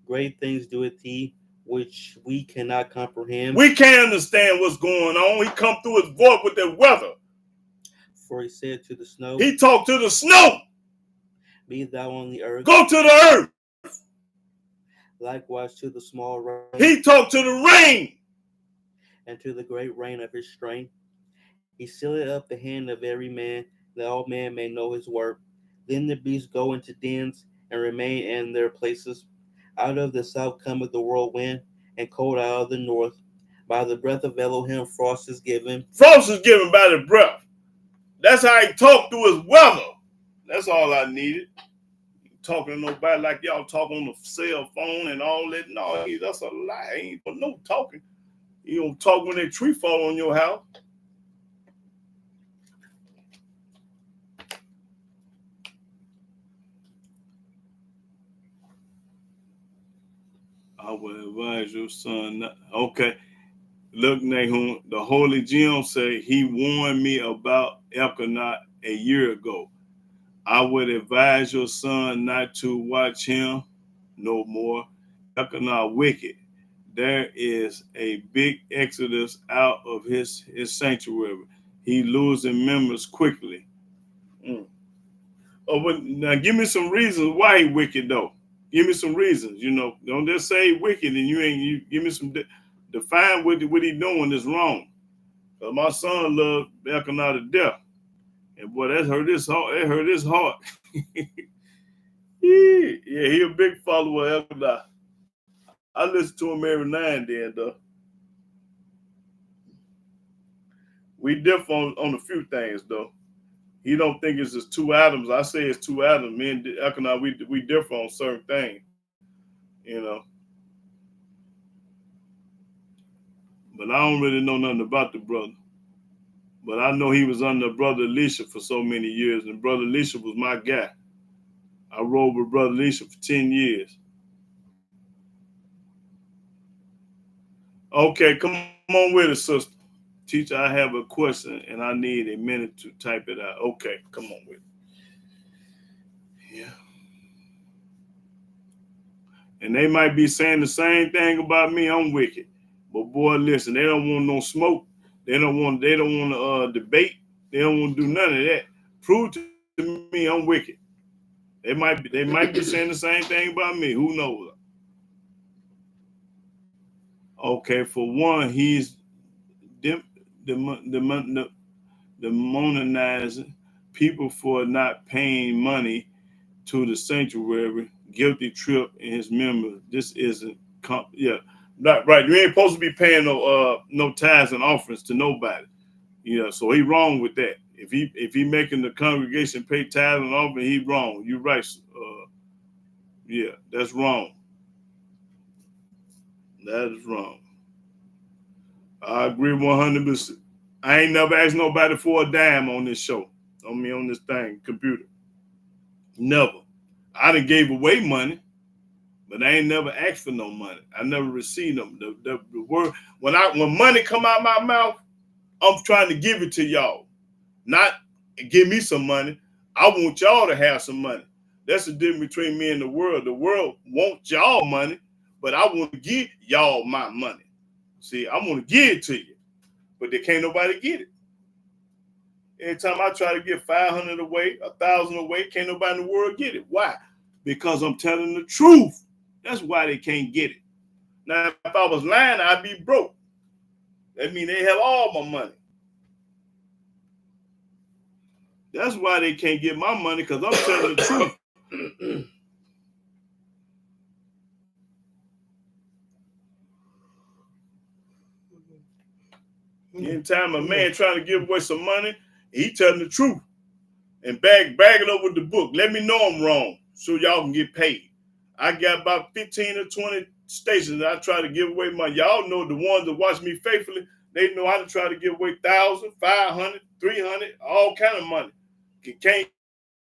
Great things doeth he, which we cannot comprehend. We can't understand what's going on. He come through his voice with the weather. For he said to the snow, He talked to the snow. Be thou on the earth. Go to the earth. Likewise to the small rain. He talked to the rain. And to the great rain of his strength. He sealeth up the hand of every man, that all men may know his work. Then the beasts go into dens, and remain in their places. Out of the south cometh the whirlwind, and cold out of the north. By the breath of Elohim frost is given. Frost is given by the breath. That's how he talked through his weather. That's all I needed. Talking to nobody like y'all talk on the cell phone and all that. No, that's a lie. He ain't no talking. You don't talk when a tree fall on your house. I will advise your son not. Okay. Look, Nahum, the Holy Jim say he warned me about Elkanah a year ago. I would advise your son not to watch him no more. Elkanah wicked. There is a big exodus out of his sanctuary. He losing members quickly. Oh, but now give me some reasons why he wicked though. Give me some reasons. Don't just say wicked and you ain't. You give me some. Define what he doing is wrong. Cause my son loved Elkanah to death, and boy, that hurt his heart. That hurt his heart. Yeah, he a big follower of Elkanah. I listen to him every now and then, though. We differ on a few things, though. He don't think it's just two atoms. I say it's two atoms. Me and Elkanah, we differ on certain things, you know. But I don't really know nothing about the brother. But I know he was under Brother Elisha for so many years, and Brother Elisha was my guy. I rode with Brother Elisha for 10 years. Okay, come on with it, sister. Teacher, I have a question, and I need a minute to type it out. Okay, come on with it. Yeah. And they might be saying the same thing about me. I'm wicked. But boy, listen, they don't want no smoke. They don't want to debate. They don't want to do none of that. Prove to me I'm wicked. They might be saying the same thing about me. Who knows? Okay, for one, he's demonizing people for not paying money to the sanctuary, guilty trip in his members. This isn't not right. You ain't supposed to be paying no tithes and offerings to nobody. So he wrong with that. If he making the congregation pay tithes and offering, he wrong. You right. Yeah, that's wrong. That is wrong. I agree 100%. I ain't never asked nobody for a dime on this show. On this thing, computer. Never. I done gave away money, but I ain't never asked for no money. I never received them. The word when money come out my mouth, I'm trying to give it to y'all, not give me some money. I want y'all to have some money. That's the difference between me and the world. The world wants y'all money, but I want to give y'all my money. See, I want to give it to you, but they can't nobody get it. Every time I try to get 500 away, 1,000 away, can't nobody in the world get it. Why? Because I'm telling the truth. That's why they can't get it. Now, if I was lying, I'd be broke. That means they have all my money. That's why they can't get my money, because I'm telling the truth. Anytime a man trying to give away some money, he telling the truth. And bag it up with the book. Let me know I'm wrong so y'all can get paid. I got about 15 or 20 stations that I try to give away money. Y'all know the ones that watch me faithfully, they know how to try to give away 1,000, 500, 300, all kind of money. Can't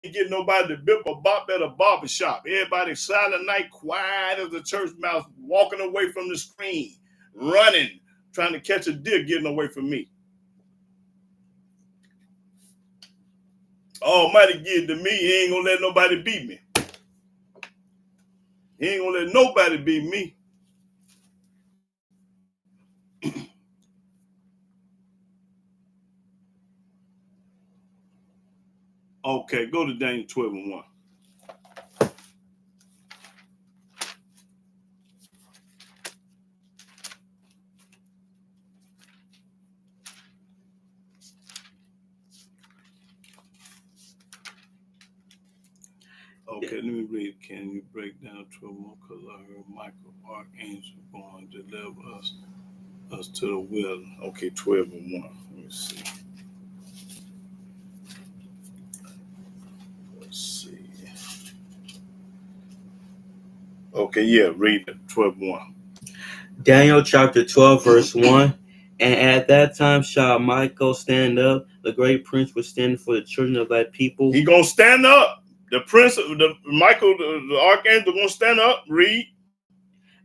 get nobody to bip or bop at a barber shop. Everybody silent night, quiet as a church mouse, walking away from the screen, running, trying to catch a deer getting away from me. Almighty give it to me, he ain't gonna let nobody beat me. He ain't gonna let nobody beat me. Okay, go to Daniel 12 and 1. Okay, let me read. Can you break down 12 more? Because I heard Michael, Archangel, going to deliver us to the will. Okay, 12 and 1. Let me see. Let's see. Okay, yeah, read it. 12 and 1. Daniel chapter 12, verse 1. And at that time shall Michael stand up, the great prince will stand for the children of thy people. He gonna stand up. The prince, Michael, the archangel, gonna stand up. Read.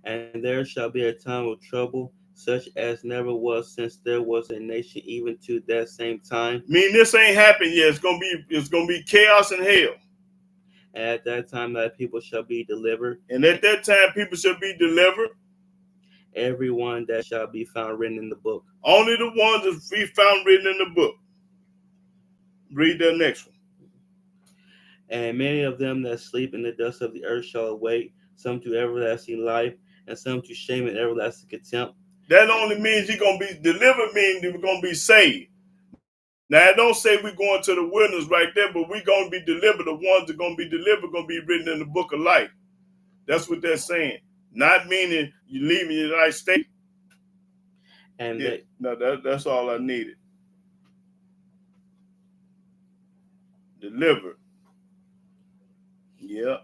And there shall be a time of trouble, such as never was since there was a nation, even to that same time. This ain't happened yet. It's gonna be chaos and hell. And at that time thy people shall be delivered. And at that time people shall be delivered. Everyone that shall be found written in the book. Only the ones that be found written in the book. Read the next one. And many of them that sleep in the dust of the earth shall awake, some to everlasting life, and some to shame and everlasting contempt. That only means you're going to be delivered, means you're going to be saved. Now, I don't say we're going to the wilderness right there, but we're going to be delivered. The ones that are going to be delivered going to be written in the book of life. That's what they're saying. Not meaning you leaving the United States. And that's all I needed. Delivered. Yeah.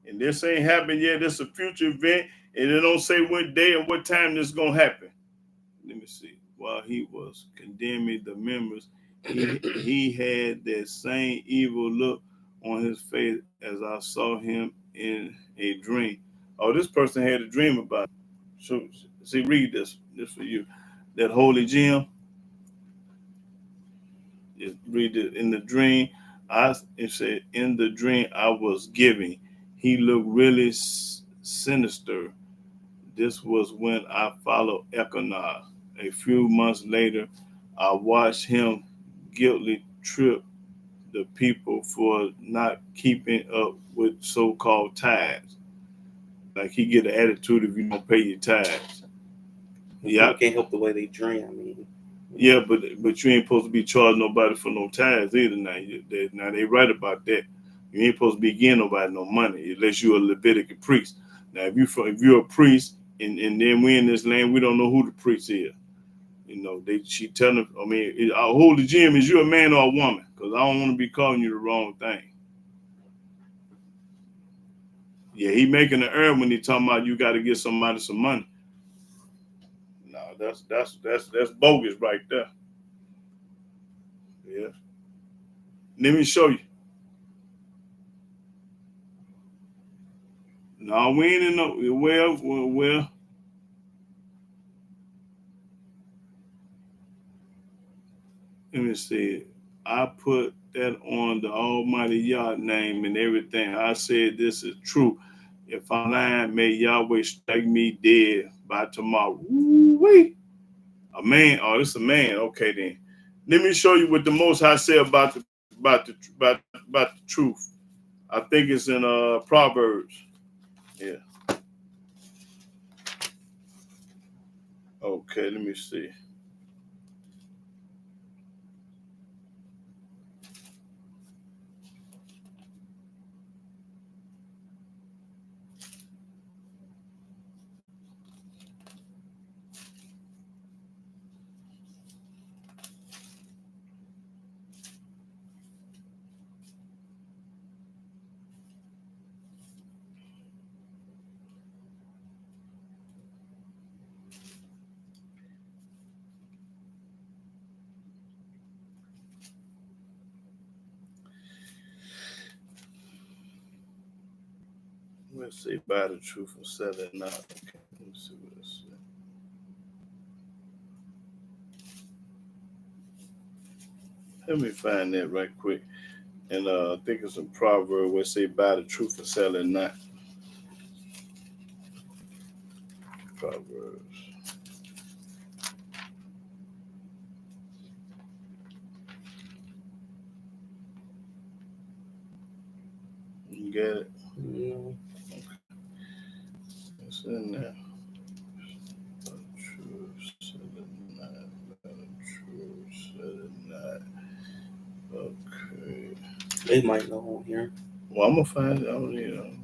And this ain't happened yet. This is a future event, and it don't say what day or what time this is going to happen. Let me see. While he was condemning the members, he had that same evil look on his face as I saw him in a dream. Oh, this person had a dream about it. So, see, read this. This for you. That holy gem. Read it. In the dream, it said, in the dream I was giving. He looked really sinister. This was when I followed Econos. A few months later, I watched him guiltily trip the people for not keeping up with so-called tithes. Like he get an attitude if you don't pay your tithes. Yeah, you can't help the way they dream. I mean, yeah, but you ain't supposed to be charging nobody for no tithes either. Now they right about that. You ain't supposed to be giving nobody no money unless you're a Levitical priest. Now if you're a priest and then we in this land, we don't know who the priest is. You know, she telling him, I mean, I'll hold the gym. Is you a man or a woman? Because I don't want to be calling you the wrong thing. Yeah, he making an error when he talking about you got to give somebody some money. No, that's bogus right there. Yeah. Let me show you. No, we ain't in no well. Let me see. I put that on the Almighty Yah name and everything. I said this is true. If I'm lying, may Yahweh strike me dead by tomorrow. Woo-wee. A man. Oh, this a man. Okay then. Let me show you what the Most High say about the truth. I think it's in Proverbs. Yeah. Okay, let me see. Let's say buy the truth and sell it not. Okay, let me see what it says. Let me find that right quick. And I think it's a proverb where it say buy the truth and sell it not. Proverbs. You get it? No. It's in there. Buy the truth, sell it not. Buy the truth, sell it not. Okay. They might know on here. Well, I'm gonna find it. I don't need it.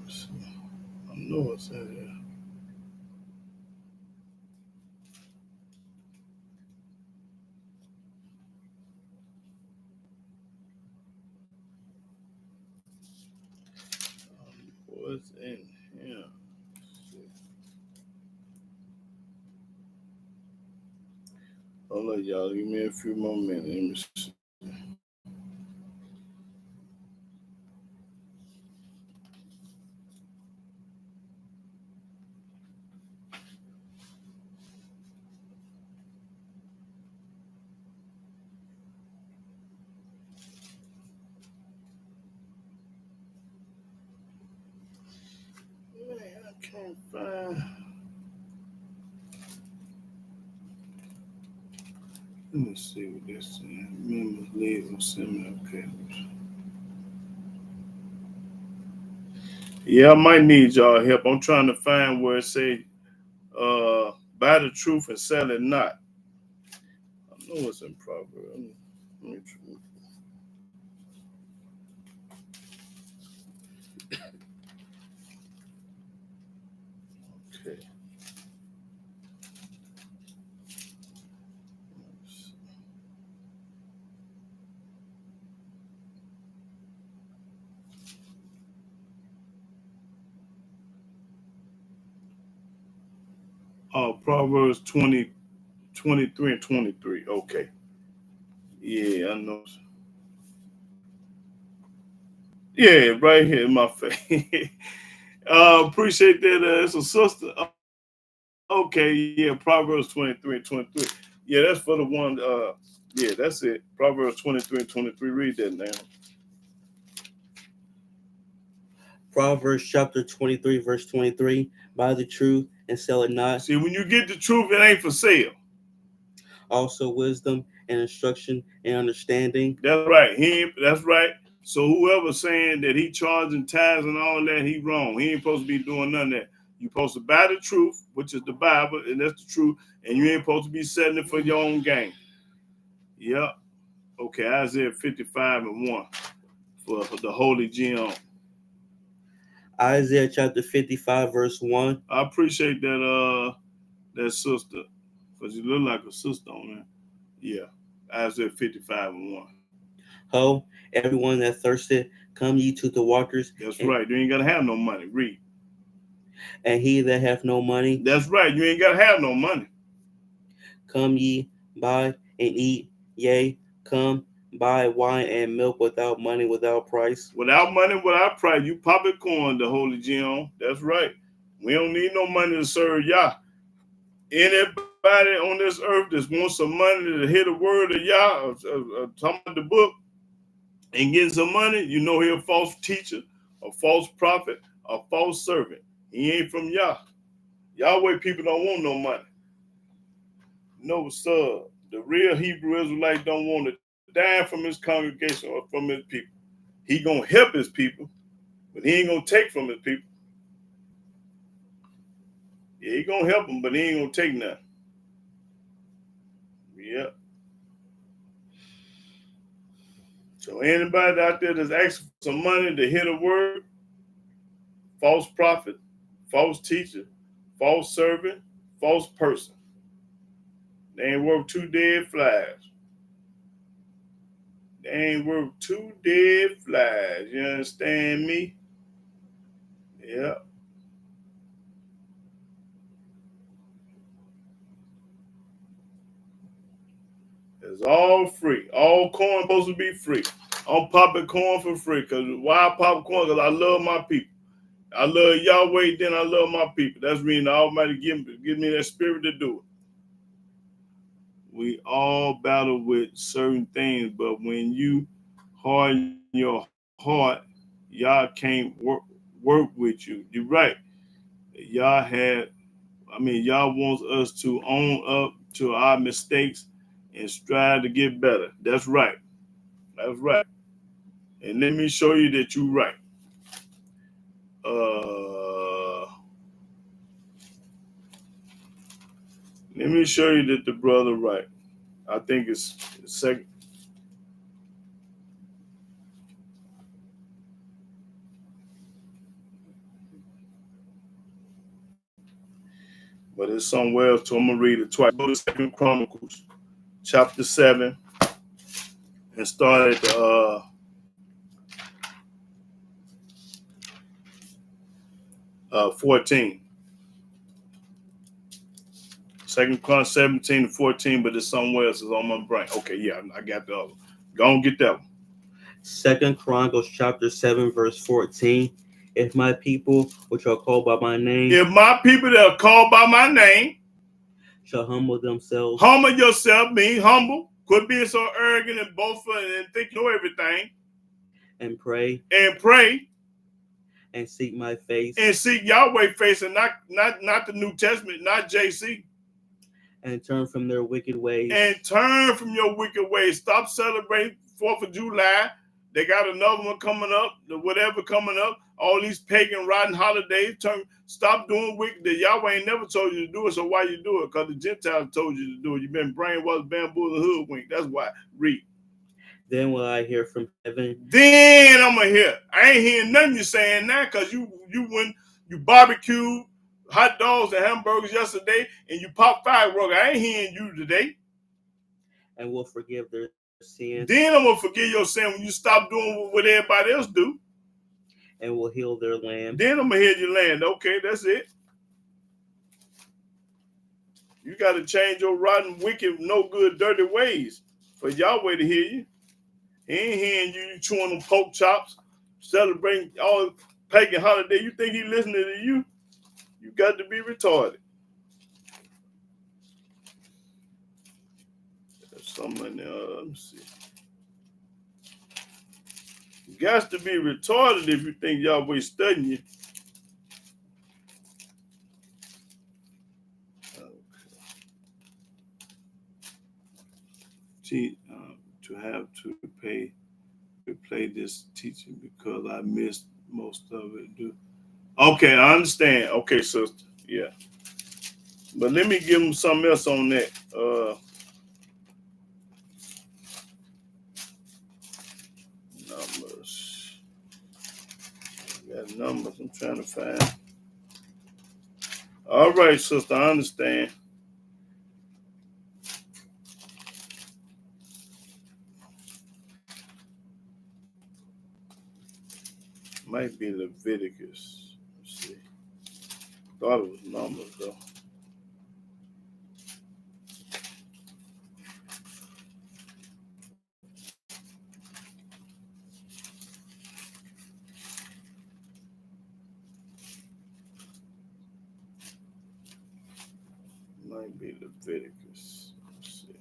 Let's see. I know it's in here. What's in here? Hold on, y'all. Give me a few more minutes. Let me see. Man, I can't find. Let me see what this is. Members leave on seminar papers. Yeah, I might need y'all help. I'm trying to find where it say buy the truth and sell it not. I know it's in Proverbs. Let me okay. Proverbs 20, 23 and 23. Okay. Yeah, I know. Yeah, right here in my face. Appreciate that. It's a sister. Okay, yeah, Proverbs 23 and 23. Yeah, that's for the one. Yeah, that's it. Proverbs 23 and 23. Read that now. Proverbs chapter 23, verse 23. Buy the truth and sell it not. See, when you get the truth, it ain't for sale. Also wisdom and instruction and understanding. That's right. That's right. So whoever's saying that he charging tithes and all that, he wrong. He ain't supposed to be doing none of that. You supposed to buy the truth, which is the Bible, and that's the truth, and you ain't supposed to be selling it for your own gain. Yep. Okay, Isaiah 55 and 1 for the Holy Gem. Isaiah chapter 55, verse 1. I appreciate that sister, because you look like a sister on there. Yeah. Isaiah 55 and 1. Ho, everyone that thirsteth, come ye to the waters. That's right. You ain't gotta have no money. Read. And he that hath no money. That's right. You ain't gotta have no money. Come ye, buy and eat. Yea, come, buy wine and milk without money, without price. Without money, without price, you popcorn the Holy Gem. That's right. We don't need no money to serve Yah. Anybody on this earth that wants some money to hear the word of Yah, talking about the book, and getting some money, you know he a false teacher, a false prophet, a false servant. He ain't from Yah. Yahweh people don't want no money. No, sir. The real Hebrew Israelite don't want to dime from his congregation or from his people. He gonna help his people, but he ain't gonna take from his people. Yeah, he gonna help them, but he ain't gonna take nothing. Yeah. So anybody out there that's asking for some money to hear the word, false prophet, false teacher, false servant, false person, they ain't worth two dead flies. They ain't worth two dead flies. You understand me? Yeah. It's all free. All corn supposed to be free. I'm popping corn for free. Because why I pop corn? Because I love my people. I love Yahweh, then I love my people. That's the reason the Almighty give me that spirit to do it. We all battle with certain things, but when you harden your heart, Yah can't work with you. You're right. Yah wants us to own up to our mistakes and strive to get better. That's right. That's right. And let me show you that you're right. Let me show you that the brother right. I think it's second. But it's somewhere else, so I'm going to read it twice. Go to 2 Chronicles, chapter 7, and start at the 14. 2 Chronicles 17 and 14, but it's somewhere else. It's on my brain. Okay, yeah, I got the other. Go and get that one. 2 Chronicles chapter 7, verse 14. If my people, which are called by my name, if my people that are called by my name shall humble themselves, humble yourself, being humble, quit being so arrogant and boastful and think you know everything, and pray and seek my face, and seek Yahweh face, and not the New Testament, not JC, and turn from their wicked ways, and turn from your wicked ways. Stop celebrating 4th of July. They got another one coming up, whatever coming up. All these pagan rotten holidays. Stop doing wicked. The Yahweh ain't never told you to do it, so why you do it? Because the Gentiles told you to do it. You've been brainwashed, bamboozled, and hoodwinked. That's why. Read. Then will I hear from heaven. Then I'm gonna hear. I ain't hearing nothing you saying now, because you went, you barbecued hot dogs and hamburgers yesterday, and you popped fireworks. I ain't hearing you today. And will forgive their sins. Then I'm gonna forgive your sin when you stop doing what everybody else do. And will heal their land. Then I'm gonna heal your land. Okay, that's it. You got to change your rotten, wicked, no good, dirty ways for Yahweh to hear you. He ain't hearing you chewing them pork chops, celebrating all pagan holiday, you think he listening to you? You got to be retarded. There's something in there. Let me see. You got to be retarded if you think Yahweh studying you. To have to play this teaching because I missed most of it. Okay, I understand. Okay, sister. Yeah. But let me give them something else on that. Numbers. I got numbers I'm trying to find. All right, sister, I understand. Might be Leviticus. Let's see. Thought it was numbers though. Might be Leviticus. Let's see.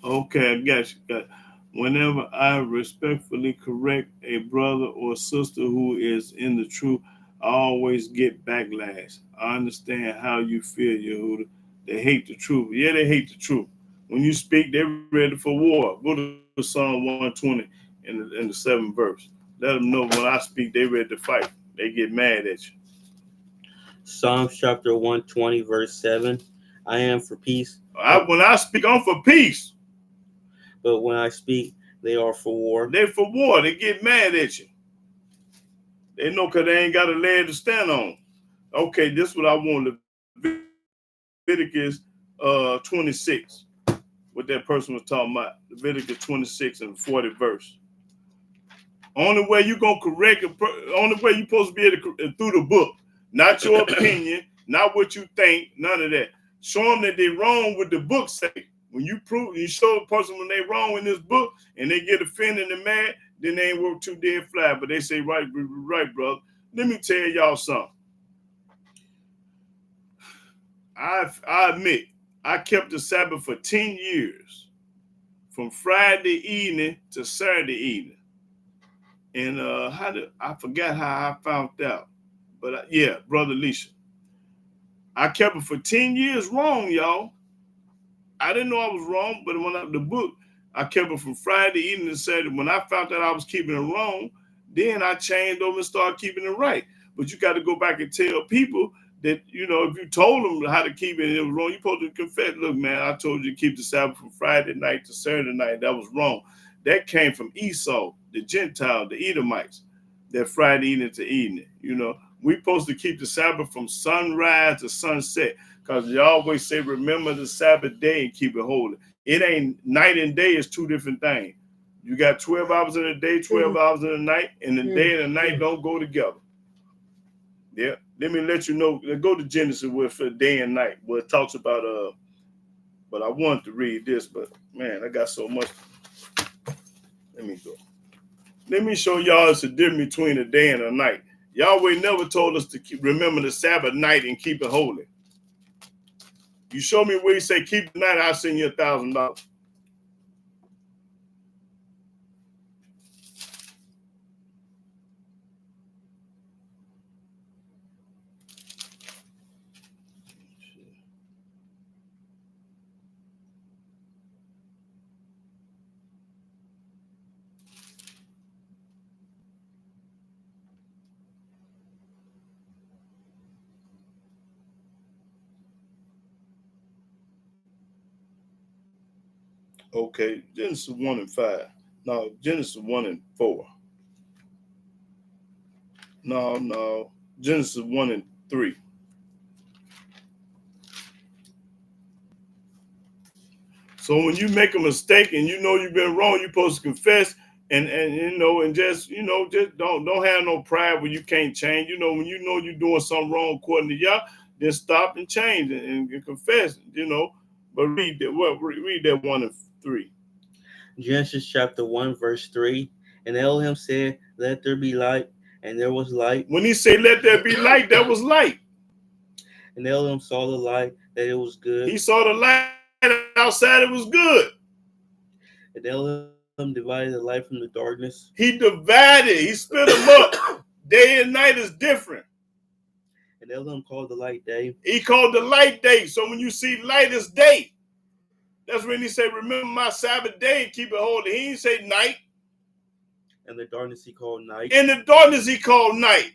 Okay, I got you. Whenever I respectfully correct a brother or sister who is in the truth, I always get backlash. I understand how you feel, Yehuda. They hate the truth. Yeah, they hate the truth. When you speak, they're ready for war. Go to Psalm 120 in the 7th verse. Let them know when I speak, they ready to fight. They get mad at you. Psalms chapter 120, verse 7. I am for peace. When I speak, I'm for peace. But when I speak, they are for war. They're for war. They get mad at you. They know because they ain't got a leg to stand on. Okay, this is what I want. Leviticus 26. What that person was talking about. Leviticus 26 and 40 verse. Only way you gonna correct only way you supposed to be able to through the book. Not your opinion, not what you think, none of that. Show them that they're wrong with the book say. When you show a person when they wrong in this book and they get offended and mad, then they ain't work too dead flat. But they say, right, brother. Let me tell y'all something. I admit, I kept the Sabbath for 10 years, from Friday evening to Saturday evening. And I forgot how I found out. But yeah, Brother Lisha. I kept it for 10 years wrong, y'all. I didn't know I was wrong, but when the book, I kept it from Friday evening to Saturday. When I found out I was keeping it wrong, then I changed over and started keeping it right. But you got to go back and tell people that, if you told them how to keep it and it was wrong, you're supposed to confess, look, man, I told you to keep the Sabbath from Friday night to Saturday night. That was wrong. That came from Esau, the Gentile, the Edomites, that Friday evening to evening. We're supposed to keep the Sabbath from sunrise to sunset. Because you always say, remember the Sabbath day and keep it holy. It ain't night and day is two different things. You got 12 hours in a day, 12 hours in a night, and the day and the night don't go together. Yeah. Let me let you know. Go to Genesis with day and night, where it talks about but I wanted to read this, but man, I got so much. Let me go. Let me show y'all it's a difference between a day and a night. Yahweh never told us to remember the Sabbath night and keep it holy. You show me where you say keep the night, I'll send you $1,000. Okay, Genesis 1 and 5. No, Genesis 1 and 4. No. Genesis 1 and 3. So when you make a mistake and you know you've been wrong, you're supposed to confess and just don't have no pride when you can't change. When you know you're doing something wrong according to Yah, then stop and change and confess. But read that 1 and 3. Genesis chapter 1, verse 3. And Elohim said, "Let there be light," and there was light. When he said, "Let there be light," that was light. And Elohim saw the light, that it was good. He saw the light outside, it was good. And Elohim divided the light from the darkness. He divided, he split them up. Day and night is different. And Elohim called the light day. He called the light day. So when you see light, it's day. That's when he said, "Remember my Sabbath day and keep it holy." He didn't say night. And the darkness he called night. In the darkness he called night.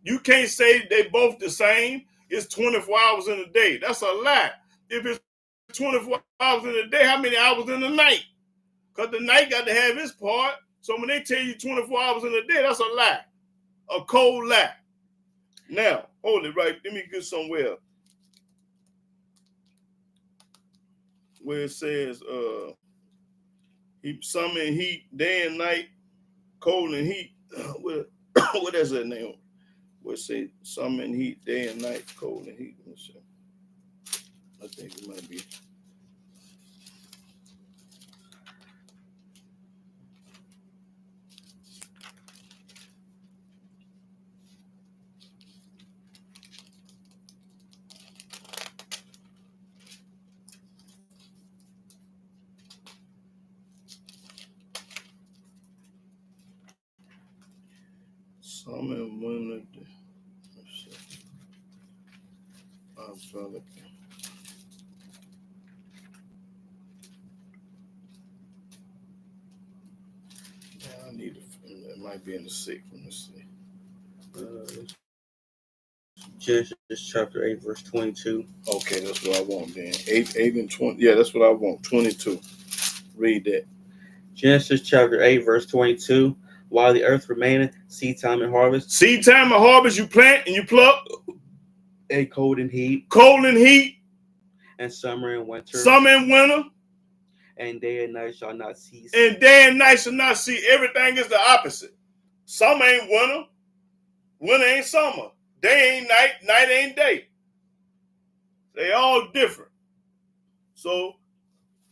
You can't say they both the same. It's 24 hours in a day. That's a lie. If it's 24 hours in a day, how many hours in the night? Because the night got to have its part. So when they tell you 24 hours in a day, that's a lie. A cold lie. Now, hold it right. Let me get somewhere where it says summer and heat, day and night, cold and heat. What is that name? Where it say summer and heat, day and night, cold and heat. Let's see. I think it might be. Summer and winter. I'm trying to. I need it might be in the 6th. Let me see. Genesis chapter 8, verse 22. Okay, that's what I want then. 8 and 20. Yeah, that's what I want. 22. Read that. Genesis chapter 8, verse 22. While the earth remaineth, seed time and harvest. Seed time and harvest, you plant and you pluck. And cold and heat. Cold and heat. And summer and winter. Summer and winter. And day and night shall not cease. And day and night shall not cease. Everything is the opposite. Summer ain't winter. Winter ain't summer. Day ain't night. Night ain't day. They all different. So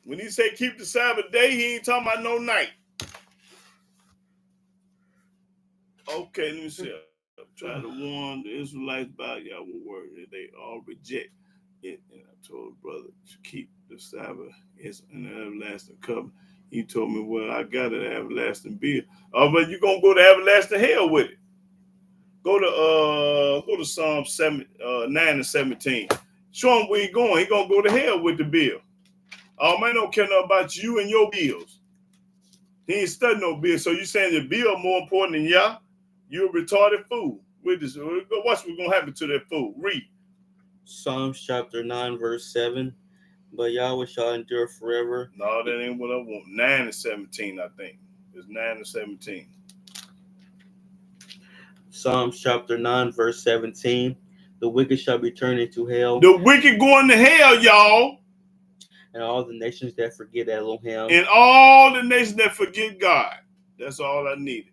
when he say keep the Sabbath day, he ain't talking about no night. Okay, let me see. I'm trying to warn the Israelites about Yahweh word that they all reject it. And I told brother to keep the Sabbath. It's an everlasting covenant. He told me, well, I got an everlasting bill. Oh, but you're gonna go to everlasting hell with it. Go to Psalm 9 and 17. Show him where he going. He gonna go to hell with the bill. Oh man, don't care nothing about you and your bills. He ain't studying no bill. So you saying the bill more important than Yah? You a retarded fool. Watch what's gonna happen to that fool. Read. Psalms chapter 9, verse 7. But Yahweh shall endure forever. No, that ain't what I want. 9 and 17, I think. It's 9 and 17. Psalms chapter 9, verse 17. The wicked shall be turned into hell. The wicked going to hell, y'all. And all the nations that forget Elohim. And all the nations that forget God. That's all I needed.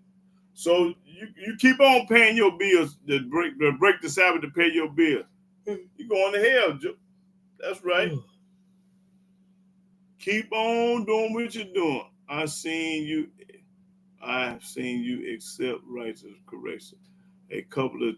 So you keep on paying your bills to break the Sabbath to pay your bill. You're going to hell, Joe. That's right. Keep on doing what you're doing. I've seen you accept righteous correction a couple of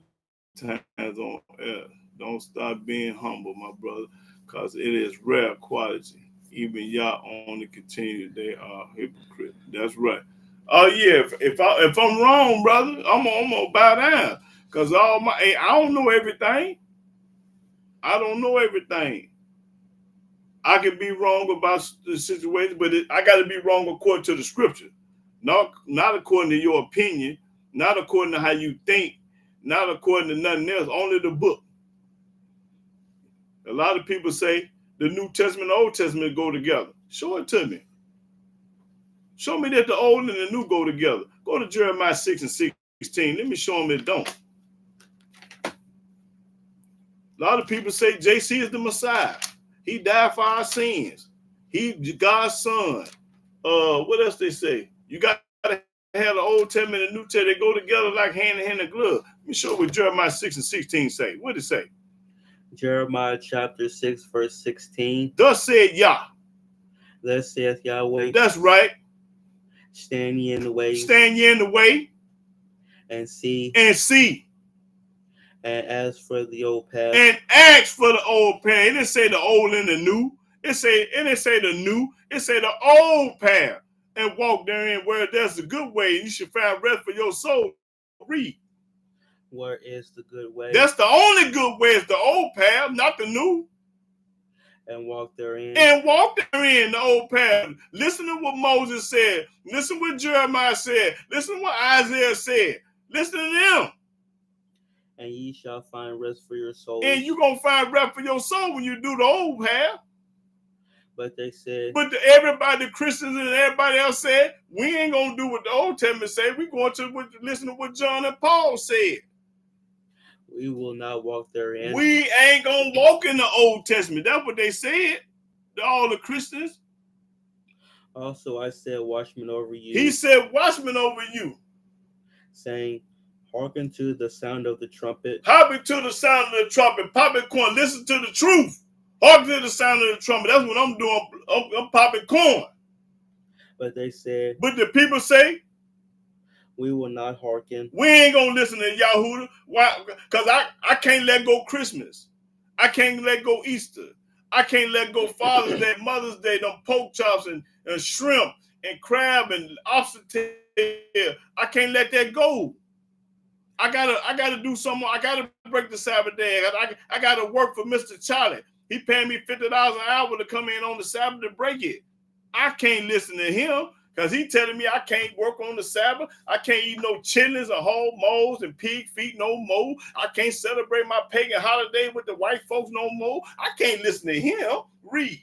times on air. Don't stop being humble, my brother, because it is rare quality. Even y'all only continue, they are hypocrites. That's right. Oh yeah, if I'm wrong, brother, I'm gonna bow down, because I don't know everything. I don't know everything. I can be wrong about the situation, but I got to be wrong according to the scripture, not according to your opinion, not according to how you think, not according to nothing else. Only the book. A lot of people say the New Testament and the Old Testament go together. Show it to me. Show me that the old and the new go together. Go to Jeremiah 6 and 16. Let me show them it don't. A lot of people say JC is the Messiah. He died for our sins. He God's son. What else they say? You got to have the Old Testament and the New Testament. They go together like hand in hand and glove. Let me show you what Jeremiah 6 and 16 say. What did it say? Jeremiah chapter 6, verse 16. Thus said Yah. Thus saith Yahweh, That's right. stand ye in the way, Stand ye in the way and see, and see, and as for the old path, and ask for the old path. It didn't say the old and the new. It didn't say the new. It say the old path, and walk therein where there's a good way. You should find rest for your soul. Read. where is the good way, That's the only good way is the old path, not the new. and walk therein, And walk therein the old path. Listen to what Moses said. Listen what Jeremiah said. Listen what Isaiah said. Listen to them. and ye shall find rest for your souls. And you're going to find rest for your soul when you do the old path. But they said, But everybody, the Christians and everybody else said, we ain't going to do what the Old Testament said. We're going to listen to what John and Paul said. we will not walk therein. We ain't going to walk in the Old Testament. That's what they said, all the Christians. Also I said, watchmen over you. He said, watchmen over you. Saying, hearken to the sound of the trumpet. Hearken to the sound of the trumpet. Popping corn. Listen to the truth. Hearken to the sound of the trumpet. That's what I'm doing. I'm popping corn. But they said, but the people say, we will not hearken. We ain't going to listen to Yahudah. Why? Because I can't let go Christmas. I can't let go Easter. I can't let go Father's Day, Mother's Day, them pork chops and shrimp and crab and lobster tail. I can't let that go. I gotta do something. I gotta break the Sabbath day. I gotta work for Mr. Charlie. He paying me $50 an hour to come in on the Sabbath to break it. I can't listen to him because he telling me I can't work on the Sabbath. I can't eat no chitlins or whole moles and pig feet no more. I can't celebrate my pagan holiday with the white folks no more. I can't listen to him. Read.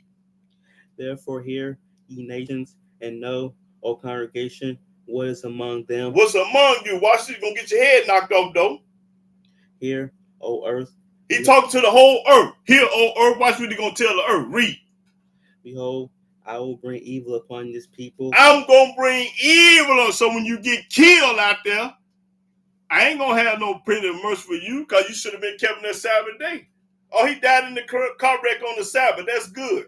Therefore hear, ye nations, and know, O congregation, what is among them. What's among you? Watch this. You're going to get your head knocked off, though. Hear, O earth. He talking to the whole earth. Hear, O earth. Watch what he's going to tell the earth. Read. Behold, I will bring evil upon this people. I'm going to bring evil on. So when you get killed out there, I ain't going to have no pity of mercy for you because you should have been kept on that Sabbath day. Oh, he died in the car wreck on the Sabbath. That's good.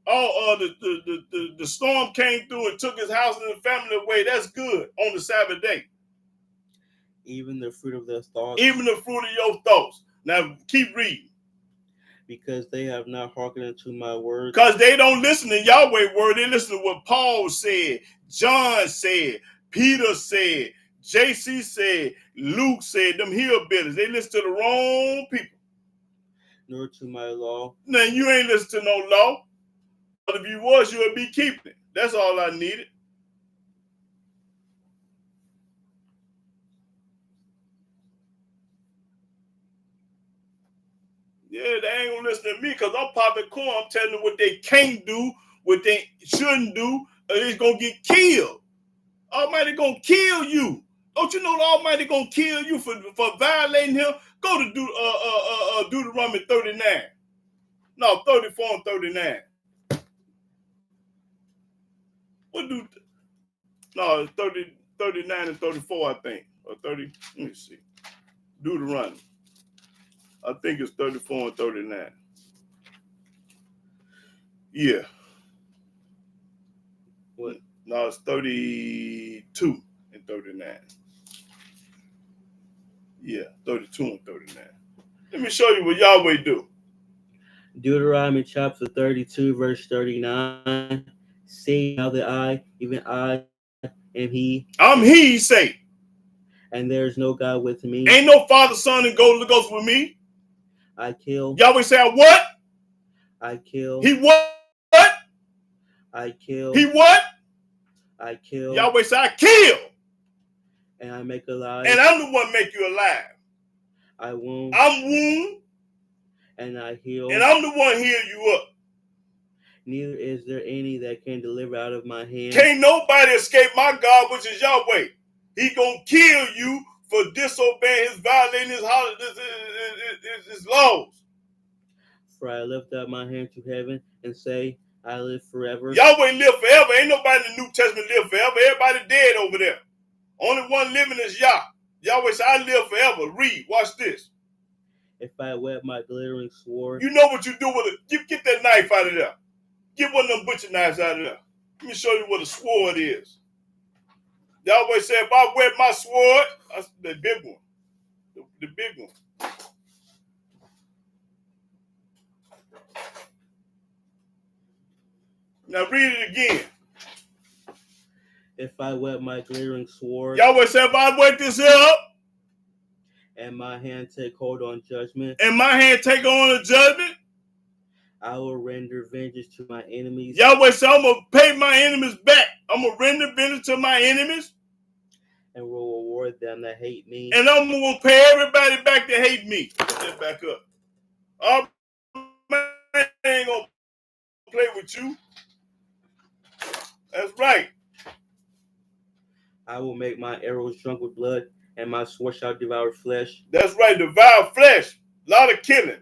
Oh, the storm came through and took his house and his family away. That's good on the Sabbath day. Even the fruit of their thoughts. Even the fruit of your thoughts. Now, keep reading. Because they have not hearkened unto my word. Because they don't listen to Yahweh's word. They listen to what Paul said, John said, Peter said, JC said, Luke said, them hillbillies. They listen to the wrong people. Nor to my law. Now, you ain't listen to no law. But if you was, you would be keeping it. That's all I needed. Yeah, they ain't gonna listen to me because I'm popping corn. I'm telling them what they can't do, what they shouldn't do, or they're gonna get killed. Almighty gonna kill you. Don't you know the Almighty gonna kill you for violating him? Go to Deuteronomy 39. No, 34 and 39. What do? No, it's 39 and 34, I think. Or 30. Let me see. Deuteronomy. I think it's 34 and 39. Yeah. What? No, it's 32 and 39. Yeah, 32 and 39. Let me show you what Yahweh do. Deuteronomy chapter 32, verse 39. Say now that I, even I, am he. I'm he, say. And there is no God with me. Ain't no Father, Son, and Holy Ghost with me. I kill. Yahweh say, what? I kill. He what? I kill. He what? I kill. Yahweh say, I kill. And I make alive. And I'm the one make you alive. I wound. I'm wound. And I heal. And I'm the one heal you up. Neither is there any that can deliver out of my hand. Can't nobody escape my God, which is Yahweh. He gonna kill you for disobeying his, violating his laws. For I lift up my hand to heaven and say, I live forever. Yahweh live forever. Ain't nobody in the New Testament live forever. Everybody dead over there. Only one living is Yah. Yahweh said, I live forever. Read. Watch this. If I whet my glittering sword. You know what you do with it. Get that knife out of there. Get one of them butcher knives out of there. Let me show you what a sword is. Yahweh said, if I wet my sword, that's the big one. The big one. Now read it again. If I wet my glittering sword, Yahweh said, if I wet this here up, and my hand take hold on judgment, and my hand take on the judgment, I will render vengeance to my enemies. Yahweh said, I'm going to pay my enemies back. I'm going to render vengeance to my enemies. And will reward them that hate me. And I'm going to pay everybody back that hate me. Put that back up. All man ain't going to play with you. That's right. I will make my arrows drunk with blood, and my sword shall devour flesh. That's right, devour flesh. A lot of killing.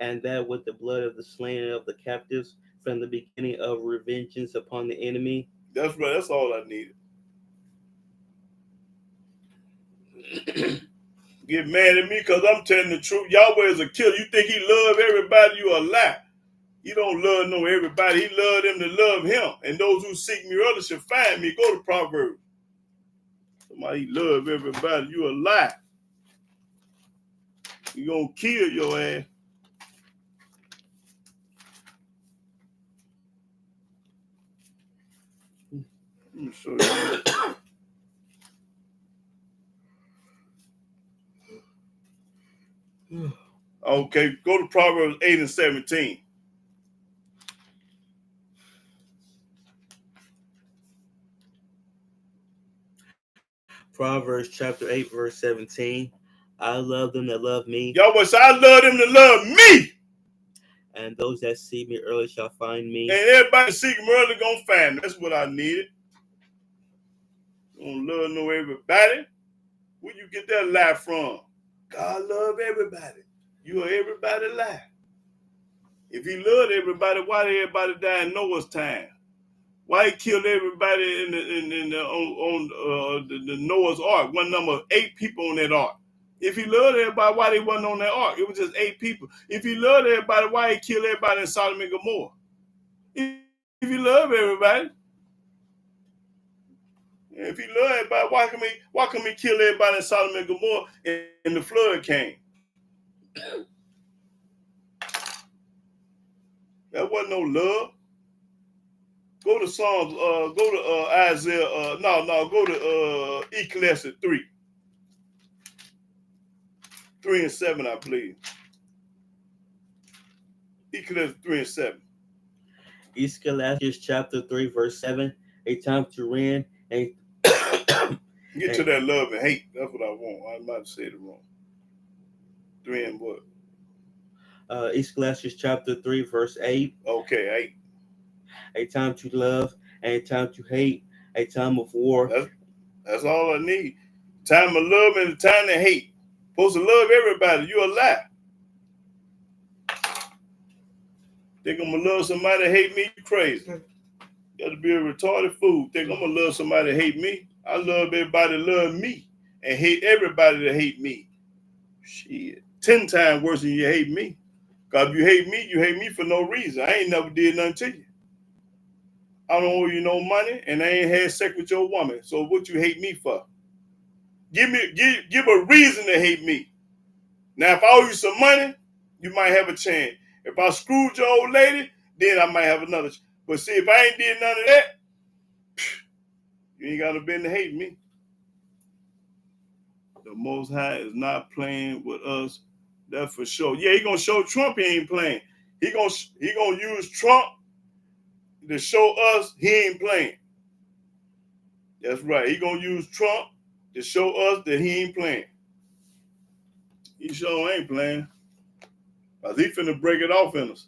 And that with the blood of the slain of the captives, from the beginning of revengeance upon the enemy. That's right. That's all I needed. Get mad at me because I'm telling the truth. Yahweh is a killer. You think he love everybody? You a lie. He don't love no everybody. He love them to love him. And those who seek me early shall find me. Go to Proverbs. Somebody love everybody. You a lie. He gonna kill your ass. Let me show you. Okay, go to Proverbs 8 and 17. Proverbs chapter 8, verse 17. I love them that love me. Yahweh said, I love them that love me. And those that seek me early shall find me. And everybody seeking me early gonna find me. That's what I needed. Don't love no everybody. Where you get that lie from? God love everybody. You are everybody lie. If he loved everybody, why did everybody die in Noah's time? Why he killed everybody on the Noah's Ark? One number 8 people on that ark. If he loved everybody, why they wasn't on that ark? It was just 8 people. If he loved everybody, why he killed everybody in Sodom and Gomorrah? If he loved everybody, if he loved everybody, why come he kill everybody in Sodom and Gomorrah and the flood came? That wasn't no love. Go to Psalms, go to Isaiah, go to Ecclesiastes 3 and 7, I believe. Ecclesiastes 3 and 7. Ecclesiastes chapter 3, verse 7. A time to reign. Get to that love and hate. That's what I want. I'm about to say it wrong. 3 and what? Ecclesiastes chapter 3, verse 8. Okay, 8. A time to love and a time to hate. A time of war. That's all I need. Time of love and a time to hate. Supposed to love everybody. You a lie. Think I'm gonna love somebody that hate me? You crazy. You gotta be a retarded fool. Think I'm gonna love somebody that hate me? I love everybody that love me and hate everybody that hate me. Shit. 10 times worse than you hate me. Because if you hate me for no reason. I ain't never did nothing to you. I don't owe you no money, and I ain't had sex with your woman. So what you hate me for? Give a reason to hate me. Now, if I owe you some money, you might have a chance. If I screwed your old lady, then I might have another chance. But see, if I ain't did none of that, you ain't got no business to hate me. The Most High is not playing with us. That's for sure. Yeah, he gonna show Trump he ain't playing. He gonna use Trump to show us he ain't playing. That's right. He gonna use Trump to show us that he ain't playing. He sure ain't playing. Because he finna break it off in us.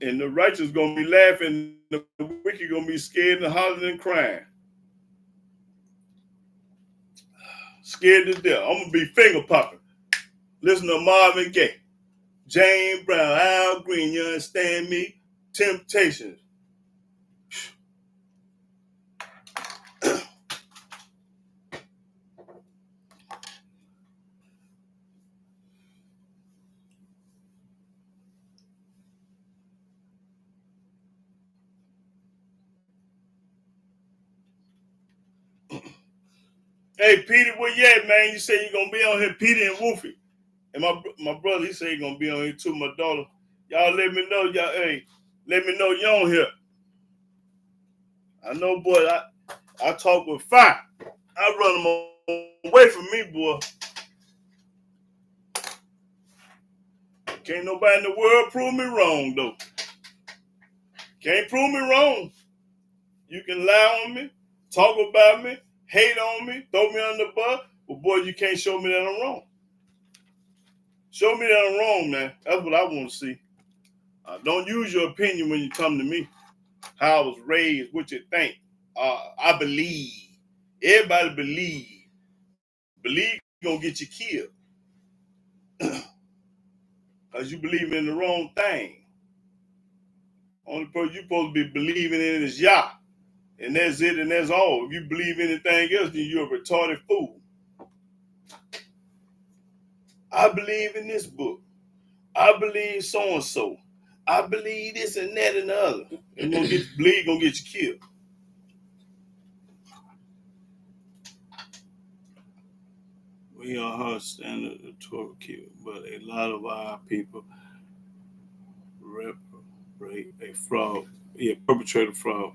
And the righteous gonna be laughing, the wicked gonna be scared and hollering and crying. Scared to death. I'm gonna be finger popping. Listen to Marvin Gaye, James Brown, Al Green, you understand me? Temptations. Hey, Peter, where you at, man? You say you gonna be on here, Peter and Wolfie. And my brother, he said he gonna be on here too. My daughter, y'all let me know, y'all. Hey, let me know you on here. I know, boy. I talk with fire. I run them away from me, boy. Can't nobody in the world prove me wrong, though. Can't prove me wrong. You can lie on me, talk about me, hate on me, throw me under the bus, but boy, you can't show me that I'm wrong. Show me that I'm wrong, man. That's what I want to see. Don't use your opinion when you come to me. How I was raised, what you think. I believe. Everybody believe. Believe gonna get you killed. Because you believe in the wrong thing. Only person you supposed to be believing in is Yah. And that's it and that's all. If you believe anything else, then you're a retarded fool. I believe in this book. I believe so and so. I believe this and that and the other. And believe gonna get you killed. We are hard standard the Torah killed, but a lot of our people perpetrate a fraud. Yeah, perpetrate a fraud.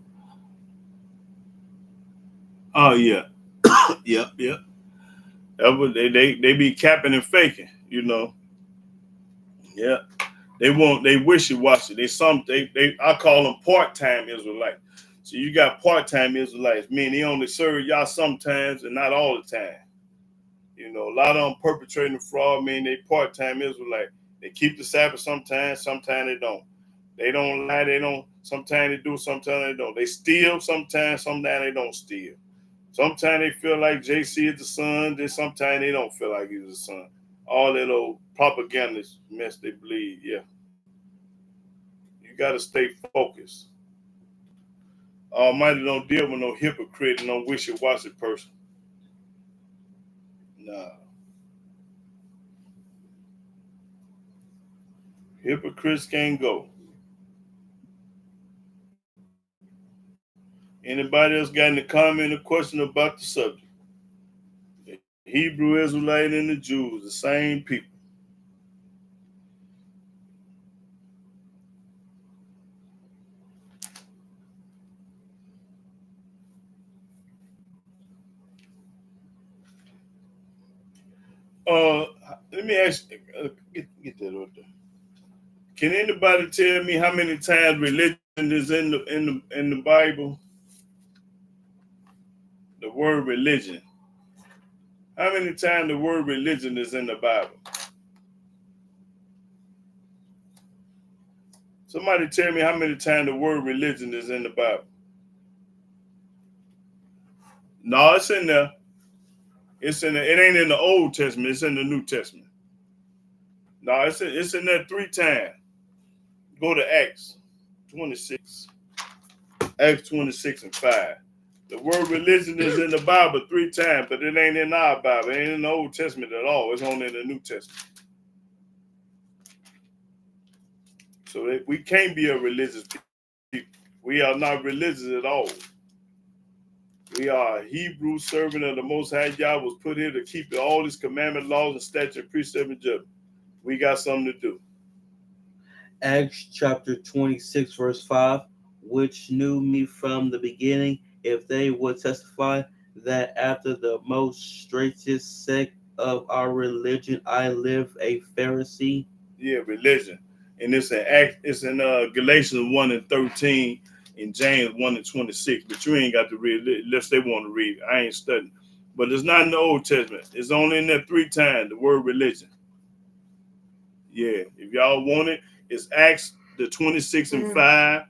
Oh yeah, yep. That was, they be capping and faking, you know. Yeah, they wishy washy. They I call them part time Israelites. So you got part time Israelites, meaning they only serve y'all sometimes and not all the time. You know, a lot of them perpetrating fraud, mean they part time Israelite. They keep the Sabbath sometimes they don't. They don't lie, they don't. Sometimes they do, sometimes they don't. They steal sometimes they don't steal. Sometimes they feel like JC is the son, then sometimes they don't feel like he's the son. All that old propaganda mess they believe, yeah. You got to stay focused. Almighty don't deal with no hypocrite and no wishy-washy person. Nah. Hypocrites can't go. Anybody else got any comment or question about the subject? The Hebrew Israelite and the Jews, the same people. Let me ask you, get that up there. Can anybody tell me how many times religion is in the Bible? The word religion. How many times the word religion is in the Bible? Somebody tell me how many times the word religion is in the Bible. No, it's in there. It ain't in the Old Testament. It's in the New Testament. No, it's in there 3 times. Go to Acts 26. Acts 26 and 5. The word religion is in the Bible 3 times, but it ain't in our Bible. It ain't in the Old Testament at all. It's only in the New Testament. So we can't be a religious people. We are not religious at all. We are a Hebrew servant of the Most High. Yah was put here to keep all His commandment, laws, and statutes, precepts, and judgment. We got something to do. Acts chapter 26, verse 5, which knew me from the beginning, if they would testify that after the most straightest sect of our religion, I live a Pharisee. Yeah, religion. And it's in Galatians 1 and 13 and James 1 and 26. But you ain't got to read it unless they want to read it. I ain't studying. But it's not in the Old Testament. It's only in there 3 times, the word religion. Yeah, if y'all want it, it's Acts the 26 and 5,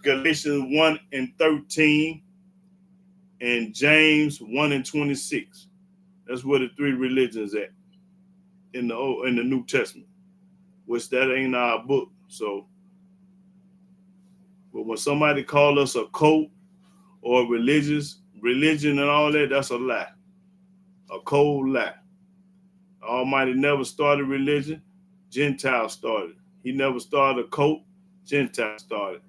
Galatians 1 and 13, and James 1 and 26. That's where the 3 religions at in the New Testament, which that ain't our book. So, but when somebody call us a cult or religion and all that, that's a lie, a cold lie. Almighty never started religion. Gentiles started. He never started a cult. Gentiles started.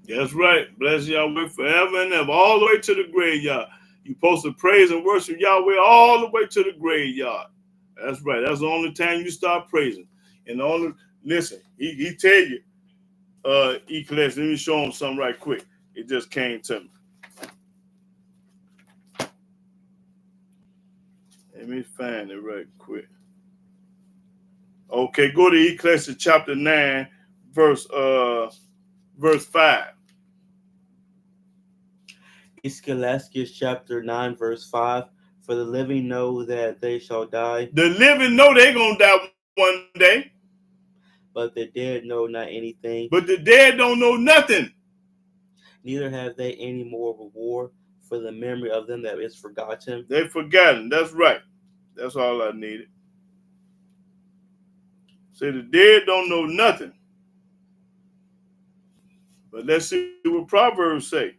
That's right. Bless Yahweh forever and ever, all the way to the graveyard. You supposed to praise and worship Yahweh all the way to the graveyard. That's right. That's the only time you start praising. And the only listen, he tell you, Ecclesiastes, let me show him something right quick. It just came to me. Let me find it right quick. Okay, go to Ecclesiastes chapter 9, verse 5. Ecclesiastes chapter 9, verse 5. For the living know that they shall die. The living know they're going to die one day. But the dead know not anything. But the dead don't know nothing. Neither have they any more reward for the memory of them that is forgotten. They forgotten. That's right. That's all I needed. Say the dead don't know nothing. But let's see what Proverbs say.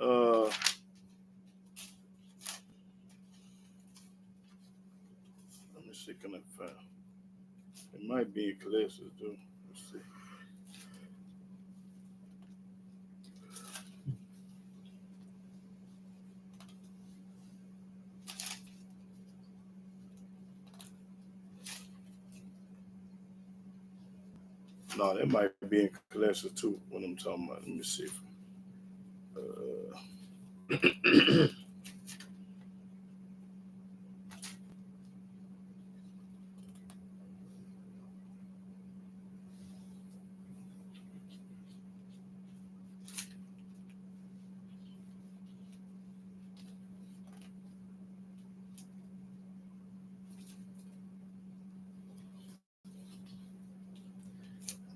Let me see, can I find it? It might be in Ecclesiastes too. Let's see. No, that might be in Ecclesiastes too. What I'm talking about. Let me see.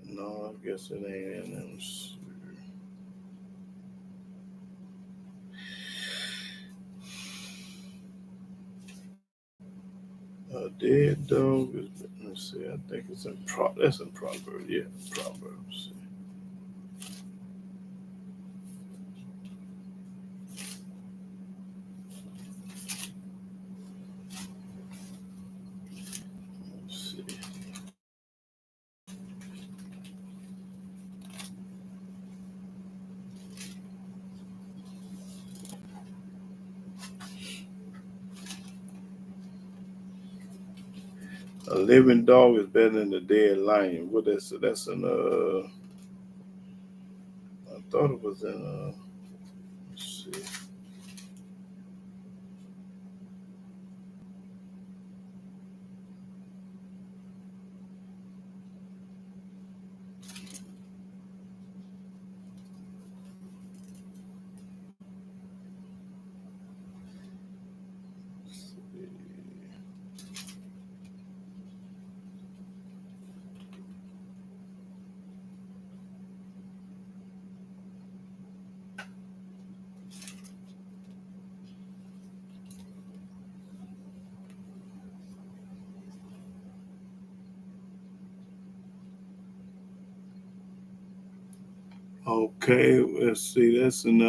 No, I guess it ain't in them. A dead dog is. Let's see. I think it's in That's in Proverbs. Yeah, Proverbs. Let's see. A living dog is better than a dead lion. What that's in I thought it was in let's see. Okay, let's see. That's in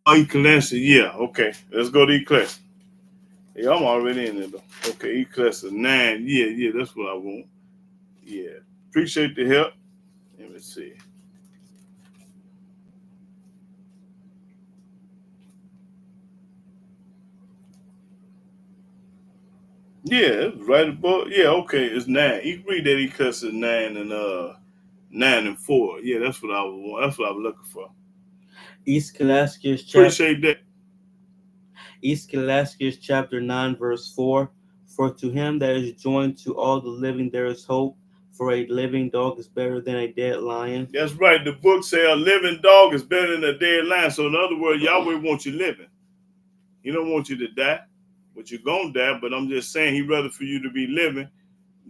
Ecclesiastes. Yeah, okay. Let's go to Ecclesiastes. Yeah, I'm already in it though. Okay, Ecclesiastes 9. Yeah, that's what I want. Yeah. Appreciate the help. Let me see. Yeah, it's right above. Yeah, okay, it's 9. You can read that Ecclesiastes 9 and 4. Yeah, that's what I was want. That's what I was looking for. Appreciate that. Ecclesiastes chapter 9, verse 4. For to him that is joined to all the living there is hope, for a living dog is better than a dead lion. That's right. The book says a living dog is better than a dead lion. So in other words, Yahweh wants you living. He don't want you to die, but you're gonna die. But I'm just saying, He rather for you to be living,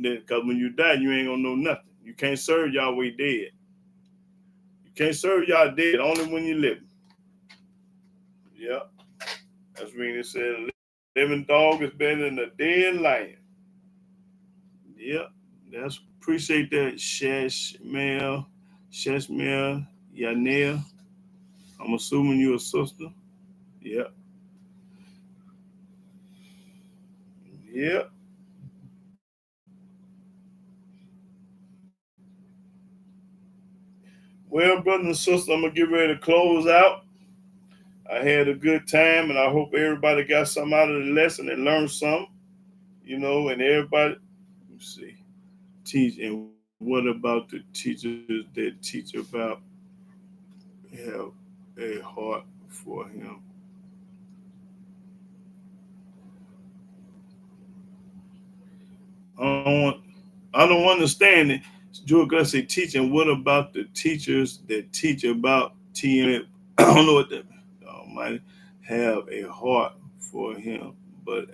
because when you die, you ain't gonna know nothing. You can't serve Yahweh dead. You can't serve Yah dead only when you live. Yeah, that's when it said, "Living dog is better than a dead lion." Yeah, that's appreciate that, Shashmel, Yanel. I'm assuming you're a sister. Yep. Yep. Well, brothers and sisters, I'm gonna get ready to close out. I had a good time, and I hope everybody got something out of the lesson and learned something. And everybody, let me see, teach. And what about the teachers that teach about have a heart for him? I don't, I don't understand it. George Gus say teaching. What about the teachers that teach about TM? I don't know what that might have a heart for him, but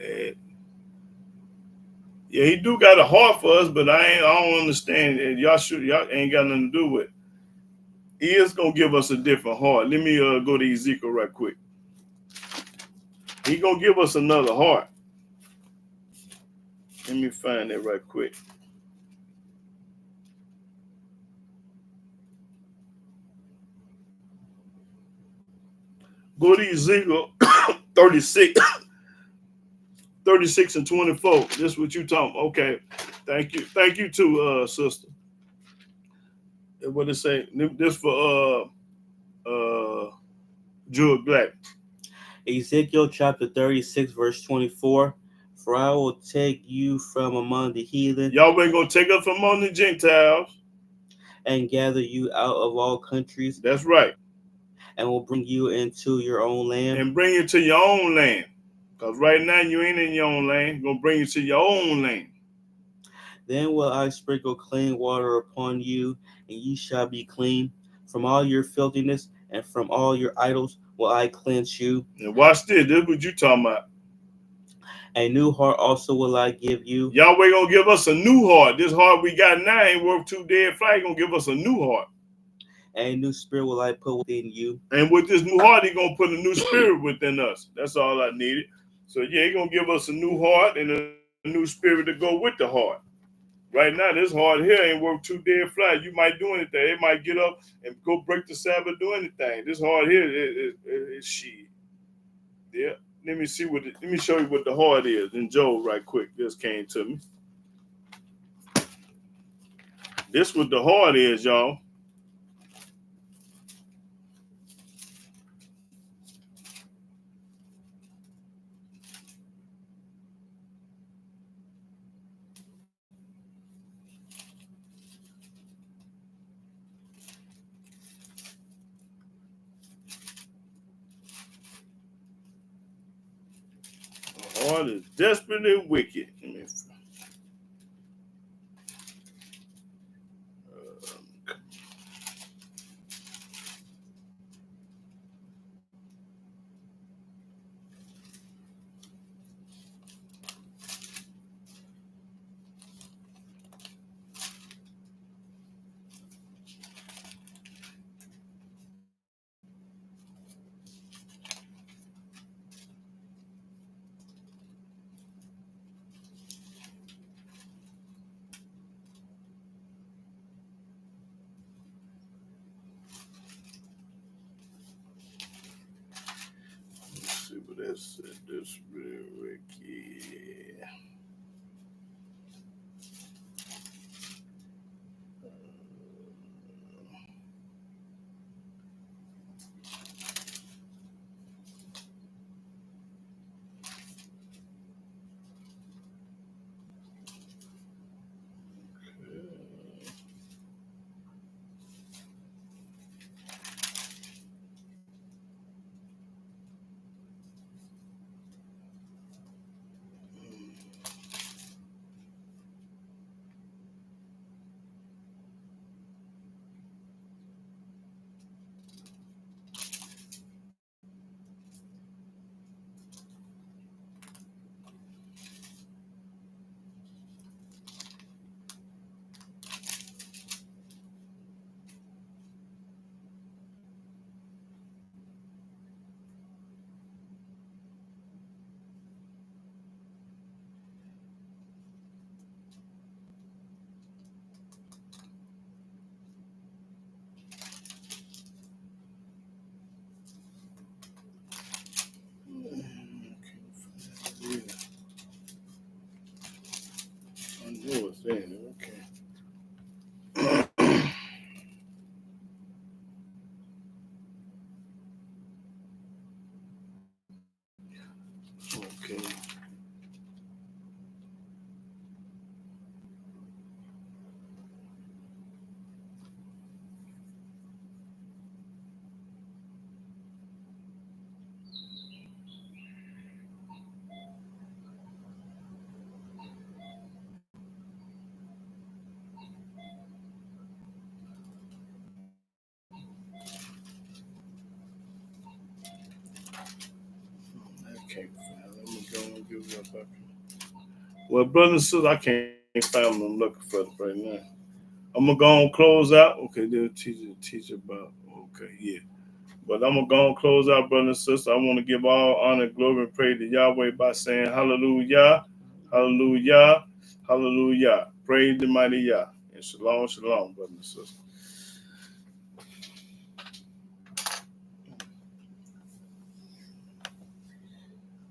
yeah, he do got a heart for us. But I don't understand it. Y'all ain't got nothing to do with it. He is gonna give us a different heart. Let me go to Ezekiel right quick. He gonna give us another heart. Let me find it right quick. Go to Ezekiel 36, 36 and 24. This is what you talking. Okay. Thank you too, sister. What it say? This for Jewel Black. Ezekiel chapter 36, verse 24. For I will take you from among the heathen. Y'all ain't gonna take us from among the Gentiles. And gather you out of all countries. That's right. And will bring you into your own land. And bring you to your own land. Because right now you ain't in your own land. Gonna bring you to your own land. Then will I sprinkle clean water upon you, and ye shall be clean. From all your filthiness and from all your idols will I cleanse you. And watch this. This is what you talking about. A new heart also will I give you. Yahweh gonna give us a new heart. This heart we got now ain't worth two dead flies. He gonna give us a new heart. And a new spirit will I put within you. And with this new heart, he gonna put a new spirit within us. That's all I needed. So yeah, he gonna give us a new heart and a new spirit to go with the heart. Right now, this heart here ain't worth two dead flies. You might do anything. It might get up and go break the Sabbath, do anything. This heart here is shit. Yeah. Let me show you what the heart is. And Joe, right quick, just came to me. This what the heart is, y'all. The heart is desperately wicked. See what that said. This really wicked. Okay, let me go and give it up. Well, brothers and sisters, I can't find them. I'm looking for it right now. I'm gonna go and close out. Okay, they'll teach about. Okay, yeah. But I'm gonna go and close out, brothers and sisters. I want to give all honor, glory, and praise to Yahweh by saying Hallelujah, Hallelujah, Hallelujah. Praise the mighty Yah. And shalom, shalom, brothers and sisters.